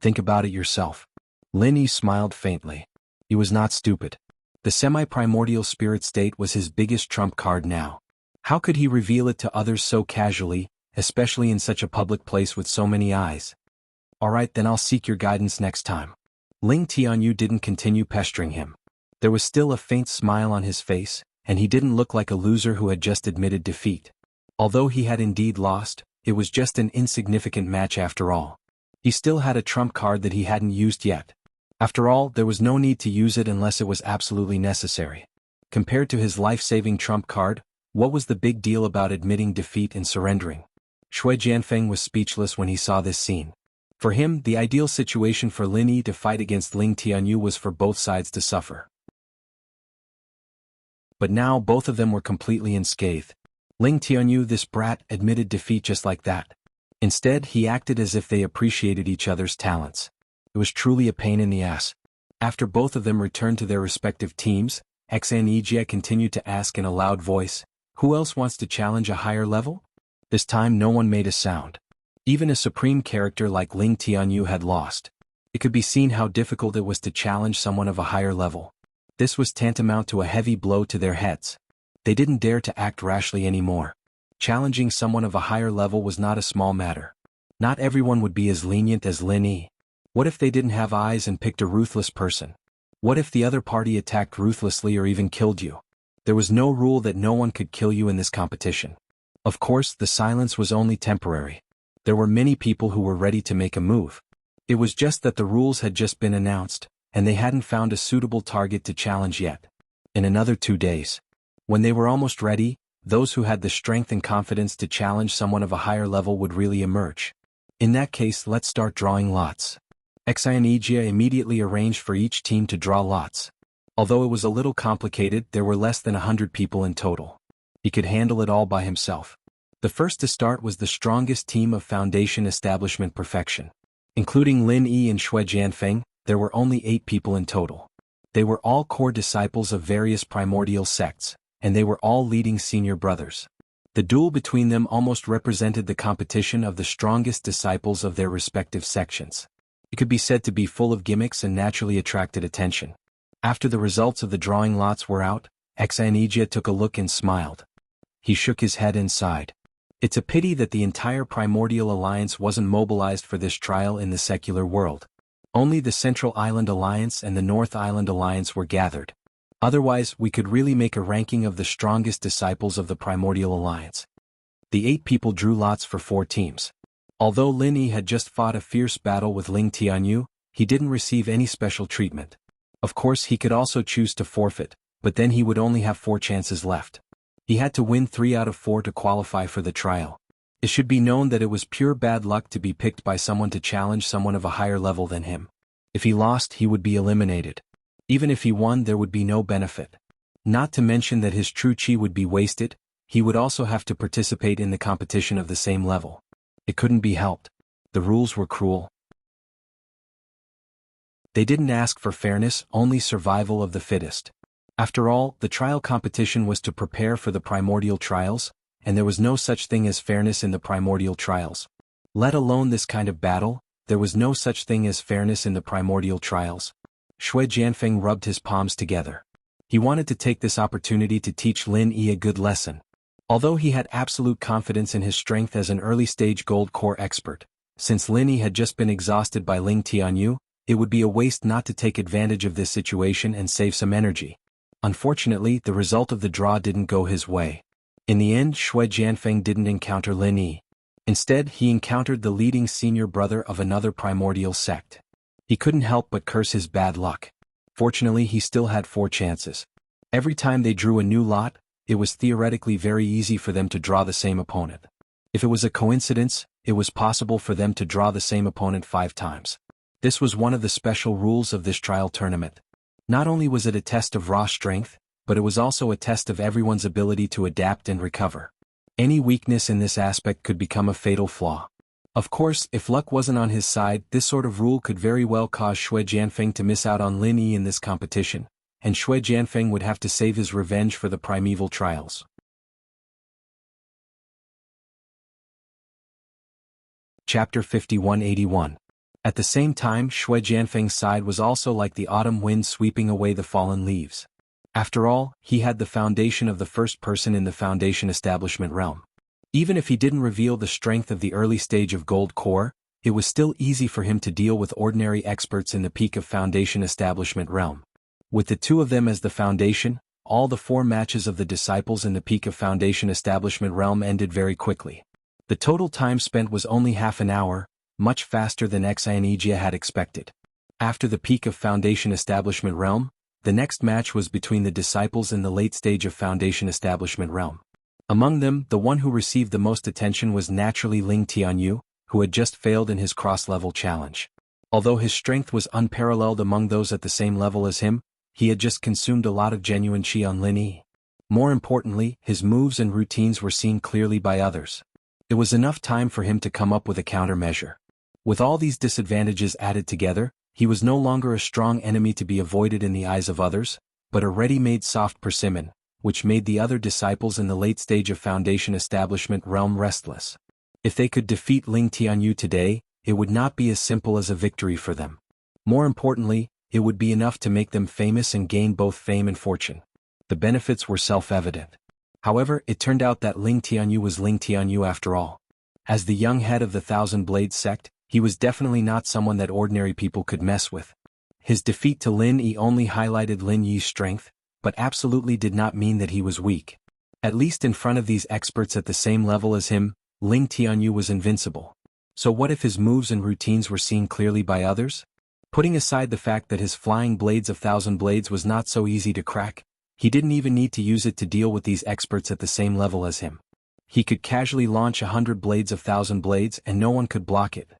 Think about it yourself. Lin Yi smiled faintly. He was not stupid. The semi-primordial spirit state was his biggest trump card now. How could he reveal it to others so casually, especially in such a public place with so many eyes? Alright, then I'll seek your guidance next time. Ling Tianyu didn't continue pestering him. There was still a faint smile on his face, and he didn't look like a loser who had just admitted defeat. Although he had indeed lost, it was just an insignificant match after all. He still had a trump card that he hadn't used yet. After all, there was no need to use it unless it was absolutely necessary. Compared to his life-saving trump card, what was the big deal about admitting defeat and surrendering? Shui Jianfeng was speechless when he saw this scene. For him, the ideal situation for Lin Yi to fight against Ling Tianyu was for both sides to suffer. But now both of them were completely unscathed. Ling Tianyu, this brat, admitted defeat just like that. Instead, he acted as if they appreciated each other's talents. It was truly a pain in the ass. After both of them returned to their respective teams, Enchanted continued to ask in a loud voice, "Who else wants to challenge a higher level?" This time no one made a sound. Even a supreme character like Ling Tianyu had lost. It could be seen how difficult it was to challenge someone of a higher level. This was tantamount to a heavy blow to their heads. They didn't dare to act rashly anymore. Challenging someone of a higher level was not a small matter. Not everyone would be as lenient as Lin Yi. What if they didn't have eyes and picked a ruthless person? What if the other party attacked ruthlessly or even killed you? There was no rule that no one could kill you in this competition. Of course, the silence was only temporary. There were many people who were ready to make a move. It was just that the rules had just been announced, and they hadn't found a suitable target to challenge yet. In another 2 days. When they were almost ready, those who had the strength and confidence to challenge someone of a higher level would really emerge. In that case, let's start drawing lots. Enchanted immediately arranged for each team to draw lots. Although it was a little complicated, there were less than 100 people in total. He could handle it all by himself. The first to start was the strongest team of Foundation Establishment Perfection. Including Lin Yi and Shui Jianfeng, there were only 8 people in total. They were all core disciples of various primordial sects, and they were all leading senior brothers. The duel between them almost represented the competition of the strongest disciples of their respective sections. It could be said to be full of gimmicks and naturally attracted attention. After the results of the drawing lots were out, Enchanted took a look and smiled. He shook his head and sighed. It's a pity that the entire Primordial Alliance wasn't mobilized for this trial in the secular world. Only the Central Island Alliance and the North Island Alliance were gathered. Otherwise, we could really make a ranking of the strongest disciples of the Primordial Alliance. The 8 people drew lots for 4 teams. Although Lin Yi had just fought a fierce battle with Ling Tianyu, he didn't receive any special treatment. Of course, he could also choose to forfeit, but then he would only have 4 chances left. He had to win 3 out of 4 to qualify for the trial. It should be known that it was pure bad luck to be picked by someone to challenge someone of a higher level than him. If he lost, he would be eliminated. Even if he won, there would be no benefit. Not to mention that his true chi would be wasted, he would also have to participate in the competition of the same level. It couldn't be helped. The rules were cruel. They didn't ask for fairness, only survival of the fittest. After all, the trial competition was to prepare for the primordial trials, and there was no such thing as fairness in the primordial trials. Let alone this kind of battle, there was no such thing as fairness in the primordial trials. Shui Jianfeng rubbed his palms together. He wanted to take this opportunity to teach Lin Yi a good lesson. Although he had absolute confidence in his strength as an early-stage gold core expert, since Lin Yi had just been exhausted by Ling Tianyu, it would be a waste not to take advantage of this situation and save some energy. Unfortunately, the result of the draw didn't go his way. In the end, Shui Jianfeng didn't encounter Lin Yi. Instead, he encountered the leading senior brother of another primordial sect. He couldn't help but curse his bad luck. Fortunately, he still had 4 chances. Every time they drew a new lot, it was theoretically very easy for them to draw the same opponent. If it was a coincidence, it was possible for them to draw the same opponent 5 times. This was one of the special rules of this trial tournament. Not only was it a test of raw strength, but it was also a test of everyone's ability to adapt and recover. Any weakness in this aspect could become a fatal flaw. Of course, if luck wasn't on his side, this sort of rule could very well cause Shui Jianfeng to miss out on Lin Yi in this competition, and Shui Jianfeng would have to save his revenge for the primeval trials. Chapter 5181. At the same time, Shui Jianfeng's side was also like the autumn wind sweeping away the fallen leaves. After all, he had the foundation of the first person in the foundation establishment realm. Even if he didn't reveal the strength of the early stage of gold core, it was still easy for him to deal with ordinary experts in the peak of foundation establishment realm. With the 2 of them as the foundation, all the 4 matches of the disciples in the peak of foundation establishment realm ended very quickly. The total time spent was only half an hour, much faster than Enchanted had expected. After the peak of foundation establishment realm, the next match was between the disciples in the late stage of foundation establishment realm. Among them, the one who received the most attention was naturally Ling Tianyu, who had just failed in his cross-level challenge. Although his strength was unparalleled among those at the same level as him, he had just consumed a lot of genuine chi on Lin Yi. More importantly, his moves and routines were seen clearly by others. It was enough time for him to come up with a countermeasure. With all these disadvantages added together, he was no longer a strong enemy to be avoided in the eyes of others, but a ready-made soft persimmon, which made the other disciples in the late stage of foundation establishment realm restless. If they could defeat Ling Tianyu today, it would not be as simple as a victory for them. More importantly, it would be enough to make them famous and gain both fame and fortune. The benefits were self-evident. However, it turned out that Ling Tianyu was Ling Tianyu after all. As the young head of the Thousand Blades sect, he was definitely not someone that ordinary people could mess with. His defeat to Lin Yi only highlighted Lin Yi's strength, but absolutely did not mean that he was weak. At least in front of these experts at the same level as him, Ling Tianyu was invincible. So what if his moves and routines were seen clearly by others? Putting aside the fact that his flying blades of thousand blades was not so easy to crack, he didn't even need to use it to deal with these experts at the same level as him. He could casually launch 100 blades of thousand blades and no one could block it.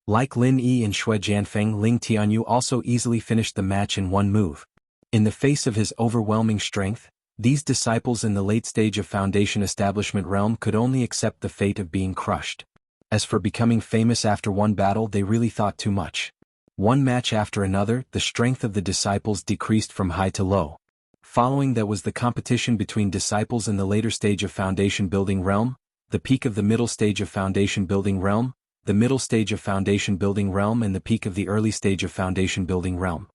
Like Lin Yi and Shui Jianfeng, Ling Tianyu also easily finished the match in one move. In the face of his overwhelming strength, these disciples in the late stage of foundation establishment realm could only accept the fate of being crushed. As for becoming famous after one battle, they really thought too much. One match after another, the strength of the disciples decreased from high to low. Following that was the competition between disciples in the later stage of foundation building realm, the peak of the middle stage of foundation building realm, the middle stage of foundation building realm and the peak of the early stage of foundation building realm.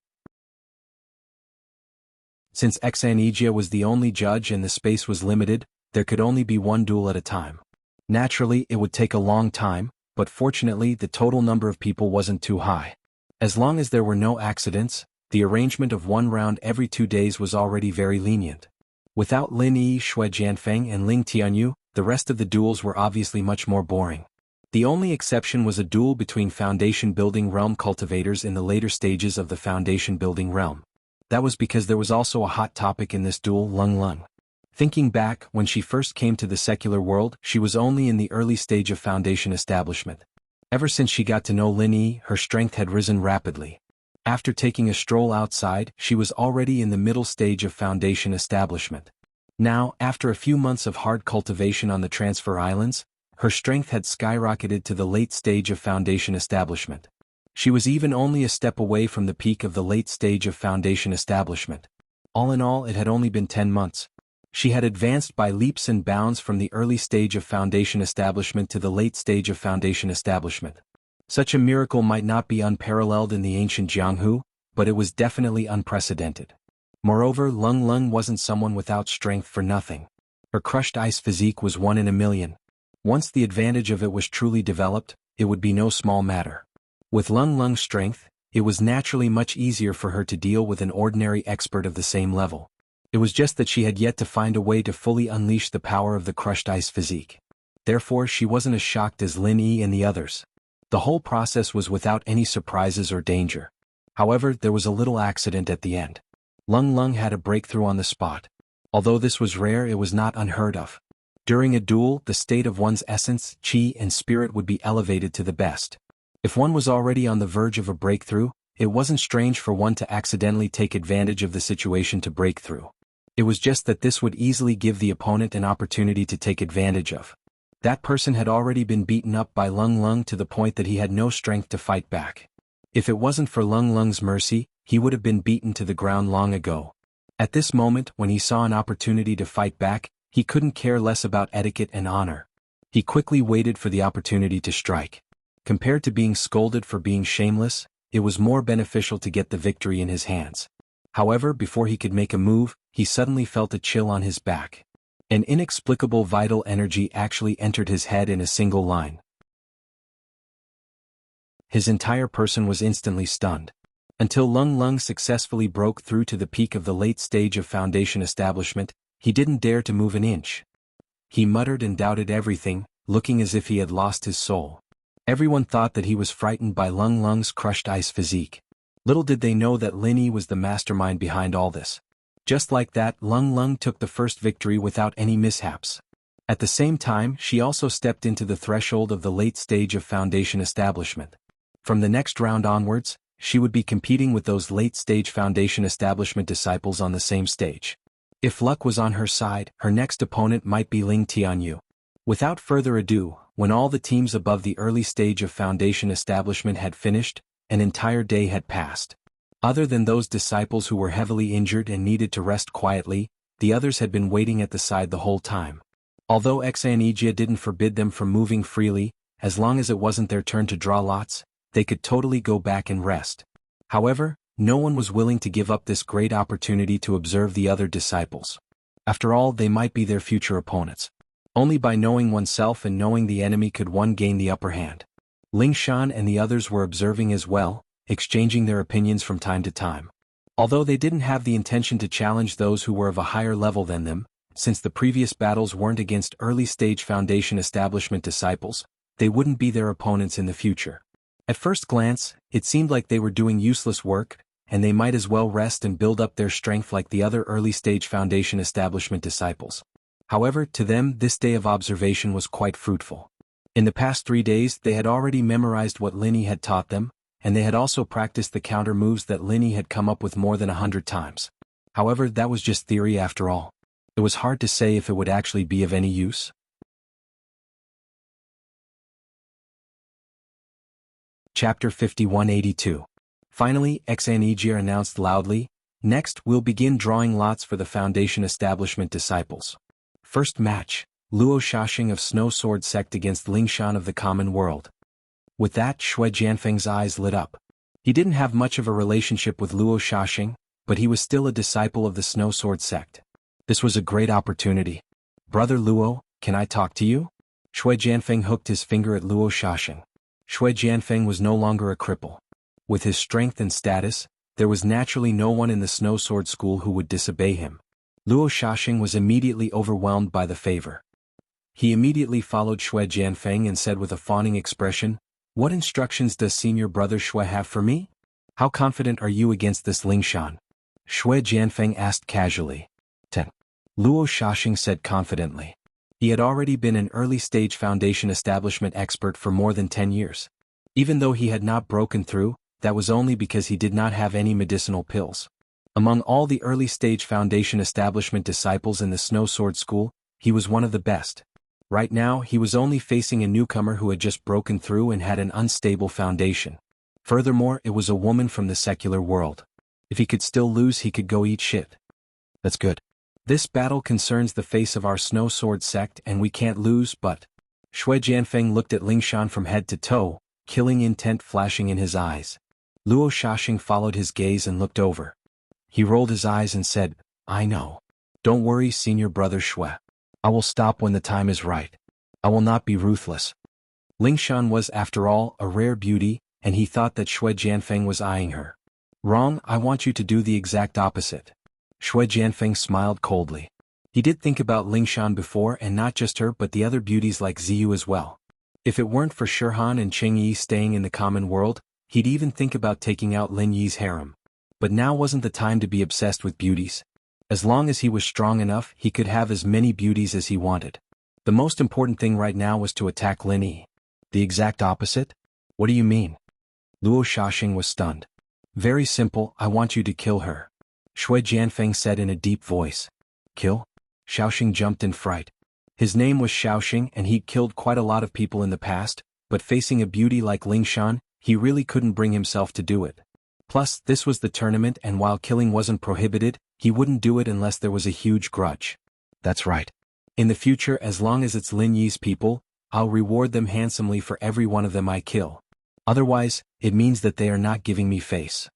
Since Enchanted was the only judge and the space was limited, there could only be one duel at a time. Naturally, it would take a long time, but fortunately the total number of people wasn't too high. As long as there were no accidents, the arrangement of one round every 2 days was already very lenient. Without Lin Yi, Xue Jianfeng and Ling Tianyu, the rest of the duels were obviously much more boring. The only exception was a duel between foundation building realm cultivators in the later stages of the foundation building realm. That was because there was also a hot topic in this duel, Lung Lung. Thinking back, when she first came to the secular world, she was only in the early stage of foundation establishment. Ever since she got to know Lin Yi, her strength had risen rapidly. After taking a stroll outside, she was already in the middle stage of foundation establishment. Now, after a few months of hard cultivation on the Transfer Islands, her strength had skyrocketed to the late stage of foundation establishment. She was even only a step away from the peak of the late stage of foundation establishment. All in all, it had only been 10 months. She had advanced by leaps and bounds from the early stage of foundation establishment to the late stage of foundation establishment. Such a miracle might not be unparalleled in the ancient Jianghu, but it was definitely unprecedented. Moreover, Lung Lung wasn't someone without strength for nothing. Her crushed ice physique was 1 in a million. Once the advantage of it was truly developed, it would be no small matter. With Lung Lung's strength, it was naturally much easier for her to deal with an ordinary expert of the same level. It was just that she had yet to find a way to fully unleash the power of the crushed ice physique. Therefore, she wasn't as shocked as Lin Yi and the others. The whole process was without any surprises or danger. However, there was a little accident at the end. Lung Lung had a breakthrough on the spot. Although this was rare, it was not unheard of. During a duel, the state of one's essence, qi and spirit would be elevated to the best. If one was already on the verge of a breakthrough, it wasn't strange for one to accidentally take advantage of the situation to break through. It was just that this would easily give the opponent an opportunity to take advantage of. That person had already been beaten up by Lung Lung to the point that he had no strength to fight back. If it wasn't for Lung Lung's mercy, he would have been beaten to the ground long ago. At this moment, when he saw an opportunity to fight back, he couldn't care less about etiquette and honor. He quickly waited for the opportunity to strike. Compared to being scolded for being shameless, it was more beneficial to get the victory in his hands. However, before he could make a move, he suddenly felt a chill on his back. An inexplicable vital energy actually entered his head in a single line. His entire person was instantly stunned. Until Lung Lung successfully broke through to the peak of the late stage of foundation establishment, he didn't dare to move an inch. He muttered and doubted everything, looking as if he had lost his soul. Everyone thought that he was frightened by Lung Lung's crushed ice physique. Little did they know that Lin Yi was the mastermind behind all this. Just like that, Lung Lung took the first victory without any mishaps. At the same time, she also stepped into the threshold of the late stage of foundation establishment. From the next round onwards, she would be competing with those late-stage foundation establishment disciples on the same stage. If luck was on her side, her next opponent might be Ling Tianyu. Without further ado, when all the teams above the early stage of foundation establishment had finished, an entire day had passed. Other than those disciples who were heavily injured and needed to rest quietly, the others had been waiting at the side the whole time. Although Enchanted didn't forbid them from moving freely, as long as it wasn't their turn to draw lots, they could totally go back and rest. However, no one was willing to give up this great opportunity to observe the other disciples. After all, they might be their future opponents. Only by knowing oneself and knowing the enemy could one gain the upper hand. Ling Shan and the others were observing as well, exchanging their opinions from time to time. Although they didn't have the intention to challenge those who were of a higher level than them, since the previous battles weren't against early-stage foundation establishment disciples, they wouldn't be their opponents in the future. At first glance, it seemed like they were doing useless work, and they might as well rest and build up their strength like the other early-stage foundation establishment disciples. However, to them this day of observation was quite fruitful. In the past 3 days they had already memorized what Lin Yi had taught them, and they had also practiced the counter moves that Lin Yi had come up with more than 100 times. However, that was just theory after all. It was hard to say if it would actually be of any use. Chapter 5182. Finally, Enchanted announced loudly, "Next, we'll begin drawing lots for the Foundation Establishment disciples. First match, Luo Shaxing of Snow Sword Sect against Ling Shan of the Common World." With that, Xue Jianfeng's eyes lit up. He didn't have much of a relationship with Luo Shaxing, but he was still a disciple of the Snow Sword Sect. This was a great opportunity. "Brother Luo, can I talk to you?" Shui Jianfeng hooked his finger at Luo Shaxing. Shui Jianfeng was no longer a cripple. With his strength and status, there was naturally no one in the Snow Sword School who would disobey him. Luo Shaxing was immediately overwhelmed by the favor. He immediately followed Shui Jianfeng and said with a fawning expression, "What instructions does senior brother Shui have for me? How confident are you against this Lingshan?" Shui Jianfeng asked casually. 10. Luo Shaxing said confidently. He had already been an early-stage foundation establishment expert for more than 10 years. Even though he had not broken through, that was only because he did not have any medicinal pills. Among all the early-stage foundation establishment disciples in the Snow Sword School, he was one of the best. Right now he was only facing a newcomer who had just broken through and had an unstable foundation. Furthermore, it was a woman from the secular world. If he could still lose, he could go eat shit. That's good. This battle concerns the face of our Snow Sword sect and we can't lose, but... Shui Jianfeng looked at Lingshan from head to toe, killing intent flashing in his eyes. Luo Shaxing followed his gaze and looked over. He rolled his eyes and said, "I know. Don't worry, senior brother Shui. I will stop when the time is right. I will not be ruthless." Lingshan was, after all, a rare beauty, and he thought that Shui Jianfeng was eyeing her. "Wrong, I want you to do the exact opposite." Shui Jianfeng smiled coldly. He did think about Lingshan before, and not just her but the other beauties like Ziyu as well. If it weren't for Shirhan and Qingyi staying in the common world, he'd even think about taking out Lin Yi's harem. But now wasn't the time to be obsessed with beauties. As long as he was strong enough, he could have as many beauties as he wanted. The most important thing right now was to attack Lin Yi. The exact opposite? What do you mean? Luo Shaxing was stunned. "Very simple, I want you to kill her," Shui Jianfeng said in a deep voice. "Kill?" Shaoxing jumped in fright. His name was Shaoxing and he'd killed quite a lot of people in the past, but facing a beauty like Lingshan, he really couldn't bring himself to do it. Plus, this was the tournament and while killing wasn't prohibited, he wouldn't do it unless there was a huge grudge. "That's right. In the future, as long as it's Lin Yi's people, I'll reward them handsomely for every one of them I kill. Otherwise, it means that they are not giving me face."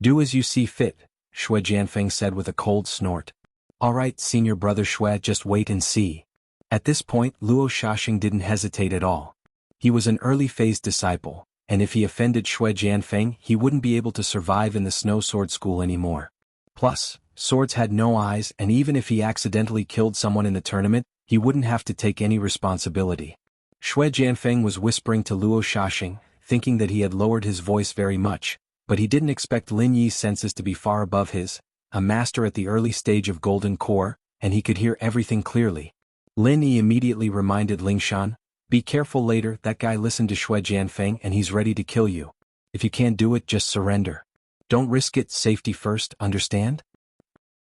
"Do as you see fit," Shui Jianfeng said with a cold snort. "All right, senior brother Shui, just wait and see." At this point, Luo Shaxing didn't hesitate at all. He was an early-phase disciple, and if he offended Shui Jianfeng, he wouldn't be able to survive in the Snow Sword School anymore. Plus, swords had no eyes, and even if he accidentally killed someone in the tournament, he wouldn't have to take any responsibility. Shui Jianfeng was whispering to Luo Shaxing, thinking that he had lowered his voice very much, but he didn't expect Lin Yi's senses to be far above his, a master at the early stage of Golden Core, and he could hear everything clearly. Lin Yi immediately reminded Lingshan, "Be careful later, that guy listened to Shui Jianfeng and he's ready to kill you. If you can't do it, just surrender. Don't risk it, safety first, understand?"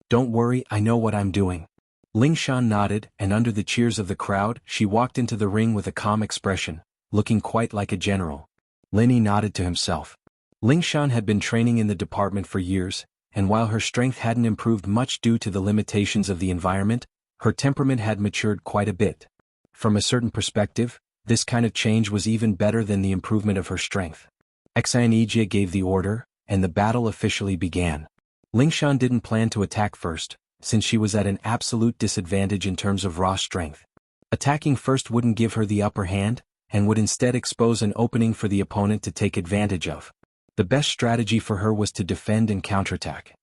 "Don't worry, I know what I'm doing." Lingshan nodded, and under the cheers of the crowd, she walked into the ring with a calm expression, looking quite like a general. Lin Yi nodded to himself. Lingshan had been training in the department for years, and while her strength hadn't improved much due to the limitations of the environment, her temperament had matured quite a bit. From a certain perspective, this kind of change was even better than the improvement of her strength. Xianijia gave the order, and the battle officially began. Lingshan didn't plan to attack first, since she was at an absolute disadvantage in terms of raw strength. Attacking first wouldn't give her the upper hand, and would instead expose an opening for the opponent to take advantage of. The best strategy for her was to defend and counterattack.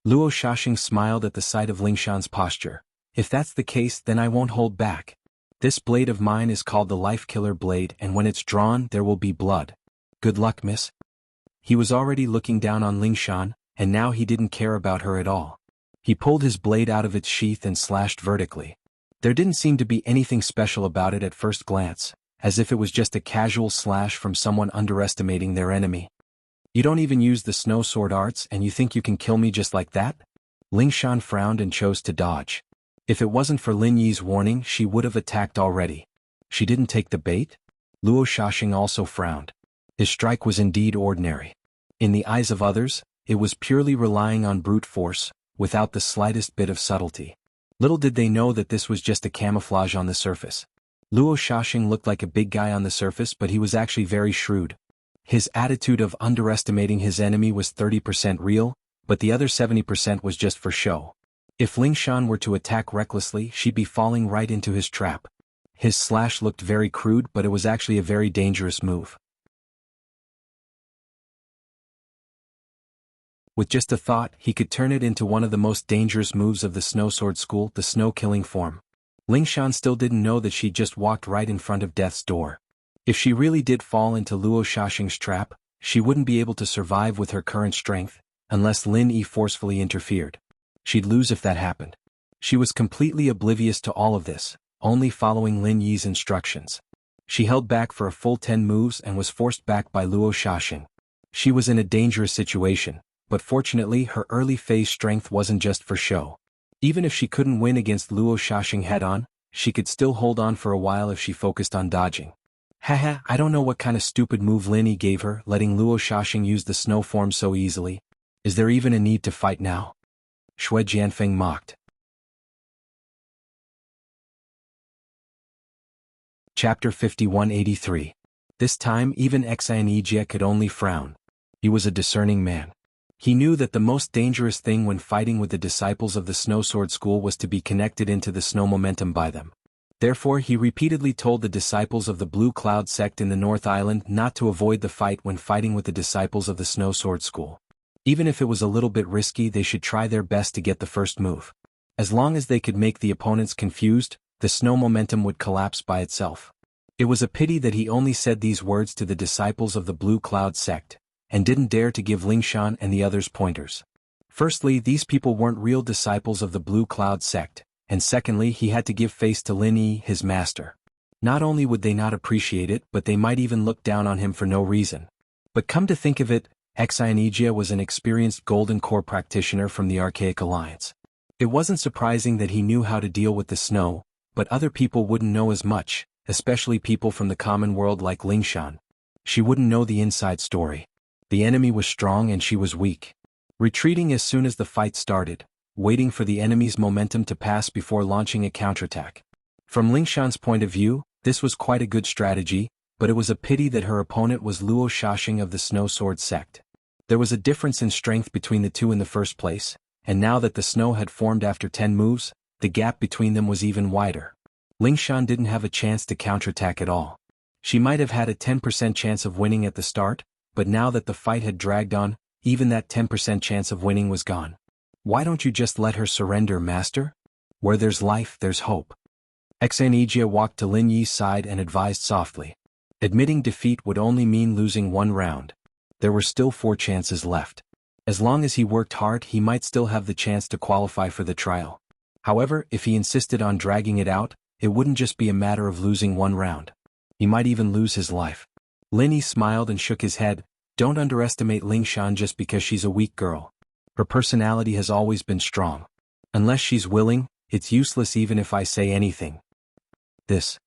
Luo Shaxing smiled at the sight of Lingshan's posture. "If that's the case, then I won't hold back. This blade of mine is called the Life Killer Blade, and when it's drawn, there will be blood. Good luck, miss." He was already looking down on Lingshan, and now he didn't care about her at all. He pulled his blade out of its sheath and slashed vertically. There didn't seem to be anything special about it at first glance, as if it was just a casual slash from someone underestimating their enemy. "You don't even use the snow sword arts and you think you can kill me just like that?" Lingshan frowned and chose to dodge. If it wasn't for Lin Yi's warning, she would have attacked already. She didn't take the bait? Luo Shaxing also frowned. His strike was indeed ordinary. In the eyes of others, it was purely relying on brute force, without the slightest bit of subtlety. Little did they know that this was just a camouflage on the surface. Luo Shaxing looked like a big guy on the surface, but he was actually very shrewd. His attitude of underestimating his enemy was 30% real, but the other 70% was just for show. If Lingshan were to attack recklessly, she'd be falling right into his trap. His slash looked very crude, but it was actually a very dangerous move. With just a thought, he could turn it into one of the most dangerous moves of the Snow Sword School, the snow-killing form. Lingshan still didn't know that she'd just walked right in front of death's door. If she really did fall into Luo Shaxing's trap, she wouldn't be able to survive with her current strength, unless Lin Yi forcefully interfered. She'd lose if that happened. She was completely oblivious to all of this, only following Lin Yi's instructions. She held back for a full 10 moves and was forced back by Luo Shaxing. She was in a dangerous situation, but fortunately her early phase strength wasn't just for show. Even if she couldn't win against Luo Shaxing head-on, she could still hold on for a while if she focused on dodging. Haha, I don't know what kind of stupid move Lin Yi gave her, letting Luo Shaxing use the snow form so easily. Is there even a need to fight now? Shui Jianfeng mocked. Chapter 5183. This time even Enchanted could only frown. He was a discerning man. He knew that the most dangerous thing when fighting with the disciples of the Snow Sword School was to be connected into the snow momentum by them. Therefore he repeatedly told the disciples of the Blue Cloud sect in the North Island not to avoid the fight when fighting with the disciples of the Snow Sword School. Even if it was a little bit risky, they should try their best to get the first move. As long as they could make the opponents confused, the snow momentum would collapse by itself. It was a pity that he only said these words to the disciples of the Blue Cloud sect, and didn't dare to give Lingshan and the others pointers. Firstly, these people weren't real disciples of the Blue Cloud sect, and secondly, he had to give face to Lin Yi, his master. Not only would they not appreciate it, but they might even look down on him for no reason. But come to think of it, Enchanted was an experienced Golden Core practitioner from the Archaic Alliance. It wasn't surprising that he knew how to deal with the snow, but other people wouldn't know as much, especially people from the common world like Lingshan. She wouldn't know the inside story. The enemy was strong and she was weak. Retreating as soon as the fight started, waiting for the enemy's momentum to pass before launching a counterattack. From Lingshan's point of view, this was quite a good strategy, but it was a pity that her opponent was Luo Shaxing of the Snow Sword sect. There was a difference in strength between the two in the first place, and now that the snow had formed after 10 moves, the gap between them was even wider. Lingshan didn't have a chance to counterattack at all. She might have had a 10% chance of winning at the start, but now that the fight had dragged on, even that 10% chance of winning was gone. Why don't you just let her surrender, master? Where there's life, there's hope. Enchanted walked to Lin Yi's side and advised softly. Admitting defeat would only mean losing one round. There were still 4 chances left. As long as he worked hard, he might still have the chance to qualify for the trial. However, if he insisted on dragging it out, it wouldn't just be a matter of losing one round. He might even lose his life. Lin Yi smiled and shook his head. Don't underestimate Lingshan just because she's a weak girl. Her personality has always been strong. Unless she's willing, it's useless even if I say anything. This.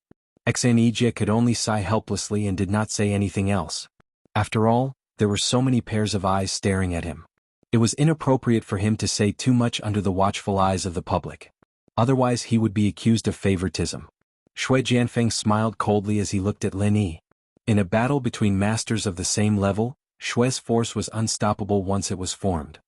Enchanted could only sigh helplessly and did not say anything else. After all, there were so many pairs of eyes staring at him. It was inappropriate for him to say too much under the watchful eyes of the public. Otherwise he would be accused of favoritism. Shui Jianfeng smiled coldly as he looked at Lin Yi. In a battle between masters of the same level, Shui's force was unstoppable once it was formed.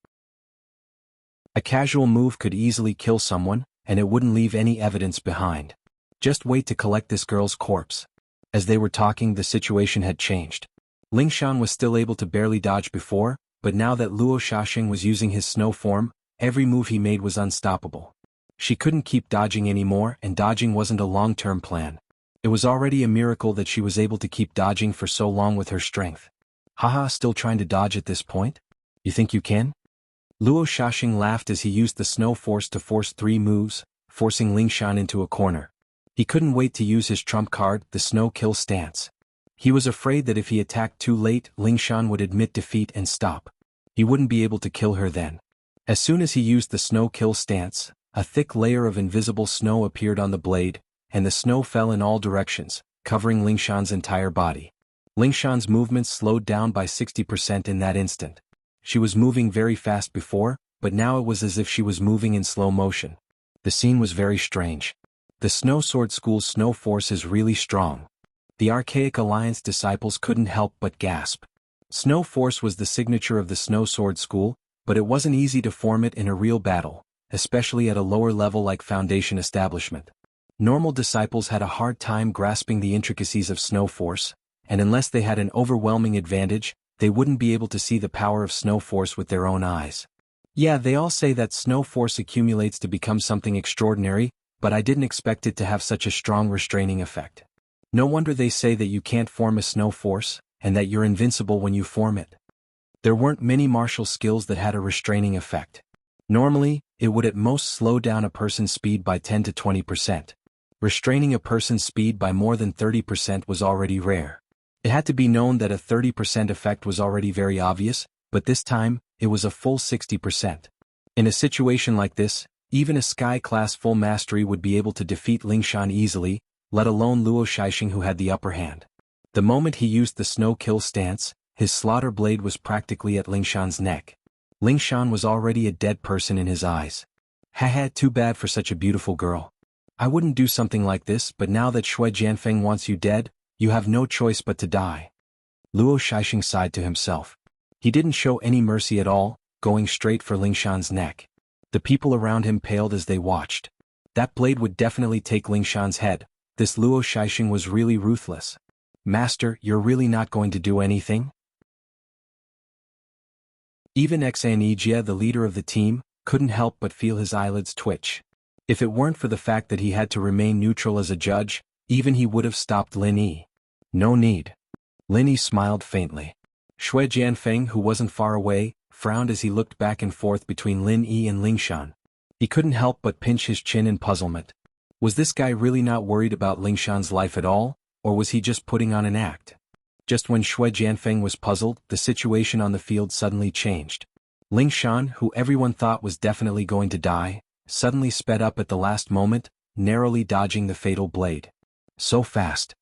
A casual move could easily kill someone, and it wouldn't leave any evidence behind. Just wait to collect this girl's corpse. As they were talking, the situation had changed. Lingshan was still able to barely dodge before, but now that Luo Shaxing was using his snow form, every move he made was unstoppable. She couldn't keep dodging anymore, and dodging wasn't a long-term plan. It was already a miracle that she was able to keep dodging for so long with her strength. Haha, still trying to dodge at this point? You think you can? Luo Shaxing laughed as he used the snow force to force 3 moves, forcing Lingshan into a corner. He couldn't wait to use his trump card, the snow kill stance. He was afraid that if he attacked too late, Lingshan would admit defeat and stop. He wouldn't be able to kill her then. As soon as he used the snow kill stance, a thick layer of invisible snow appeared on the blade, and the snow fell in all directions, covering Lingshan's entire body. Lingshan's movements slowed down by 60% in that instant. She was moving very fast before, but now it was as if she was moving in slow motion. The scene was very strange. The Snow Sword School's snow force is really strong. The Archaic Alliance disciples couldn't help but gasp. Snow force was the signature of the Snow Sword School, but it wasn't easy to form it in a real battle, especially at a lower level like foundation establishment. Normal disciples had a hard time grasping the intricacies of snow force, and unless they had an overwhelming advantage, they wouldn't be able to see the power of snow force with their own eyes. Yeah, they all say that snow force accumulates to become something extraordinary, but I didn't expect it to have such a strong restraining effect. No wonder they say that you can't form a snow force, and that you're invincible when you form it. There weren't many martial skills that had a restraining effect. Normally, it would at most slow down a person's speed by 10 to 20%. Restraining a person's speed by more than 30% was already rare. It had to be known that a 30% effect was already very obvious, but this time, it was a full 60%. In a situation like this, even a Sky-class full mastery would be able to defeat Lingshan easily, let alone Luo Shixing who had the upper hand. The moment he used the snow kill stance, his slaughter blade was practically at Lingshan's neck. Lingshan was already a dead person in his eyes. Haha, too bad for such a beautiful girl. I wouldn't do something like this, but now that Shui Jianfeng wants you dead, you have no choice but to die. Luo Shixing sighed to himself. He didn't show any mercy at all, going straight for Lingshan's neck. The people around him paled as they watched. That blade would definitely take Lingshan's head. This Luo Shixing was really ruthless. Master, you're really not going to do anything? Even Enchanted, the leader of the team, couldn't help but feel his eyelids twitch. If it weren't for the fact that he had to remain neutral as a judge, even he would have stopped Lin Yi. No need. Lin Yi smiled faintly. Shui Jianfeng, who wasn't far away, frowned as he looked back and forth between Lin Yi and Lingshan. He couldn't help but pinch his chin in puzzlement. Was this guy really not worried about Lingshan's life at all, or was he just putting on an act? Just when Shui Jianfeng was puzzled, the situation on the field suddenly changed. Lingshan, who everyone thought was definitely going to die, suddenly sped up at the last moment, narrowly dodging the fatal blade. So fast.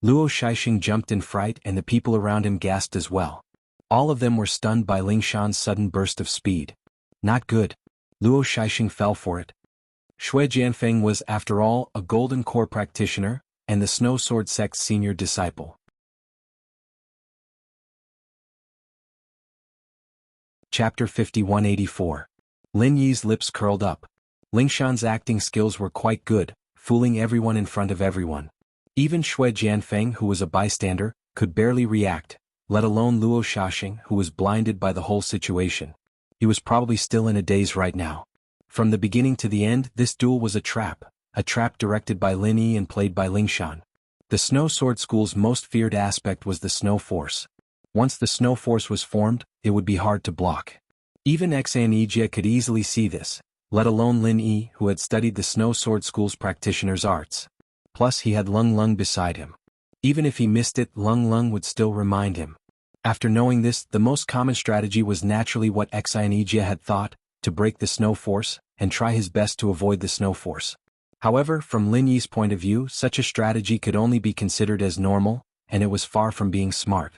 Luo Shixing jumped in fright and the people around him gasped as well. All of them were stunned by Lingshan's sudden burst of speed. Not good. Luo Shixing fell for it. Shui Jianfeng was, after all, a Golden Core practitioner, and the Snow Sword Sect's senior disciple. Chapter 5184. Lin Yi's lips curled up. Lingshan's acting skills were quite good, fooling everyone in front of everyone. Even Shui Jianfeng, who was a bystander, could barely react, let alone Luo Shixing, who was blinded by the whole situation. He was probably still in a daze right now. From the beginning to the end, this duel was a trap directed by Lin Yi and played by Lingshan. The Snow Sword School's most feared aspect was the Snow Force. Once the Snow Force was formed, it would be hard to block. Even Enchanted could easily see this, let alone Lin Yi, who had studied the Snow Sword School's practitioner's arts. Plus he had Lung Lung beside him. Even if he missed it, Lung Lung would still remind him. After knowing this, the most common strategy was naturally what Enchanted had thought, to break the Snow Force, and try his best to avoid the Snow Force. However, from Lin Yi's point of view, such a strategy could only be considered as normal, and it was far from being smart.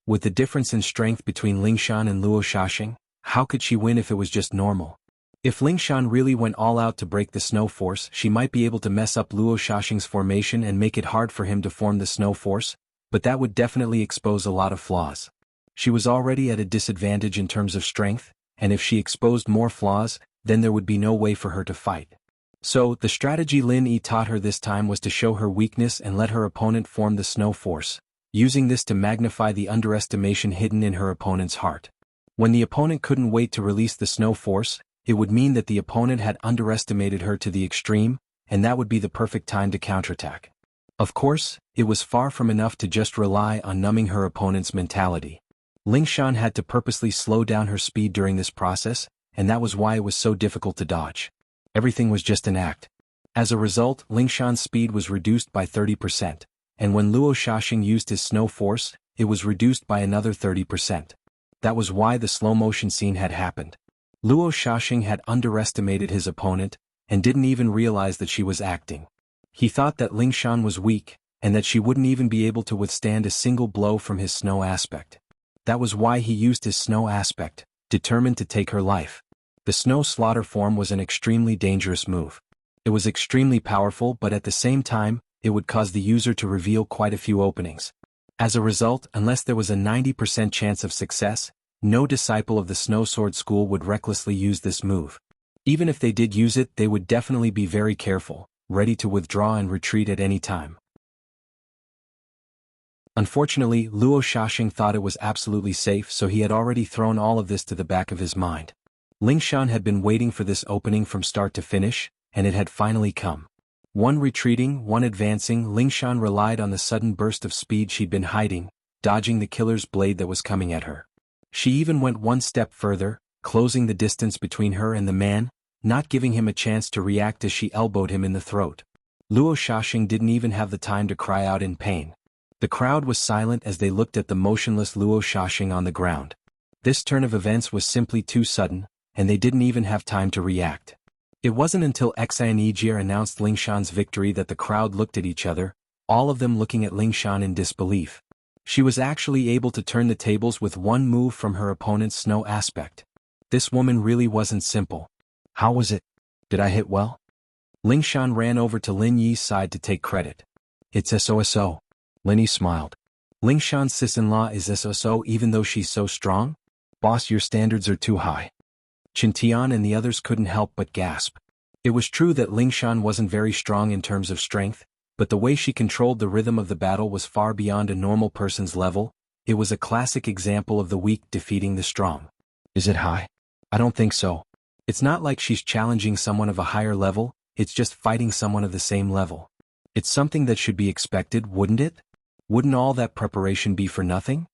With the difference in strength between Lingshan and Luo Shixing, how could she win if it was just normal? If Lingshan really went all out to break the Snow Force, she might be able to mess up Luo Shixing's formation and make it hard for him to form the Snow Force, but that would definitely expose a lot of flaws. She was already at a disadvantage in terms of strength, and if she exposed more flaws, then there would be no way for her to fight. So, the strategy Lin Yi taught her this time was to show her weakness and let her opponent form the Snow Force, using this to magnify the underestimation hidden in her opponent's heart. When the opponent couldn't wait to release the Snow Force, it would mean that the opponent had underestimated her to the extreme, and that would be the perfect time to counterattack. Of course, it was far from enough to just rely on numbing her opponent's mentality. Lingshan had to purposely slow down her speed during this process, and that was why it was so difficult to dodge. Everything was just an act. As a result, Lingshan's speed was reduced by 30%, and when Luo Shixing used his Snow Force, it was reduced by another 30%. That was why the slow-motion scene had happened. Luo Shixing had underestimated his opponent, and didn't even realize that she was acting. He thought that Lingshan was weak, and that she wouldn't even be able to withstand a single blow from his snow aspect. That was why he used his snow aspect, determined to take her life. The snow slaughter form was an extremely dangerous move. It was extremely powerful, but at the same time, it would cause the user to reveal quite a few openings. As a result, unless there was a 90% chance of success, no disciple of the Snow Sword School would recklessly use this move. Even if they did use it, they would definitely be very careful, ready to withdraw and retreat at any time. Unfortunately, Luo Shaxing thought it was absolutely safe, so he had already thrown all of this to the back of his mind. Lingshan had been waiting for this opening from start to finish, and it had finally come. One retreating, one advancing, Lingshan relied on the sudden burst of speed she'd been hiding, dodging the killer's blade that was coming at her. She even went one step further, closing the distance between her and the man, not giving him a chance to react as she elbowed him in the throat. Luo Shaxing didn't even have the time to cry out in pain. The crowd was silent as they looked at the motionless Luo Shaxing on the ground. This turn of events was simply too sudden, and they didn't even have time to react. It wasn't until Enchanted announced Lingshan's victory that the crowd looked at each other, all of them looking at Lingshan in disbelief. She was actually able to turn the tables with one move from her opponent's snow aspect. This woman really wasn't simple. How was it? Did I hit well? Lingshan ran over to Lin Yi's side to take credit. It's SOSO. Lin Yi smiled. Lingshan's sis-in-law is SOSO even though she's so strong? Boss, your standards are too high. Qintian and the others couldn't help but gasp. It was true that Lingshan wasn't very strong in terms of strength, but the way she controlled the rhythm of the battle was far beyond a normal person's level. It was a classic example of the weak defeating the strong. Is it high? I don't think so. It's not like she's challenging someone of a higher level, it's just fighting someone of the same level. It's something that should be expected, wouldn't it? Wouldn't all that preparation be for nothing?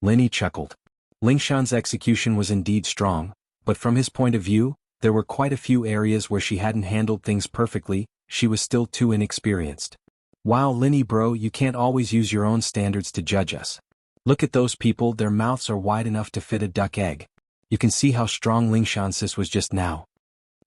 Lin Yi chuckled. Lingshan's execution was indeed strong, but from his point of view, there were quite a few areas where she hadn't handled things perfectly. She was still too inexperienced. Wow, Lin Yi bro, you can't always use your own standards to judge us. Look at those people, their mouths are wide enough to fit a duck egg. You can see how strong Lingshan's sis was just now.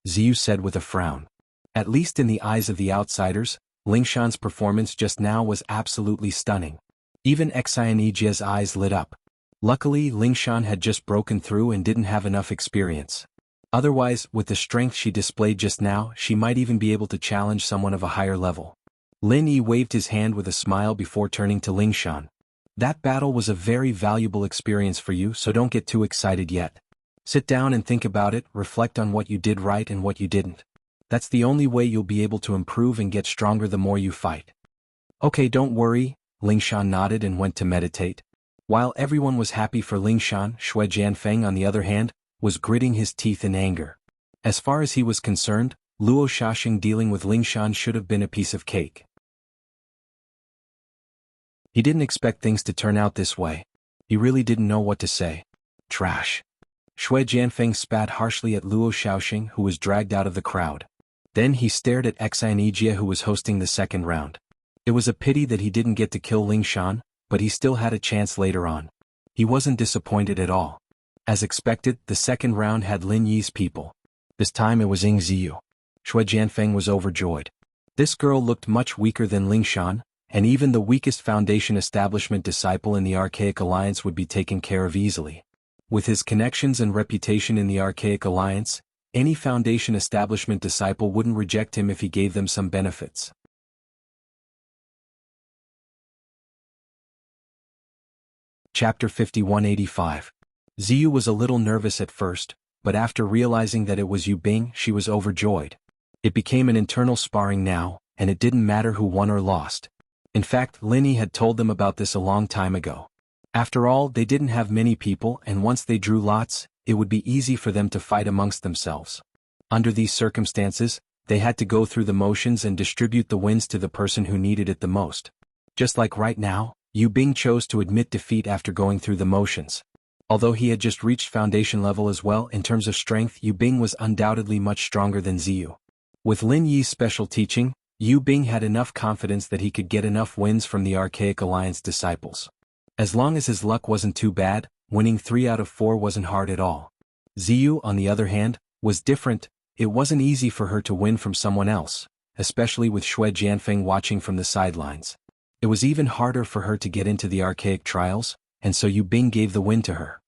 Ziyu said with a frown. At least in the eyes of the outsiders, Lingshan's performance just now was absolutely stunning. Even Xianyi's eyes lit up. Luckily, Lingshan had just broken through and didn't have enough experience. Otherwise, with the strength she displayed just now, she might even be able to challenge someone of a higher level. Lin Yi waved his hand with a smile before turning to Lingshan. That battle was a very valuable experience for you, so don't get too excited yet. Sit down and think about it, reflect on what you did right and what you didn't. That's the only way you'll be able to improve and get stronger the more you fight. Okay, don't worry, Lingshan nodded and went to meditate. While everyone was happy for Lingshan, Shui Jianfeng on the other hand, was gritting his teeth in anger. As far as he was concerned, Luo Shaxing dealing with Lingshan should have been a piece of cake. He didn't expect things to turn out this way. He really didn't know what to say. Trash. Shui Jianfeng spat harshly at Luo Shaxing, who was dragged out of the crowd. Then he stared at Xianyi, who was hosting the second round. It was a pity that he didn't get to kill Lingshan, but he still had a chance later on. He wasn't disappointed at all. As expected, the second round had Lin Yi's people. This time it was Ying Ziyu. Shui Jianfeng was overjoyed. This girl looked much weaker than Lingshan, and even the weakest Foundation Establishment disciple in the Archaic Alliance would be taken care of easily. With his connections and reputation in the Archaic Alliance, any Foundation Establishment disciple wouldn't reject him if he gave them some benefits. Chapter 5185. Ziyu was a little nervous at first, but after realizing that it was Yu Bing, she was overjoyed. It became an internal sparring now, and it didn't matter who won or lost. In fact, Lin Yi had told them about this a long time ago. After all, they didn't have many people, and once they drew lots, it would be easy for them to fight amongst themselves. Under these circumstances, they had to go through the motions and distribute the wins to the person who needed it the most. Just like right now, Yu Bing chose to admit defeat after going through the motions. Although he had just reached foundation level as well, in terms of strength, Yu Bing was undoubtedly much stronger than Ziyu. With Lin Yi's special teaching, Yu Bing had enough confidence that he could get enough wins from the Archaic Alliance disciples. As long as his luck wasn't too bad, winning 3 out of 4 wasn't hard at all. Ziyu, on the other hand, was different. It wasn't easy for her to win from someone else, especially with Shui Jianfeng watching from the sidelines. It was even harder for her to get into the Archaic Trials, and so Yu Bing gave the win to her.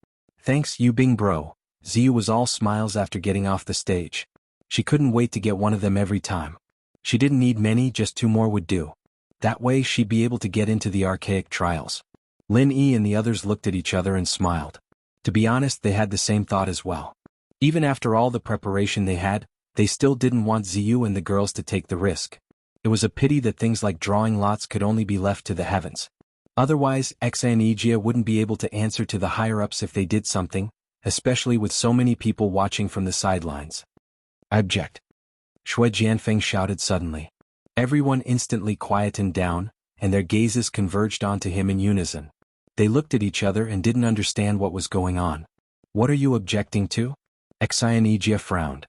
Thanks, Yu Bing bro. Ziyu was all smiles after getting off the stage. She couldn't wait to get one of them every time. She didn't need many, just 2 more would do. That way she'd be able to get into the Archaic Trials. Lin Yi and the others looked at each other and smiled. To be honest, they had the same thought as well. Even after all the preparation they had, they still didn't want Ziyu and the girls to take the risk. It was a pity that things like drawing lots could only be left to the heavens. Otherwise, Enchanted wouldn't be able to answer to the higher-ups if they did something, especially with so many people watching from the sidelines. I object. Shui Jianfeng shouted suddenly. Everyone instantly quietened down, and their gazes converged onto him in unison. They looked at each other and didn't understand what was going on. What are you objecting to? Enchanted frowned.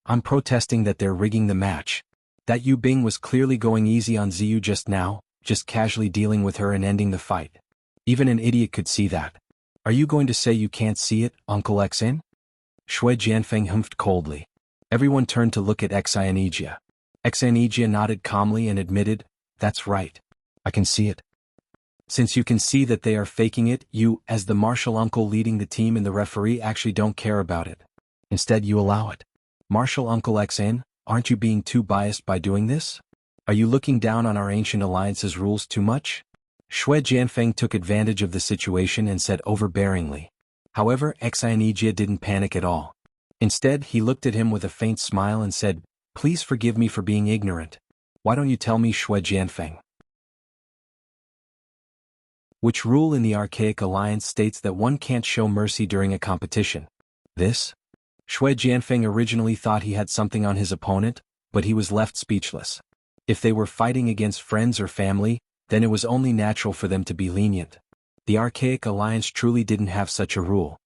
I'm protesting that they're rigging the match. That Yu Bing was clearly going easy on Ziyu just now, just casually dealing with her and ending the fight. Even an idiot could see that. Are you going to say you can't see it, Uncle Xin? Shui Jianfeng humphed coldly. Everyone turned to look at Enchanted. Enchanted nodded calmly and admitted, that's right. I can see it. Since you can see that they are faking it, you, as the martial uncle leading the team and the referee, actually don't care about it. Instead you allow it. Martial Uncle Xin, aren't you being too biased by doing this? Are you looking down on our ancient alliance's rules too much? Shui Jianfeng took advantage of the situation and said overbearingly. However, Enchanted didn't panic at all. Instead, he looked at him with a faint smile and said, please forgive me for being ignorant. Why don't you tell me, Shui Jianfeng? Which rule in the Archaic Alliance states that one can't show mercy during a competition? This? Shui Jianfeng originally thought he had something on his opponent, but he was left speechless. If they were fighting against friends or family, then it was only natural for them to be lenient. The Archaic Alliance truly didn't have such a rule.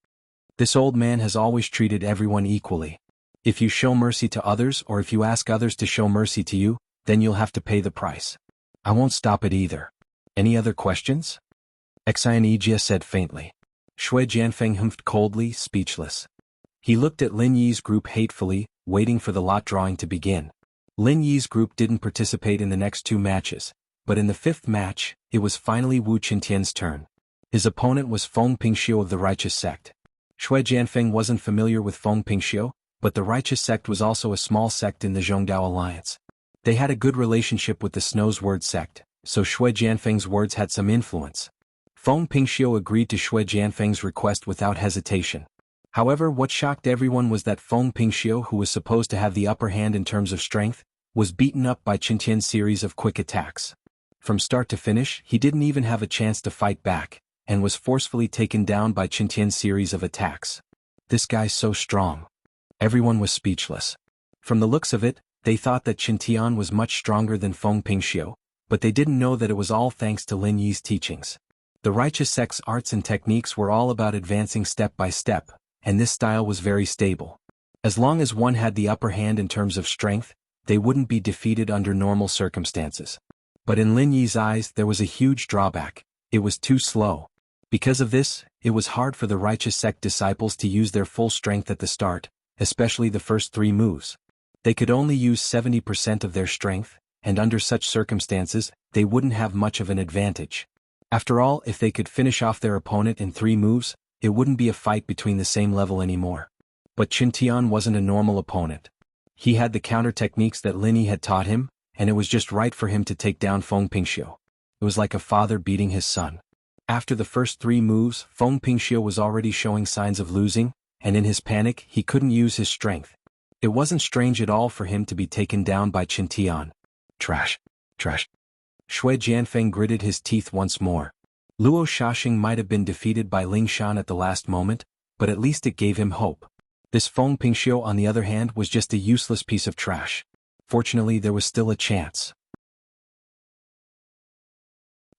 This old man has always treated everyone equally. If you show mercy to others or if you ask others to show mercy to you, then you'll have to pay the price. I won't stop it either. Any other questions? Enchanted said faintly. Shui Jianfeng humphed coldly, speechless. He looked at Lin Yi's group hatefully, waiting for the lot drawing to begin. Lin Yi's group didn't participate in the next 2 matches, but in the 5th match, it was finally Wu Qintian's turn. His opponent was Feng Pingxiu of the Righteous Sect. Shui Jianfeng wasn't familiar with Feng Pingxiu, but the Righteous Sect was also a small sect in the Zhongdao Alliance. They had a good relationship with the Snow's Word sect, so Shui Jianfeng's words had some influence. Feng Pingxiu agreed to Shui Jianfeng's request without hesitation. However, what shocked everyone was that Feng Pingxiu, who was supposed to have the upper hand in terms of strength, was beaten up by Qintian's series of quick attacks. From start to finish, he didn't even have a chance to fight back, and was forcefully taken down by Qintian's series of attacks. This guy's so strong. Everyone was speechless. From the looks of it, they thought that Qintian was much stronger than Feng Pingxiu, but they didn't know that it was all thanks to Lin Yi's teachings. The Righteous Sect's arts and techniques were all about advancing step by step, and this style was very stable. As long as one had the upper hand in terms of strength, they wouldn't be defeated under normal circumstances. But in Lin Yi's eyes there was a huge drawback. It was too slow. Because of this, it was hard for the Righteous Sect disciples to use their full strength at the start, especially the first 3 moves. They could only use 70% of their strength, and under such circumstances, they wouldn't have much of an advantage. After all, if they could finish off their opponent in 3 moves, it wouldn't be a fight between the same level anymore. But Qintian wasn't a normal opponent. He had the counter techniques that Lin Yi had taught him, and it was just right for him to take down Feng Pingxiu. It was like a father beating his son. After the first 3 moves, Feng Pingxiu was already showing signs of losing, and in his panic, he couldn't use his strength. It wasn't strange at all for him to be taken down by Qintian. Trash. Trash. Shui Jianfeng gritted his teeth once more. Luo Shaxing might have been defeated by Ling Shan at the last moment, but at least it gave him hope. This Feng Pingxiu, on the other hand, was just a useless piece of trash. Fortunately, there was still a chance.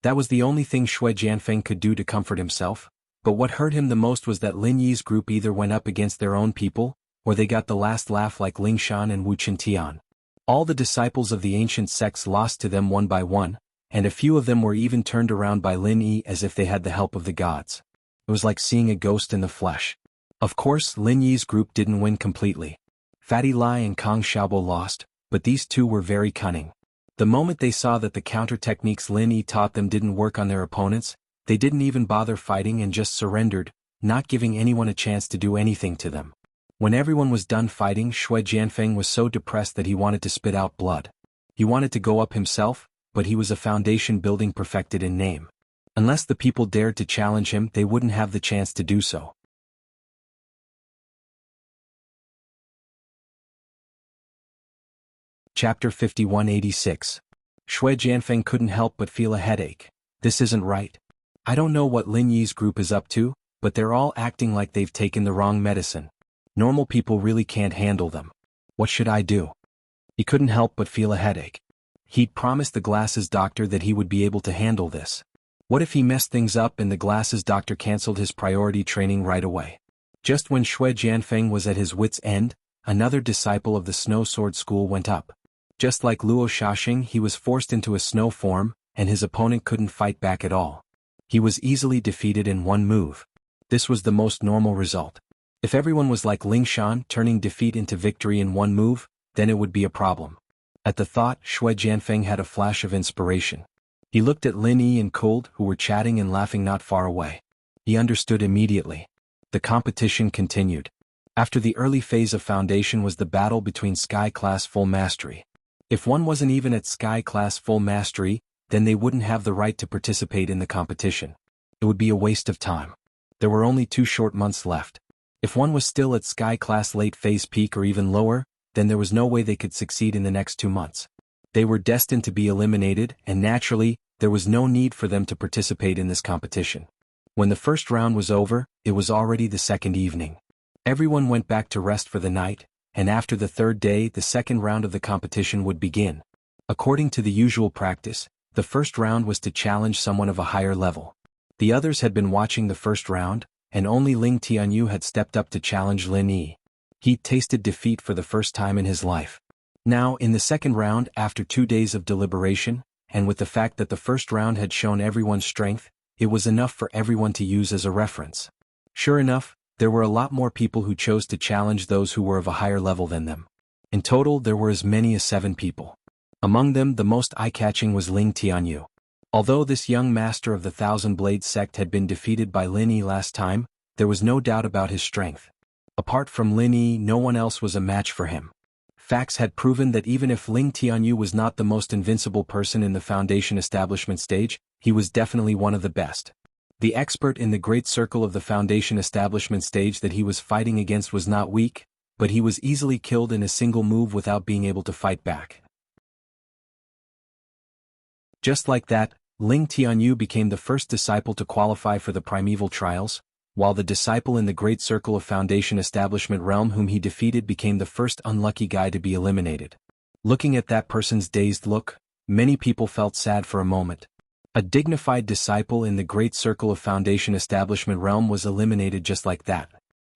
That was the only thing Shui Jianfeng could do to comfort himself, but what hurt him the most was that Lin Yi's group either went up against their own people, or they got the last laugh like Ling Shan and Wu Qintian. All the disciples of the ancient sects lost to them one by one, and a few of them were even turned around by Lin Yi as if they had the help of the gods. It was like seeing a ghost in the flesh. Of course, Lin Yi's group didn't win completely. Fatty Lai and Kang Xiaobo lost, but these two were very cunning. The moment they saw that the counter techniques Lin Yi taught them didn't work on their opponents, they didn't even bother fighting and just surrendered, not giving anyone a chance to do anything to them. When everyone was done fighting, Shui Jianfeng was so depressed that he wanted to spit out blood. He wanted to go up himself, but he was a foundation building perfected in name. Unless the people dared to challenge him, they wouldn't have the chance to do so. Chapter 5186. Shui Jianfeng couldn't help but feel a headache. This isn't right. I don't know what Lin Yi's group is up to, but they're all acting like they've taken the wrong medicine. Normal people really can't handle them. What should I do? He couldn't help but feel a headache. He'd promised the glasses doctor that he would be able to handle this. What if he messed things up and the glasses doctor cancelled his priority training right away? Just when Shui Jianfeng was at his wits' end, another disciple of the Snow Sword School went up. Just like Luo Shaxing, he was forced into a snow form, and his opponent couldn't fight back at all. He was easily defeated in one move. This was the most normal result. If everyone was like Ling Shan, turning defeat into victory in one move, then it would be a problem. At the thought, Shui Jianfeng had a flash of inspiration. He looked at Lin Yi and Cold, who were chatting and laughing not far away. He understood immediately. The competition continued. After the early phase of Foundation was the battle between Sky Class Full Mastery. If one wasn't even at Sky Class Full Mastery, then they wouldn't have the right to participate in the competition. It would be a waste of time. There were only 2 short months left. If one was still at Sky Class Late Phase Peak or even lower, then there was no way they could succeed in the next 2 months. They were destined to be eliminated, and naturally, there was no need for them to participate in this competition. When the first round was over, it was already the second evening. Everyone went back to rest for the night, and after the third day, the second round of the competition would begin. According to the usual practice, the first round was to challenge someone of a higher level. The others had been watching the first round, and only Ling Tianyu had stepped up to challenge Lin Yi. He'd tasted defeat for the first time in his life. Now, in the second round, after 2 days of deliberation, and with the fact that the first round had shown everyone's strength, it was enough for everyone to use as a reference. Sure enough, there were a lot more people who chose to challenge those who were of a higher level than them. In total, there were as many as 7 people. Among them, the most eye-catching was Ling Tianyu. Although this young master of the Thousand Blades sect had been defeated by Lin Yi last time, there was no doubt about his strength. Apart from Lin Yi, no one else was a match for him. Facts had proven that even if Ling Tianyu was not the most invincible person in the Foundation establishment stage, he was definitely one of the best. The expert in the great circle of the Foundation establishment stage that he was fighting against was not weak, but he was easily killed in a single move without being able to fight back. Just like that, Ling Tianyu became the first disciple to qualify for the primeval trials, while the disciple in the great circle of Foundation establishment realm whom he defeated became the first unlucky guy to be eliminated. Looking at that person's dazed look, many people felt sad for a moment. A dignified disciple in the great circle of Foundation establishment realm was eliminated just like that.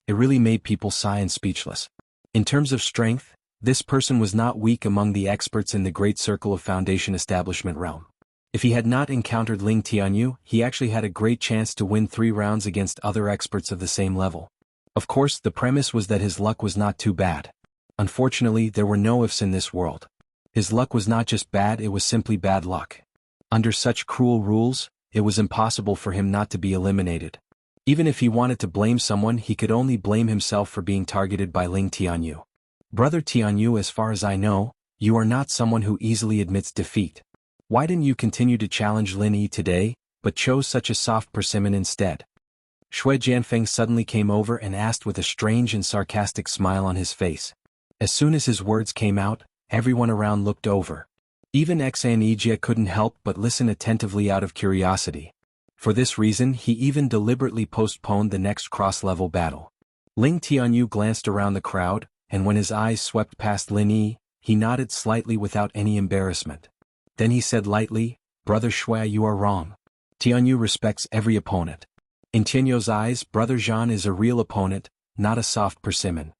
It really made people sigh and speechless. In terms of strength, this person was not weak among the experts in the great circle of Foundation establishment realm. If he had not encountered Ling Tianyu, he actually had a great chance to win 3 rounds against other experts of the same level. Of course, the premise was that his luck was not too bad. Unfortunately, there were no ifs in this world. His luck was not just bad, it was simply bad luck. Under such cruel rules, it was impossible for him not to be eliminated. Even if he wanted to blame someone, he could only blame himself for being targeted by Ling Tianyu. Brother Tianyu, as far as I know, you are not someone who easily admits defeat. Why didn't you continue to challenge Lin Yi today, but chose such a soft persimmon instead? Shui Jianfeng suddenly came over and asked with a strange and sarcastic smile on his face. As soon as his words came out, everyone around looked over. Even Xan Yijie couldn't help but listen attentively out of curiosity. For this reason, he even deliberately postponed the next cross-level battle. Ling Tianyu glanced around the crowd, and when his eyes swept past Lin Yi, he nodded slightly without any embarrassment. Then he said lightly, "Brother Shui, you are wrong. Tianyu respects every opponent. In Tianyu's eyes, Brother Zhan is a real opponent, not a soft persimmon."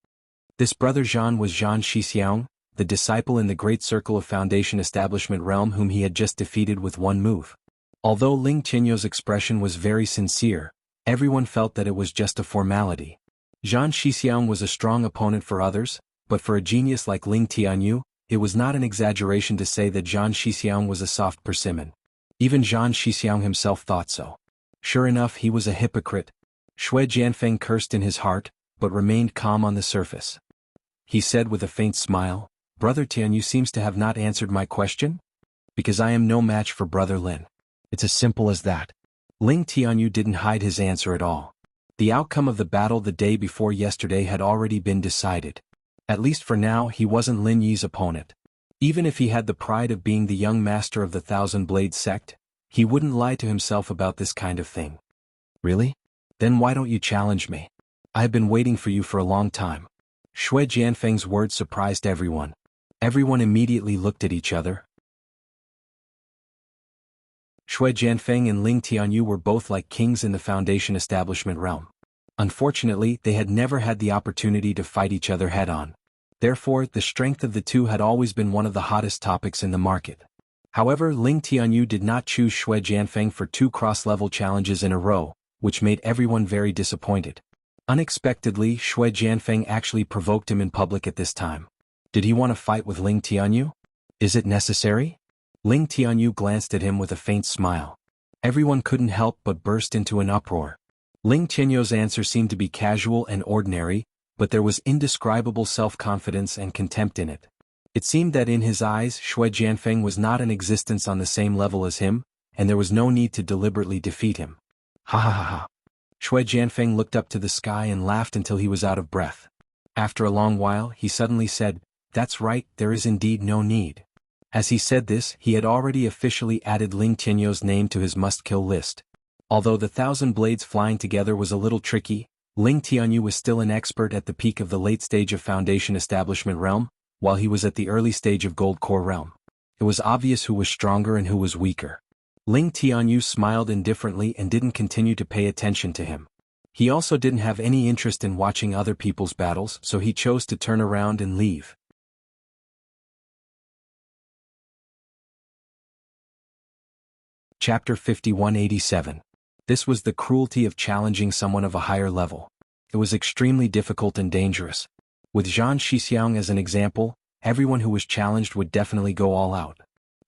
This Brother Zhan was Zhan Shixiang, the disciple in the great circle of Foundation establishment realm whom he had just defeated with one move. Although Ling Tianyu's expression was very sincere, everyone felt that it was just a formality. Zhan Shixiang was a strong opponent for others, but for a genius like Ling Tianyu, it was not an exaggeration to say that Zhan Shixiang was a soft persimmon. Even Zhan Shixiang himself thought so. Sure enough, he was a hypocrite. Shui Jianfeng cursed in his heart, but remained calm on the surface. He said with a faint smile, "Brother Tianyu seems to have not answered my question? Because I am no match for Brother Lin. It's as simple as that." Ling Tianyu didn't hide his answer at all. The outcome of the battle the day before yesterday had already been decided. At least for now, he wasn't Lin Yi's opponent. Even if he had the pride of being the young master of the Thousand Blades sect, he wouldn't lie to himself about this kind of thing. Really? Then why don't you challenge me? I have been waiting for you for a long time. Shui Jianfeng's words surprised everyone. Everyone immediately looked at each other. Shui Jianfeng and Ling Tianyu were both like kings in the Foundation establishment realm. Unfortunately, they had never had the opportunity to fight each other head-on. Therefore, the strength of the two had always been one of the hottest topics in the market. However, Ling Tianyu did not choose Shui Jianfeng for 2 cross-level challenges in a row, which made everyone very disappointed. Unexpectedly, Shui Jianfeng actually provoked him in public at this time. Did he want to fight with Ling Tianyu? Is it necessary? Ling Tianyu glanced at him with a faint smile. Everyone couldn't help but burst into an uproar. Ling Tianyu's answer seemed to be casual and ordinary, but there was indescribable self-confidence and contempt in it. It seemed that in his eyes Shui Jianfeng was not in existence on the same level as him, and there was no need to deliberately defeat him. Ha ha ha ha. Shui Jianfeng looked up to the sky and laughed until he was out of breath. After a long while, he suddenly said, "That's right, there is indeed no need." As he said this, he had already officially added Ling Tianyu's name to his must-kill list. Although the 1,000 blades flying together was a little tricky, Ling Tianyu was still an expert at the peak of the late stage of Foundation Establishment realm, while he was at the early stage of Gold Core realm. It was obvious who was stronger and who was weaker. Ling Tianyu smiled indifferently and didn't continue to pay attention to him. He also didn't have any interest in watching other people's battles, so he chose to turn around and leave. Chapter 5187. This was the cruelty of challenging someone of a higher level. It was extremely difficult and dangerous. With Zhang Shixiang as an example, everyone who was challenged would definitely go all out.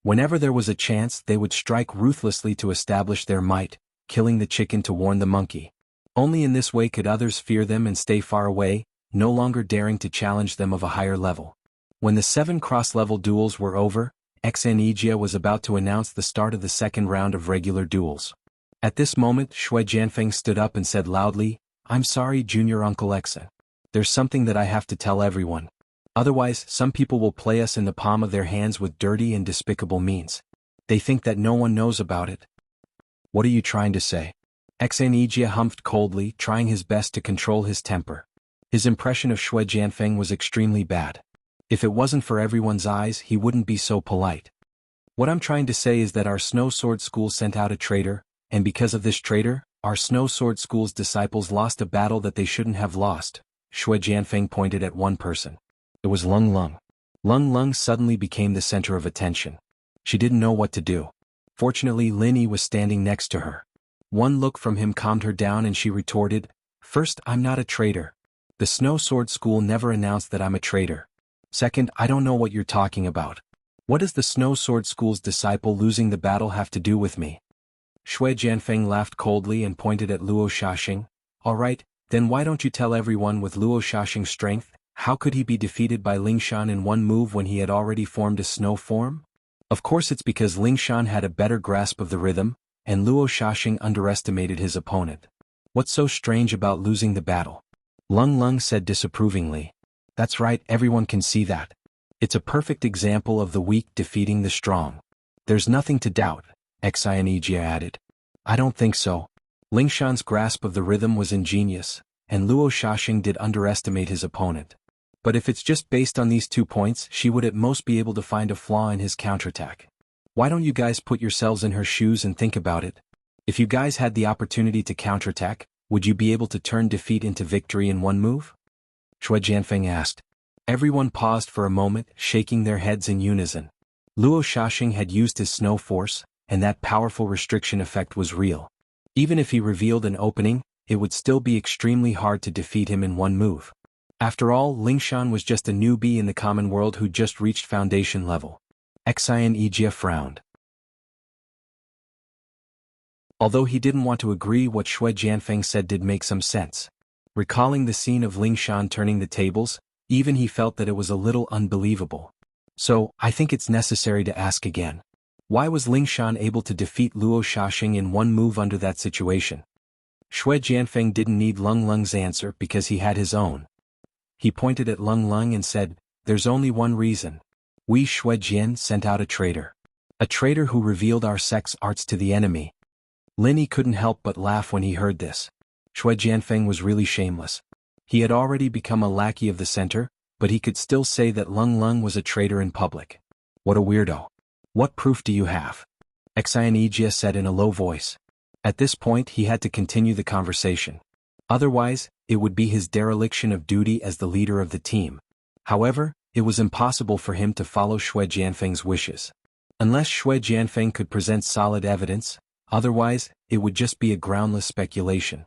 Whenever there was a chance, they would strike ruthlessly to establish their might, killing the chicken to warn the monkey. Only in this way could others fear them and stay far away, no longer daring to challenge them of a higher level. When the 7 cross-level duels were over, Enchanted was about to announce the start of the second round of regular duels. At this moment, Shui Jianfeng stood up and said loudly, "I'm sorry, Junior Uncle Exa. There's something that I have to tell everyone. Otherwise, some people will play us in the palm of their hands with dirty and despicable means. They think that no one knows about it." "What are you trying to say?" Enchanted humphed coldly, trying his best to control his temper. His impression of Shui Jianfeng was extremely bad. If it wasn't for everyone's eyes, he wouldn't be so polite. "What I'm trying to say is that our Snow Sword School sent out a traitor, and because of this traitor, our Snow Sword School's disciples lost a battle that they shouldn't have lost." Shui Jianfeng pointed at one person. It was Lung Lung. Lung Lung suddenly became the center of attention. She didn't know what to do. Fortunately, Linny was standing next to her. One look from him calmed her down and she retorted, "First, I'm not a traitor. The Snow Sword School never announced that I'm a traitor. Second, I don't know what you're talking about. What does the Snow Sword School's disciple losing the battle have to do with me?" Shui Jianfeng laughed coldly and pointed at Luo Shaxing. "All right, then why don't you tell everyone with Luo Shaxing's strength, how could he be defeated by Lingshan in one move when he had already formed a snow form? Of course it's because Lingshan had a better grasp of the rhythm, and Luo Shaxing underestimated his opponent. What's so strange about losing the battle?" Lung Lung said disapprovingly. "That's right, everyone can see that. It's a perfect example of the weak defeating the strong. There's nothing to doubt," Enchanted added. "I don't think so. Lingshan's grasp of the rhythm was ingenious, and Luo Shaxing did underestimate his opponent. But if it's just based on these 2 points, she would at most be able to find a flaw in his counterattack. Why don't you guys put yourselves in her shoes and think about it? If you guys had the opportunity to counterattack, would you be able to turn defeat into victory in one move?" Shui Jianfeng asked. Everyone paused for a moment, shaking their heads in unison. Luo Shaxing had used his snow force, and that powerful restriction effect was real. Even if he revealed an opening, it would still be extremely hard to defeat him in one move. After all, Lingshan was just a newbie in the common world who just reached foundation level. Enchanted frowned. Although he didn't want to agree, what Shui Jianfeng said did make some sense. Recalling the scene of Lingshan turning the tables, even he felt that it was a little unbelievable. "So, I think it's necessary to ask again. Why was Lingshan able to defeat Luo Shaxing in one move under that situation?" Shui Jianfeng didn't need Lung Lung's answer because he had his own. He pointed at Lung Lung and said, "There's only one reason. We Shui Jian sent out a traitor. A traitor who revealed our sect's arts to the enemy. Lin Yi couldn't help but laugh when he heard this. Shui Jianfeng was really shameless. He had already become a lackey of the center, but he could still say that Lung Lung was a traitor in public. What a weirdo. What proof do you have? Xianijia said in a low voice. At this point he had to continue the conversation. Otherwise, it would be his dereliction of duty as the leader of the team. However, it was impossible for him to follow Shui Jianfeng's wishes. Unless Shui Jianfeng could present solid evidence, otherwise, it would just be a groundless speculation.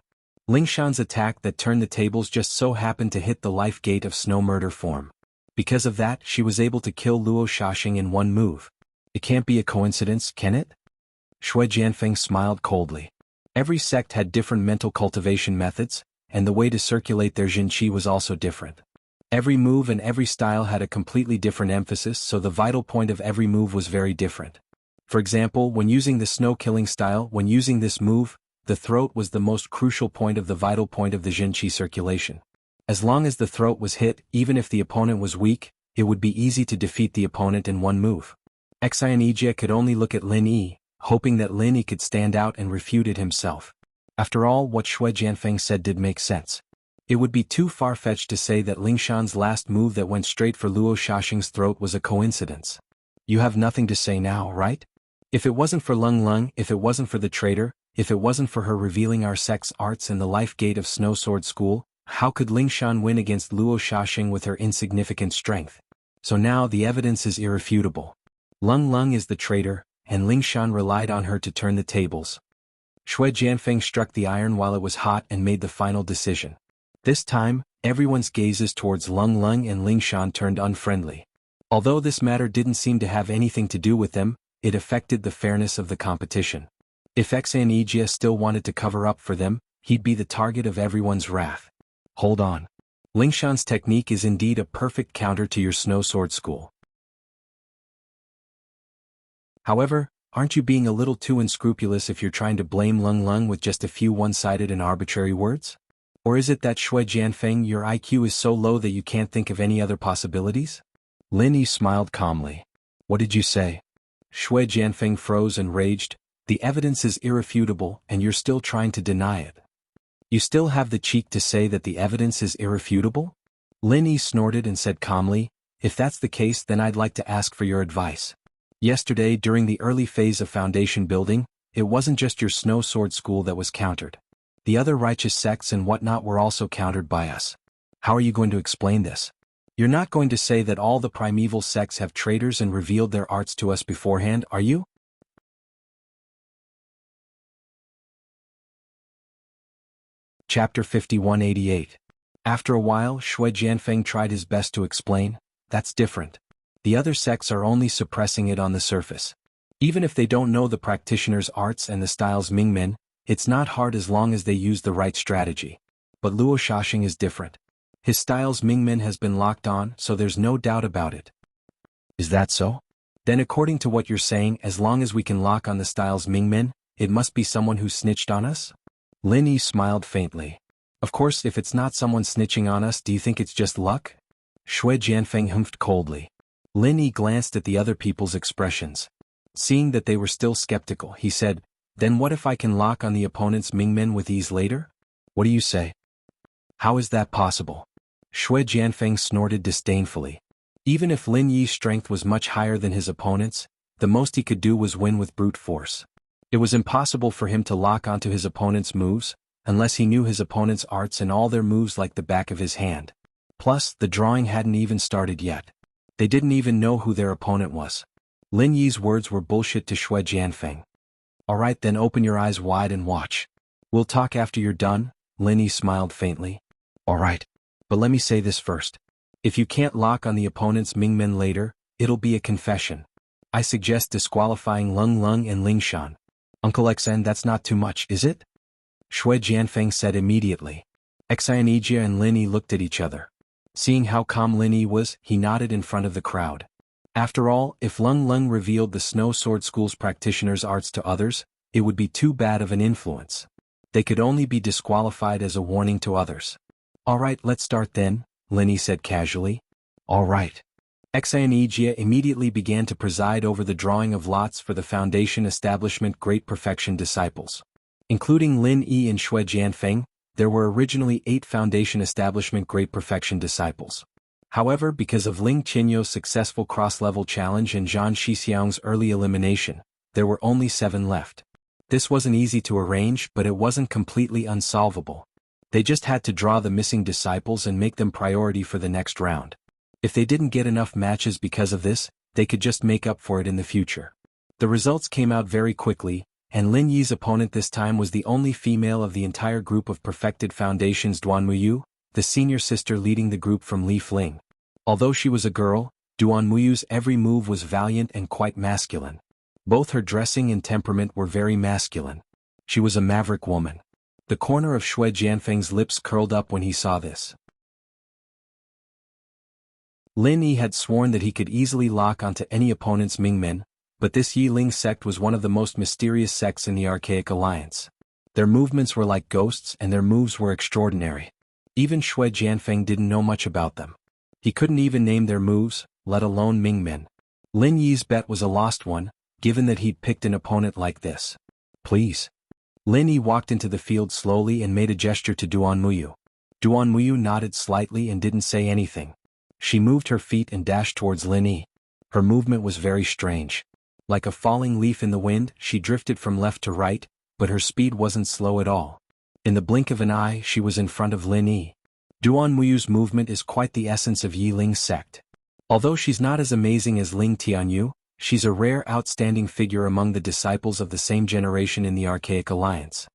Lingshan's attack that turned the tables just so happened to hit the life gate of snow murder form. Because of that, she was able to kill Luo Shaxing in one move. It can't be a coincidence, can it? Shui Jianfeng smiled coldly. Every sect had different mental cultivation methods, and the way to circulate their Jinqi was also different. Every move and every style had a completely different emphasis, so the vital point of every move was very different. For example, when using the snow-killing style, when using this move, the throat was the most crucial point of the vital point of the Jinqi circulation. As long as the throat was hit, even if the opponent was weak, it would be easy to defeat the opponent in one move. Xianijia could only look at Lin Yi, hoping that Lin Yi could stand out and refute it himself. After all, what Shui Jianfeng said did make sense. It would be too far-fetched to say that Lingshan's last move that went straight for Luo Shaxing's throat was a coincidence. You have nothing to say now, right? If it wasn't for Lung Lung, if it wasn't for the traitor, if it wasn't for her revealing our sect's arts in the life gate of Snow Sword School, how could Lingshan win against Luo Shaxing with her insignificant strength? So now the evidence is irrefutable. Lung Lung is the traitor, and Lingshan relied on her to turn the tables. Shui Jianfeng struck the iron while it was hot and made the final decision. This time, everyone's gazes towards Lung Lung and Lingshan turned unfriendly. Although this matter didn't seem to have anything to do with them, it affected the fairness of the competition. If Xianijia still wanted to cover up for them, he'd be the target of everyone's wrath. Hold on. Lingshan's technique is indeed a perfect counter to your Snow Sword School. However, aren't you being a little too unscrupulous if you're trying to blame Lung Lung with just a few one-sided and arbitrary words? Or is it that Shui Jianfeng, your IQ is so low that you can't think of any other possibilities? Lin Yi smiled calmly. What did you say? Shui Jianfeng froze and raged. The evidence is irrefutable and you're still trying to deny it. You still have the cheek to say that the evidence is irrefutable? Lin Yi snorted and said calmly, if that's the case then I'd like to ask for your advice. Yesterday during the early phase of foundation building, it wasn't just your Snow Sword School that was countered. The other righteous sects and whatnot were also countered by us. How are you going to explain this? You're not going to say that all the primeval sects have traitors and revealed their arts to us beforehand, are you? Chapter 5188. After a while, Shui Jianfeng tried his best to explain, that's different. The other sects are only suppressing it on the surface. Even if they don't know the practitioner's arts and the style's Mingmen, it's not hard as long as they use the right strategy. But Luo Shaxing is different. His style's Mingmen has been locked on, so there's no doubt about it. Is that so? Then according to what you're saying, as long as we can lock on the style's Mingmen, it must be someone who snitched on us? Lin Yi smiled faintly. Of course, if it's not someone snitching on us, do you think it's just luck? Shui Jianfeng humphed coldly. Lin Yi glanced at the other people's expressions. Seeing that they were still skeptical, he said, then what if I can lock on the opponent's Mingmen with ease later? What do you say? How is that possible? Shui Jianfeng snorted disdainfully. Even if Lin Yi's strength was much higher than his opponent's, the most he could do was win with brute force. It was impossible for him to lock onto his opponent's moves, unless he knew his opponent's arts and all their moves like the back of his hand. Plus, the drawing hadn't even started yet. They didn't even know who their opponent was. Lin Yi's words were bullshit to Shui Jianfeng. Alright then, open your eyes wide and watch. We'll talk after you're done, Lin Yi smiled faintly. Alright. But let me say this first. If you can't lock on the opponent's Mingmen later, it'll be a confession. I suggest disqualifying Lung Lung and Lingshan. Uncle Xen, that's not too much, is it? Shui Jianfeng said immediately. Xianijia and Lin Yi looked at each other. Seeing how calm Lin Yi was, he nodded in front of the crowd. After all, if Lung Lung revealed the Snow Sword School's practitioners' arts to others, it would be too bad of an influence. They could only be disqualified as a warning to others. Alright, let's start then, Lin Yi said casually. Alright. Enchanted immediately began to preside over the drawing of lots for the Foundation Establishment Great Perfection Disciples. Including Lin Yi and Shui Jianfeng, there were originally 8 Foundation Establishment Great Perfection Disciples. However, because of Ling Qinyo's successful cross-level challenge and Zhang Shixiang's early elimination, there were only 7 left. This wasn't easy to arrange, but it wasn't completely unsolvable. They just had to draw the missing disciples and make them priority for the next round. If they didn't get enough matches because of this, they could just make up for it in the future. The results came out very quickly, and Lin Yi's opponent this time was the only female of the entire group of perfected foundations. Duan Muyu, the senior sister leading the group from Li Fling. Although she was a girl, Duan Muyu's every move was valiant and quite masculine. Both her dressing and temperament were very masculine. She was a maverick woman. The corner of Shui Jianfeng's lips curled up when he saw this. Lin Yi had sworn that he could easily lock onto any opponent's Mingmen, but this Yi Ling sect was one of the most mysterious sects in the Archaic Alliance. Their movements were like ghosts and their moves were extraordinary. Even Shui Jianfeng didn't know much about them. He couldn't even name their moves, let alone Mingmen. Lin Yi's bet was a lost one, given that he'd picked an opponent like this. Please. Lin Yi walked into the field slowly and made a gesture to Duan Muyu. Duan Muyu nodded slightly and didn't say anything. She moved her feet and dashed towards Lin Yi. Her movement was very strange. Like a falling leaf in the wind, she drifted from left to right, but her speed wasn't slow at all. In the blink of an eye, she was in front of Lin Yi. Duan Muyu's movement is quite the essence of Yi Ling's sect. Although she's not as amazing as Ling Tianyu, she's a rare outstanding figure among the disciples of the same generation in the Archaic Alliance.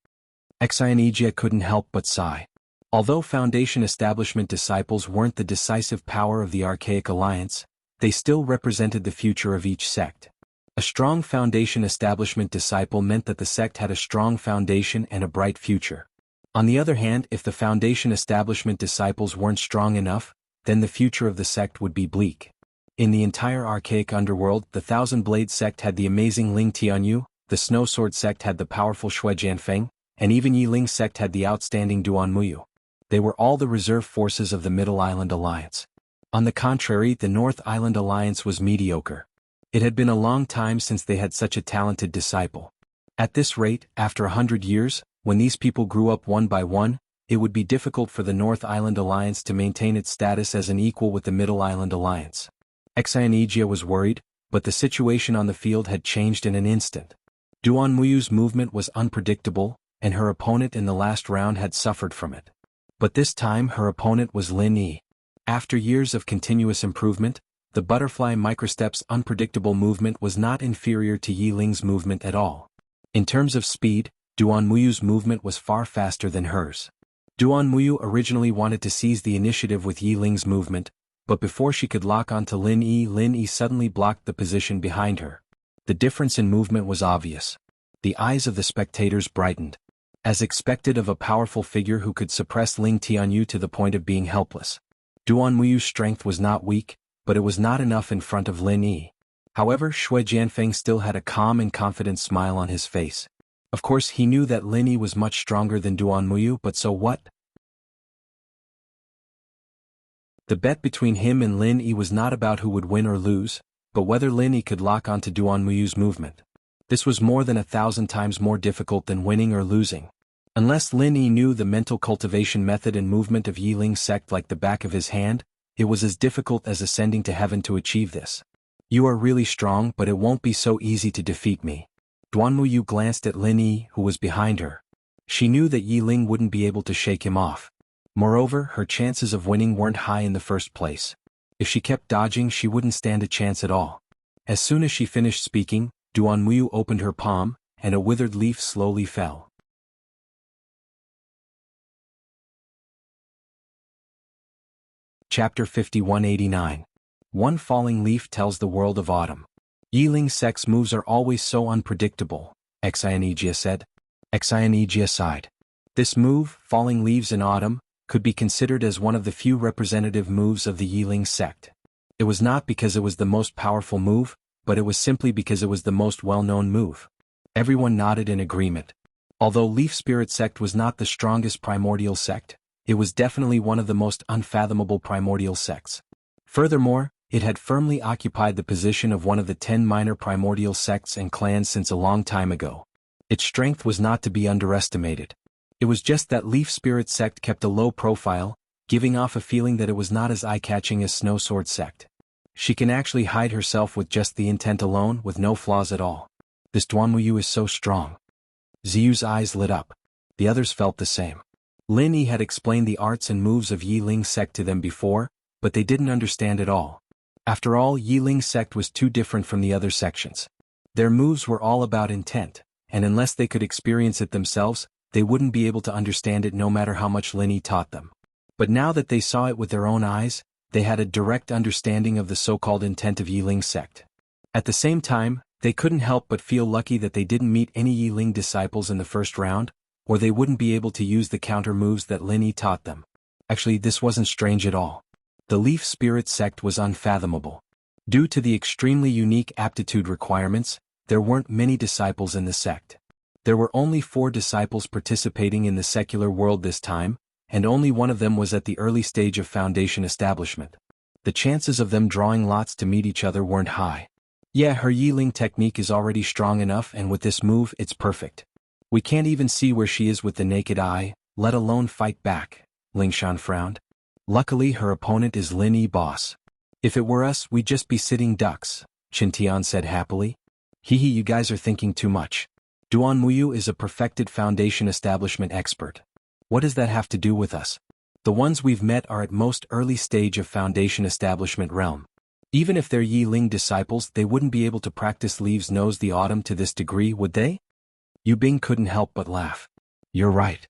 Enchanted couldn't help but sigh. Although Foundation Establishment disciples weren't the decisive power of the Archaic Alliance, they still represented the future of each sect. A strong Foundation Establishment disciple meant that the sect had a strong foundation and a bright future. On the other hand, if the Foundation Establishment disciples weren't strong enough, then the future of the sect would be bleak. In the entire Archaic Underworld, the Thousand Blade sect had the amazing Ling Tianyu, the Snow Sword sect had the powerful Shui Jianfeng, and even Yi Ling sect had the outstanding Duan Muyu. They were all the reserve forces of the Middle Island Alliance. On the contrary, the North Island Alliance was mediocre. It had been a long time since they had such a talented disciple. At this rate, after 100 years, when these people grew up one by one, it would be difficult for the North Island Alliance to maintain its status as an equal with the Middle Island Alliance. Enchanted was worried, but the situation on the field had changed in an instant. Duan Muyu's movement was unpredictable, and her opponent in the last round had suffered from it. But this time her opponent was Lin Yi. After years of continuous improvement, the butterfly microstep's unpredictable movement was not inferior to Yi Ling's movement at all. In terms of speed, Duan Muyu's movement was far faster than hers. Duan Muyu originally wanted to seize the initiative with Yi Ling's movement, but before she could lock onto Lin Yi suddenly blocked the position behind her. The difference in movement was obvious. The eyes of the spectators brightened. As expected of a powerful figure who could suppress Ling Tianyu to the point of being helpless. Duan Muyu's strength was not weak, but it was not enough in front of Lin Yi. However, Shui Jianfeng still had a calm and confident smile on his face. Of course, he knew that Lin Yi was much stronger than Duan Muyu, but so what? The bet between him and Lin Yi was not about who would win or lose, but whether Lin Yi could lock onto Duan Muyu's movement. This was more than 1,000 times more difficult than winning or losing. Unless Lin Yi knew the mental cultivation method and movement of Yi Ling's sect like the back of his hand, it was as difficult as ascending to heaven to achieve this. You are really strong, but it won't be so easy to defeat me. Duan Muyu glanced at Lin Yi, who was behind her. She knew that Yi Ling wouldn't be able to shake him off. Moreover, her chances of winning weren't high in the first place. If she kept dodging, she wouldn't stand a chance at all. As soon as she finished speaking, Duan Muyu opened her palm, and a withered leaf slowly fell. Chapter 5189. One falling leaf tells the world of autumn. Yi Ling's sect's moves are always so unpredictable, Enchanted said. Enchanted sighed. This move, falling leaves in autumn, could be considered as one of the few representative moves of the Yi Ling sect. It was not because it was the most powerful move, but it was simply because it was the most well-known move. Everyone nodded in agreement. Although Leaf Spirit sect was not the strongest primordial sect, it was definitely one of the most unfathomable primordial sects. Furthermore, It had firmly occupied the position of one of the 10 minor primordial sects and clans since a long time ago. Its strength was not to be underestimated. It was just that Leaf Spirit sect kept a low profile, giving off a feeling that it was not as eye-catching as Snow Sword sect. She can actually hide herself with just the intent alone, with no flaws at all. This Duanmuyu is so strong. Ziyu's eyes lit up. The others felt the same. Lin Yi had explained the arts and moves of Yi Ling sect to them before, but they didn't understand it all. After all, Yi Ling sect was too different from the other sections. Their moves were all about intent, and unless they could experience it themselves, they wouldn't be able to understand it no matter how much Lin Yi taught them. But now that they saw it with their own eyes, they had a direct understanding of the so-called intent of Yi Ling sect. At the same time, they couldn't help but feel lucky that they didn't meet any Yi Ling disciples in the first round, or they wouldn't be able to use the counter moves that Lin Yi taught them. Actually, this wasn't strange at all. The Leaf Spirit sect was unfathomable. Due to the extremely unique aptitude requirements, there weren't many disciples in the sect. There were only 4 disciples participating in the secular world this time, and only one of them was at the early stage of foundation establishment. The chances of them drawing lots to meet each other weren't high. Yeah, her Yi Ling technique is already strong enough, and with this move it's perfect. We can't even see where she is with the naked eye, let alone fight back, Lingshan frowned. Luckily her opponent is Lin Yi boss. If it were us, we'd just be sitting ducks, Qintian said happily. Hee, you guys are thinking too much. Duanmuyu is a perfected foundation establishment expert. What does that have to do with us? The ones we've met are at most early stage of foundation establishment realm. Even if they're Yi Ling disciples, they wouldn't be able to practice Leaves Knows the Autumn to this degree, would they? Yu Bing couldn't help but laugh. You're right.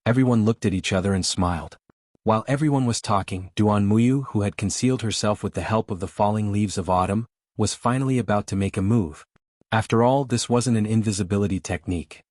Everyone looked at each other and smiled. While everyone was talking, Duanmuyu, who had concealed herself with the help of the falling leaves of autumn, was finally about to make a move. After all, this wasn't an invisibility technique.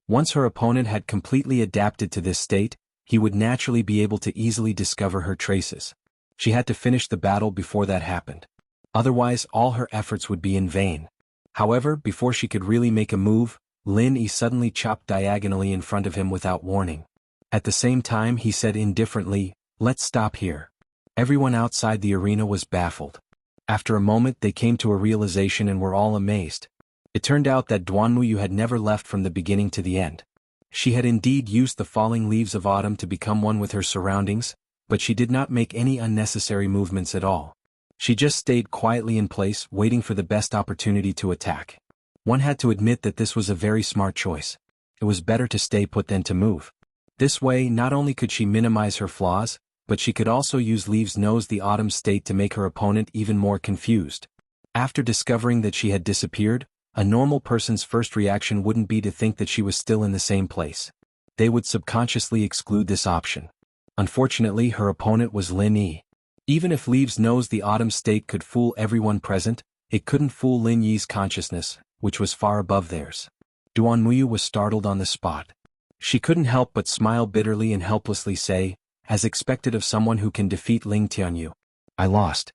Once her opponent had completely adapted to this state, he would naturally be able to easily discover her traces. She had to finish the battle before that happened. Otherwise, all her efforts would be in vain. However, before she could really make a move, Lin Yi suddenly chopped diagonally in front of him without warning. At the same time, he said indifferently, "Let's stop here." Everyone outside the arena was baffled. After a moment, they came to a realization and were all amazed. It turned out that Duanmuyu had never left from the beginning to the end. She had indeed used the falling leaves of autumn to become one with her surroundings, but she did not make any unnecessary movements at all. She just stayed quietly in place, waiting for the best opportunity to attack. One had to admit that this was a very smart choice. It was better to stay put than to move. This way, not only could she minimize her flaws, but she could also use Leaves Knows the Autumn state to make her opponent even more confused. After discovering that she had disappeared, a normal person's first reaction wouldn't be to think that she was still in the same place. They would subconsciously exclude this option. Unfortunately, her opponent was Lin Yi. Even if Leaves Knows the Autumn state could fool everyone present, it couldn't fool Lin Yi's consciousness, which was far above theirs. Duanmuyu was startled on the spot. She couldn't help but smile bitterly and helplessly say, as expected of someone who can defeat Ling Tianyu, "I lost."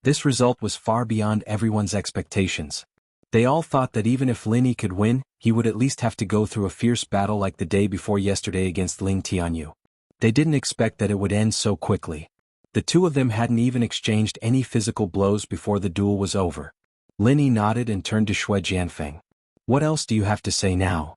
This result was far beyond everyone's expectations. They all thought that even if Lin Yi could win, he would at least have to go through a fierce battle like the day before yesterday against Ling Tianyu. They didn't expect that it would end so quickly. The two of them hadn't even exchanged any physical blows before the duel was over. Lin Yi nodded and turned to Xue Jianfeng. "What else do you have to say now?"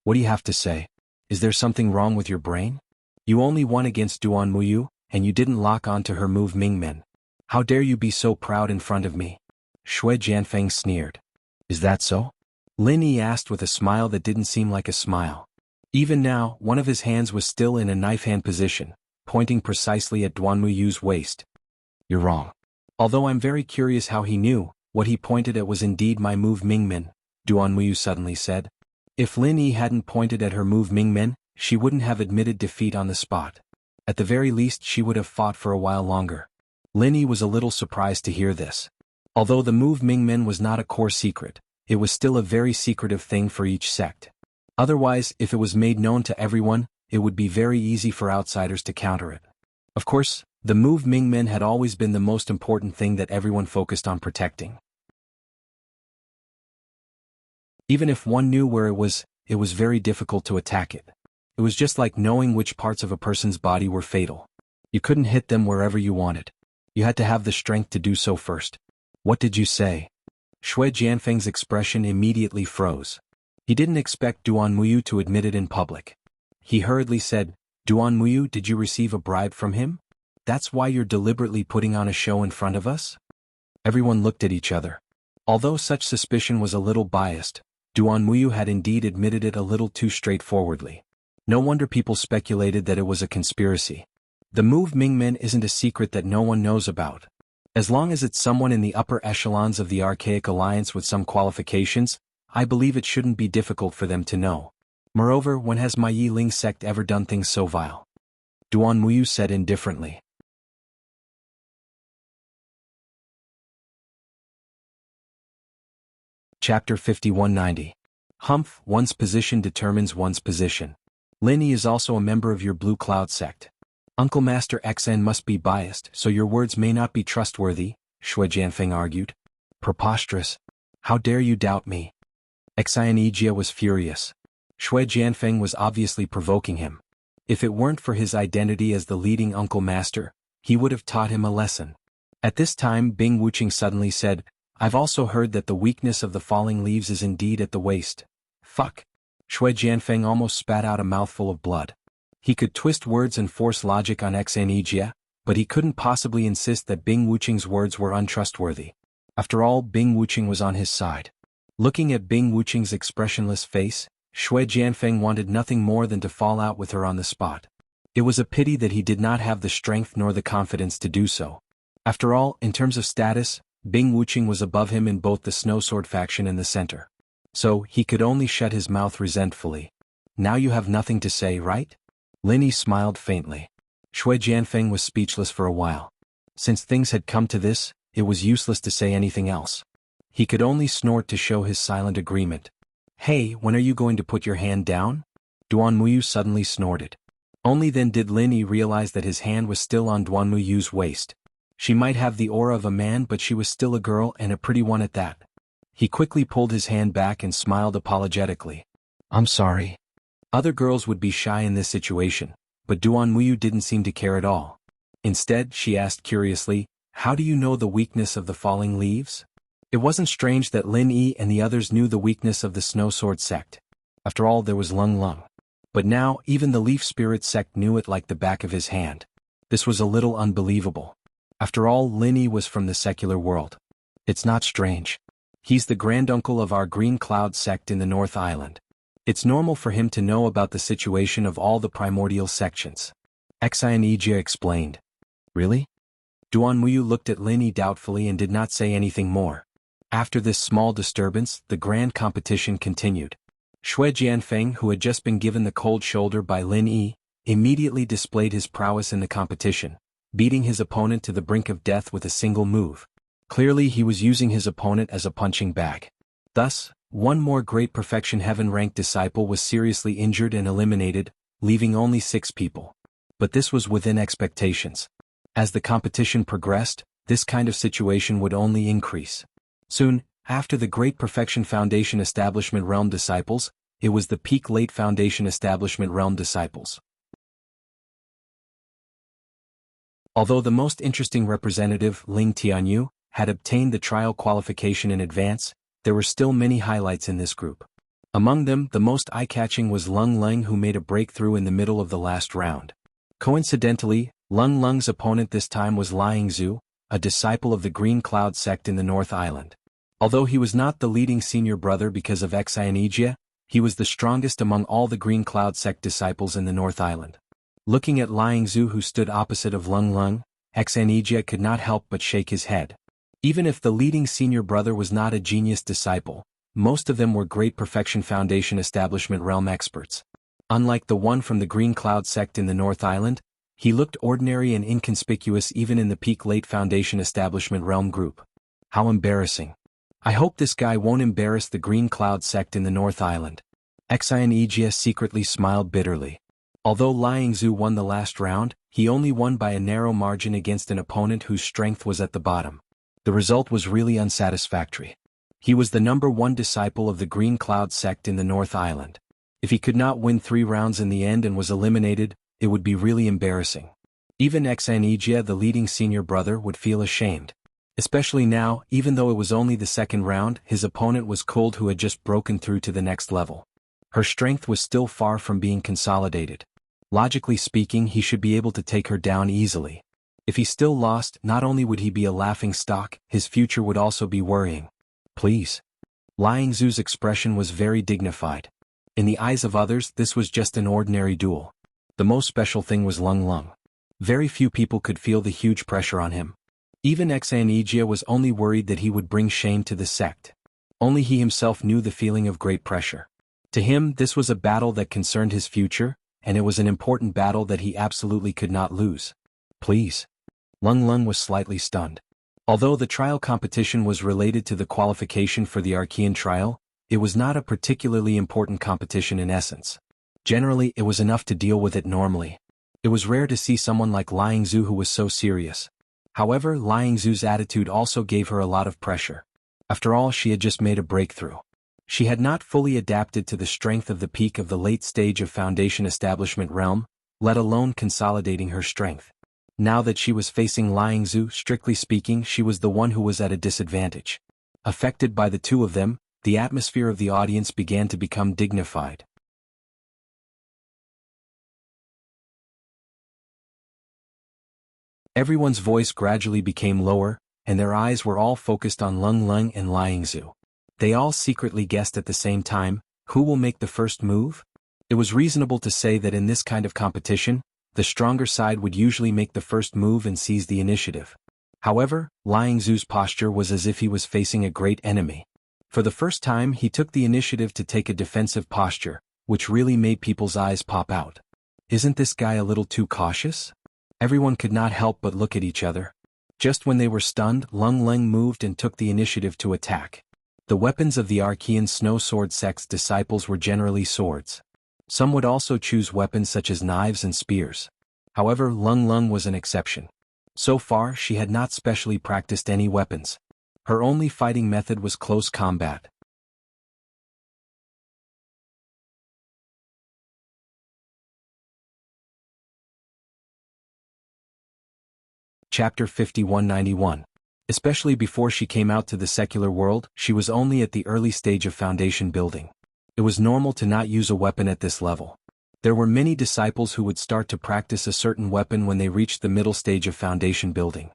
"What do you have to say? Is there something wrong with your brain? You only won against Duanmuyu, and you didn't lock onto her move Mingmen. How dare you be so proud in front of me?" Xue Jianfeng sneered. "Is that so?" Lin Yi asked with a smile that didn't seem like a smile. Even now, one of his hands was still in a knife-hand position, pointing precisely at Duanmuyu's waist. "You're wrong. Although I'm very curious how he knew, what he pointed at was indeed my move Mingmen," Duanmuyu suddenly said. If Lin Yi hadn't pointed at her move Mingmen, she wouldn't have admitted defeat on the spot. At the very least, she would have fought for a while longer. Lin Yi was a little surprised to hear this. Although the move Mingmen was not a core secret, it was still a very secretive thing for each sect. Otherwise, if it was made known to everyone, it would be very easy for outsiders to counter it. Of course, the move Mingmen had always been the most important thing that everyone focused on protecting. Even if one knew where it was very difficult to attack it. It was just like knowing which parts of a person's body were fatal. You couldn't hit them wherever you wanted. You had to have the strength to do so first. What did you say? Shui Jianfeng's expression immediately froze. He didn't expect Duan Muyu to admit it in public. He hurriedly said, Duan Muyu, did you receive a bribe from him? That's why you're deliberately putting on a show in front of us? Everyone looked at each other. Although such suspicion was a little biased, Duan Muyu had indeed admitted it a little too straightforwardly. No wonder people speculated that it was a conspiracy. The move Mingmen isn't a secret that no one knows about. As long as it's someone in the upper echelons of the Archaic Alliance with some qualifications, I believe it shouldn't be difficult for them to know. Moreover, when has my Yi Ling sect ever done things so vile? Duan Muyu said indifferently. Chapter 5190. Humph, one's position determines one's position. Lin Yi is also a member of your Blue Cloud sect. Uncle Master XN must be biased, so your words may not be trustworthy, Shui Jianfeng argued. Preposterous. How dare you doubt me? Xianijia was furious. Shui Jianfeng was obviously provoking him. If it weren't for his identity as the leading Uncle Master, he would have taught him a lesson. At this time Bing Wuqing suddenly said, I've also heard that the weakness of the falling leaves is indeed at the waist. Fuck. Shui Jianfeng almost spat out a mouthful of blood. He could twist words and force logic on Xianijia, but he couldn't possibly insist that Bing Wuqing's words were untrustworthy. After all, Bing Wuqing was on his side. Looking at Bing Wuqing's expressionless face, Shui Jianfeng wanted nothing more than to fall out with her on the spot. It was a pity that he did not have the strength nor the confidence to do so. After all, in terms of status, Bing Wuqing was above him in both the Snow Sword faction and the center. So, he could only shut his mouth resentfully. Now you have nothing to say, right? Lin Yi smiled faintly. Shui Jianfeng was speechless for a while. Since things had come to this, it was useless to say anything else. He could only snort to show his silent agreement. Hey, when are you going to put your hand down? Duan Muyu suddenly snorted. Only then did Lin Yi realize that his hand was still on Duan Muyu's waist. She might have the aura of a man, but she was still a girl, and a pretty one at that. He quickly pulled his hand back and smiled apologetically. I'm sorry. Other girls would be shy in this situation, but Duan Muyu didn't seem to care at all. Instead, she asked curiously, how do you know the weakness of the falling leaves? It wasn't strange that Lin Yi and the others knew the weakness of the Snow Sword sect. After all, there was Lung Lung. But now, even the Leaf Spirit sect knew it like the back of his hand. This was a little unbelievable. After all, Lin Yi was from the secular world. It's not strange. He's the granduncle of our Green Cloud sect in the North Island. It's normal for him to know about the situation of all the primordial sections. Xianijia explained. Really? Duan Muyu looked at Lin Yi doubtfully and did not say anything more. After this small disturbance, the grand competition continued. Shui Jianfeng, who had just been given the cold shoulder by Lin Yi, immediately displayed his prowess in the competition, beating his opponent to the brink of death with a single move. Clearly he was using his opponent as a punching bag. Thus, one more Great Perfection Heaven-ranked disciple was seriously injured and eliminated, leaving only 6 people. But this was within expectations. As the competition progressed, this kind of situation would only increase. Soon, after the Great Perfection Foundation Establishment Realm disciples, it was the Peak Late Foundation Establishment Realm disciples. Although the most interesting representative, Ling Tianyu, had obtained the trial qualification in advance, there were still many highlights in this group. Among them, the most eye-catching was Lung Lung, who made a breakthrough in the middle of the last round. Coincidentally, Lung Lung's opponent this time was Liang Zhu, a disciple of the Green Cloud sect in the North Island. Although he was not the leading senior brother because of Xianijia, he was the strongest among all the Green Cloud sect disciples in the North Island. Looking at Liang Zhu, who stood opposite of Lung Lung, Xianijia could not help but shake his head. Even if the leading senior brother was not a genius disciple, most of them were Great Perfection Foundation Establishment Realm experts. Unlike the one from the Green Cloud sect in the North Island, he looked ordinary and inconspicuous even in the Peak Late Foundation Establishment Realm group. How embarrassing. I hope this guy won't embarrass the Green Cloud sect in the North Island. Xianijia secretly smiled bitterly. Although Liang Zhu won the last round, he only won by a narrow margin against an opponent whose strength was at the bottom. The result was really unsatisfactory. He was the #1 disciple of the Green Cloud sect in the North Island. If he could not win 3 rounds in the end and was eliminated, it would be really embarrassing. Even Enchanted, the leading senior brother, would feel ashamed. Especially now, even though it was only the second round, his opponent was cold who had just broken through to the next level. Her strength was still far from being consolidated. Logically speaking, he should be able to take her down easily. If he still lost, not only would he be a laughing stock, his future would also be worrying. Please. Liang Zu's expression was very dignified. In the eyes of others, this was just an ordinary duel. The most special thing was Lung Lung. Very few people could feel the huge pressure on him. Even Enchanted was only worried that he would bring shame to the sect. Only he himself knew the feeling of great pressure. To him, this was a battle that concerned his future, and it was an important battle that he absolutely could not lose. Please. Lung Lung was slightly stunned. Although the trial competition was related to the qualification for the Archean trial, it was not a particularly important competition in essence. Generally, it was enough to deal with it normally. It was rare to see someone like Liang Zu who was so serious. However, Liang Zu's attitude also gave her a lot of pressure. After all, she had just made a breakthrough. She had not fully adapted to the strength of the peak of the late stage of Foundation establishment realm, let alone consolidating her strength. Now that she was facing Liang Zu, strictly speaking, she was the one who was at a disadvantage. Affected by the two of them, the atmosphere of the audience began to become dignified. Everyone's voice gradually became lower, and their eyes were all focused on Lung Lung and Liang Zu. They all secretly guessed at the same time, who will make the first move? It was reasonable to say that in this kind of competition, the stronger side would usually make the first move and seize the initiative. However, Liang Zu's posture was as if he was facing a great enemy. For the first time, he took the initiative to take a defensive posture, which really made people's eyes pop out. Isn't this guy a little too cautious? Everyone could not help but look at each other. Just when they were stunned, Lung Lung moved and took the initiative to attack. The weapons of the Archean Snow Sword sect's disciples were generally swords. Some would also choose weapons such as knives and spears. However, Lung Lung was an exception. So far, she had not specially practiced any weapons. Her only fighting method was close combat. Chapter 5191. Especially before she came out to the secular world, she was only at the early stage of foundation building. It was normal to not use a weapon at this level. There were many disciples who would start to practice a certain weapon when they reached the middle stage of foundation building.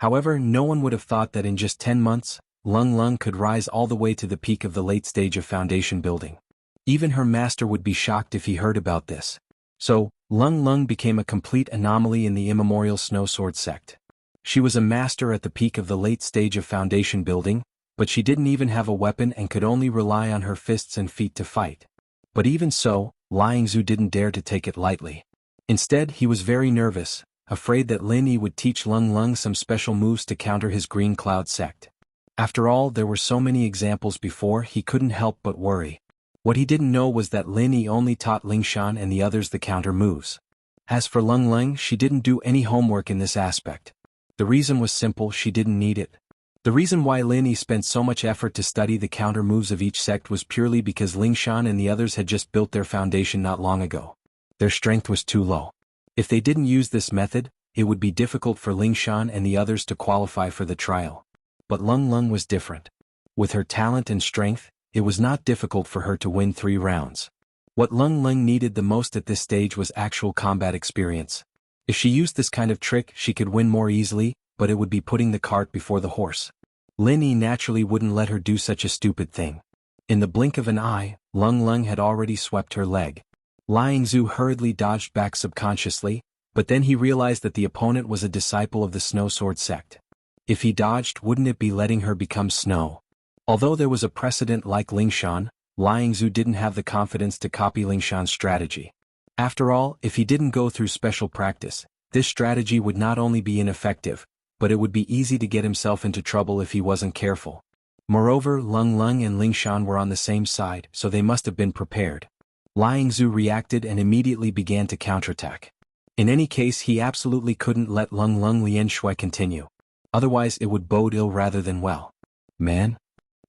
However, no one would have thought that in just 10 months, Lung Lung could rise all the way to the peak of the late stage of foundation building. Even her master would be shocked if he heard about this. So, Lung Lung became a complete anomaly in the immemorial Snow Sword sect. She was a master at the peak of the late stage of foundation building, but she didn't even have a weapon and could only rely on her fists and feet to fight. But even so, Liang Zu didn't dare to take it lightly. Instead, he was very nervous, afraid that Lin Yi would teach Lung Lung some special moves to counter his Green Cloud sect. After all, there were so many examples before, he couldn't help but worry. What he didn't know was that Lin Yi only taught Lingshan and the others the counter moves. As for Lung Lung, she didn't do any homework in this aspect. The reason was simple, she didn't need it. The reason why Lin Yi spent so much effort to study the counter moves of each sect was purely because Lingshan and the others had just built their foundation not long ago. Their strength was too low. If they didn't use this method, it would be difficult for Lingshan and the others to qualify for the trial. But Lung Lung was different. With her talent and strength, it was not difficult for her to win 3 rounds. What Lung Lung needed the most at this stage was actual combat experience. If she used this kind of trick, she could win more easily, but it would be putting the cart before the horse. Lin Yi naturally wouldn't let her do such a stupid thing. In the blink of an eye, Lung Lung had already swept her leg. Liang Zu hurriedly dodged back subconsciously, but then he realized that the opponent was a disciple of the Snow Sword sect. If he dodged, wouldn't it be letting her become snow? Although there was a precedent like Lingshan, Liang Zu didn't have the confidence to copy Lingshan's strategy. After all, if he didn't go through special practice, this strategy would not only be ineffective, but it would be easy to get himself into trouble if he wasn't careful. Moreover, Lung Lung and Lingshan were on the same side, so they must have been prepared. Liang Zu reacted and immediately began to counterattack. In any case, he absolutely couldn't let Lung Lung Lianshui continue. Otherwise it would bode ill rather than well. Man?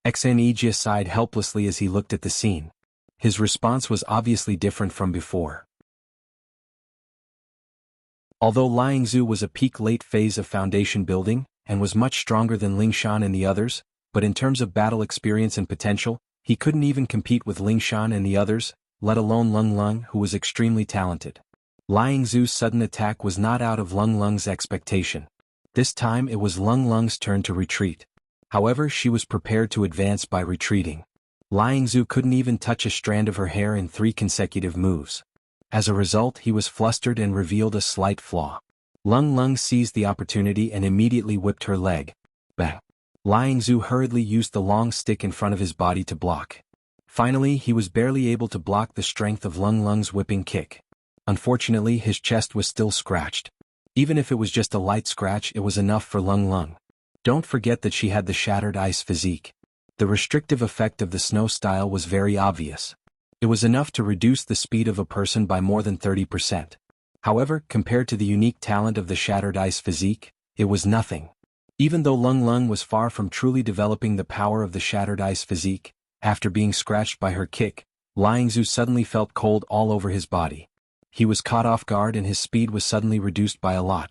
Enchanted sighed helplessly as he looked at the scene. His response was obviously different from before. Although Liang Zhu was a peak late phase of foundation building, and was much stronger than Ling Shan and the others, but in terms of battle experience and potential, he couldn't even compete with Ling Shan and the others, let alone Lung Lung, who was extremely talented. Liang Zhu's sudden attack was not out of Lung Lung's expectation. This time it was Lung Lung's turn to retreat. However, she was prepared to advance by retreating. Liang Zhu couldn't even touch a strand of her hair in 3 consecutive moves. As a result, he was flustered and revealed a slight flaw. Lung Lung seized the opportunity and immediately whipped her leg. Bang! Liang Zhu hurriedly used the long stick in front of his body to block. Finally, he was barely able to block the strength of Lung Lung's whipping kick. Unfortunately, his chest was still scratched. Even if it was just a light scratch, it was enough for Lung Lung. Don't forget that she had the shattered ice physique. The restrictive effect of the snow style was very obvious. It was enough to reduce the speed of a person by more than 30%. However, compared to the unique talent of the shattered ice physique, it was nothing. Even though Lung Lung was far from truly developing the power of the shattered ice physique, after being scratched by her kick, Liang Zhu suddenly felt cold all over his body. He was caught off guard and his speed was suddenly reduced by a lot.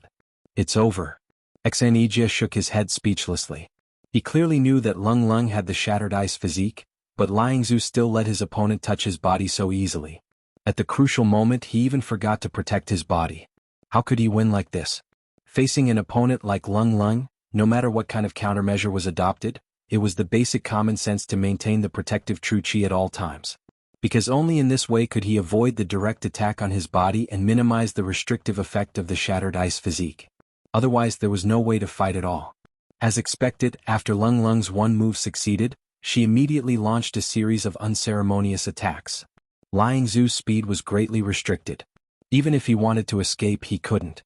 It's over. Enchanted shook his head speechlessly. He clearly knew that Lung Lung had the shattered ice physique, but Liang Zhu still let his opponent touch his body so easily. At the crucial moment, he even forgot to protect his body. How could he win like this? Facing an opponent like Lung Lung, no matter what kind of countermeasure was adopted, it was the basic common sense to maintain the protective true chi at all times. Because only in this way could he avoid the direct attack on his body and minimize the restrictive effect of the shattered ice physique. Otherwise, there was no way to fight at all. As expected, after Lung Lung's one move succeeded, she immediately launched a series of unceremonious attacks. Liang Zhu's speed was greatly restricted. Even if he wanted to escape, he couldn't.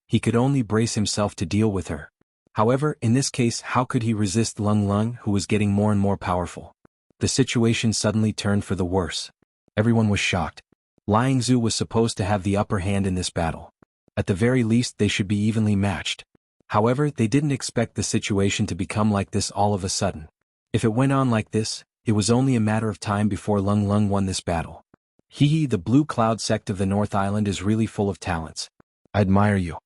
He could only brace himself to deal with her. However, in this case, how could he resist Lung Lung, who was getting more and more powerful? The situation suddenly turned for the worse. Everyone was shocked. Liang Zhu was supposed to have the upper hand in this battle. At the very least, they should be evenly matched. However, they didn't expect the situation to become like this all of a sudden. If it went on like this, it was only a matter of time before Lung Lung won this battle. The Blue Cloud sect of the North Island is really full of talents. I admire you.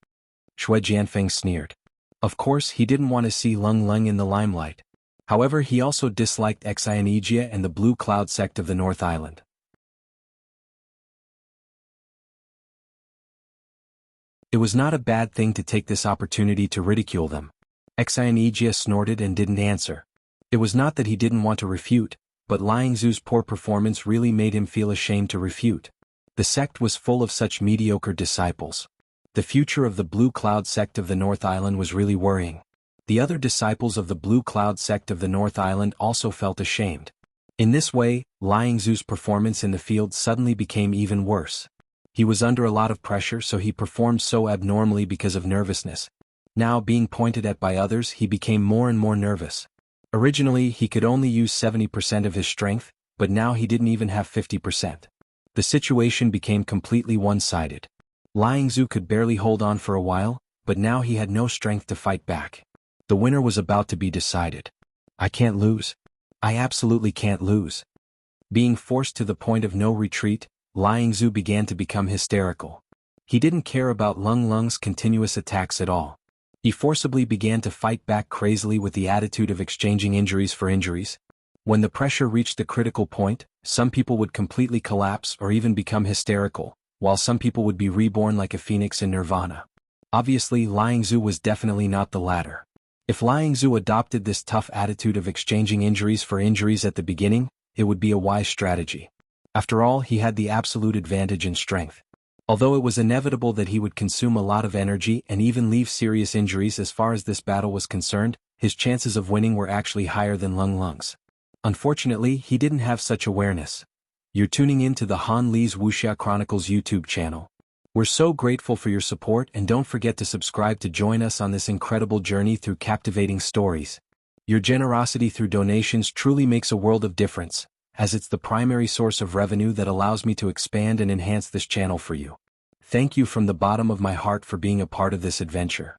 Shui Jianfeng sneered. Of course, he didn't want to see Lung Lung in the limelight. However, he also disliked Enchanted and the Blue Cloud sect of the North Island. It was not a bad thing to take this opportunity to ridicule them. Enchanted snorted and didn't answer. It was not that he didn't want to refute, but Liang Zhu's poor performance really made him feel ashamed to refute. The sect was full of such mediocre disciples. The future of the Blue Cloud sect of the North Island was really worrying. The other disciples of the Blue Cloud sect of the North Island also felt ashamed. In this way, Liang Zhu's performance in the field suddenly became even worse. He was under a lot of pressure, so he performed so abnormally because of nervousness. Now, being pointed at by others, he became more and more nervous. Originally, he could only use 70% of his strength, but now he didn't even have 50%. The situation became completely one-sided. Liang Zhu could barely hold on for a while, but now he had no strength to fight back. The winner was about to be decided. I can't lose. I absolutely can't lose. Being forced to the point of no retreat, Liang Zhu began to become hysterical. He didn't care about Lung Lung's continuous attacks at all. He forcibly began to fight back crazily with the attitude of exchanging injuries for injuries. When the pressure reached the critical point, some people would completely collapse or even become hysterical, while some people would be reborn like a phoenix in nirvana. Obviously, Liang Zhu was definitely not the latter. If Liang Zhu adopted this tough attitude of exchanging injuries for injuries at the beginning, it would be a wise strategy. After all, he had the absolute advantage in strength. Although it was inevitable that he would consume a lot of energy and even leave serious injuries as far as this battle was concerned, his chances of winning were actually higher than Lung Lung's. Unfortunately, he didn't have such awareness. You're tuning in to the Han Li's Wuxia Chronicles YouTube channel. We're so grateful for your support, and don't forget to subscribe to join us on this incredible journey through captivating stories. Your generosity through donations truly makes a world of difference, as it's the primary source of revenue that allows me to expand and enhance this channel for you. Thank you from the bottom of my heart for being a part of this adventure.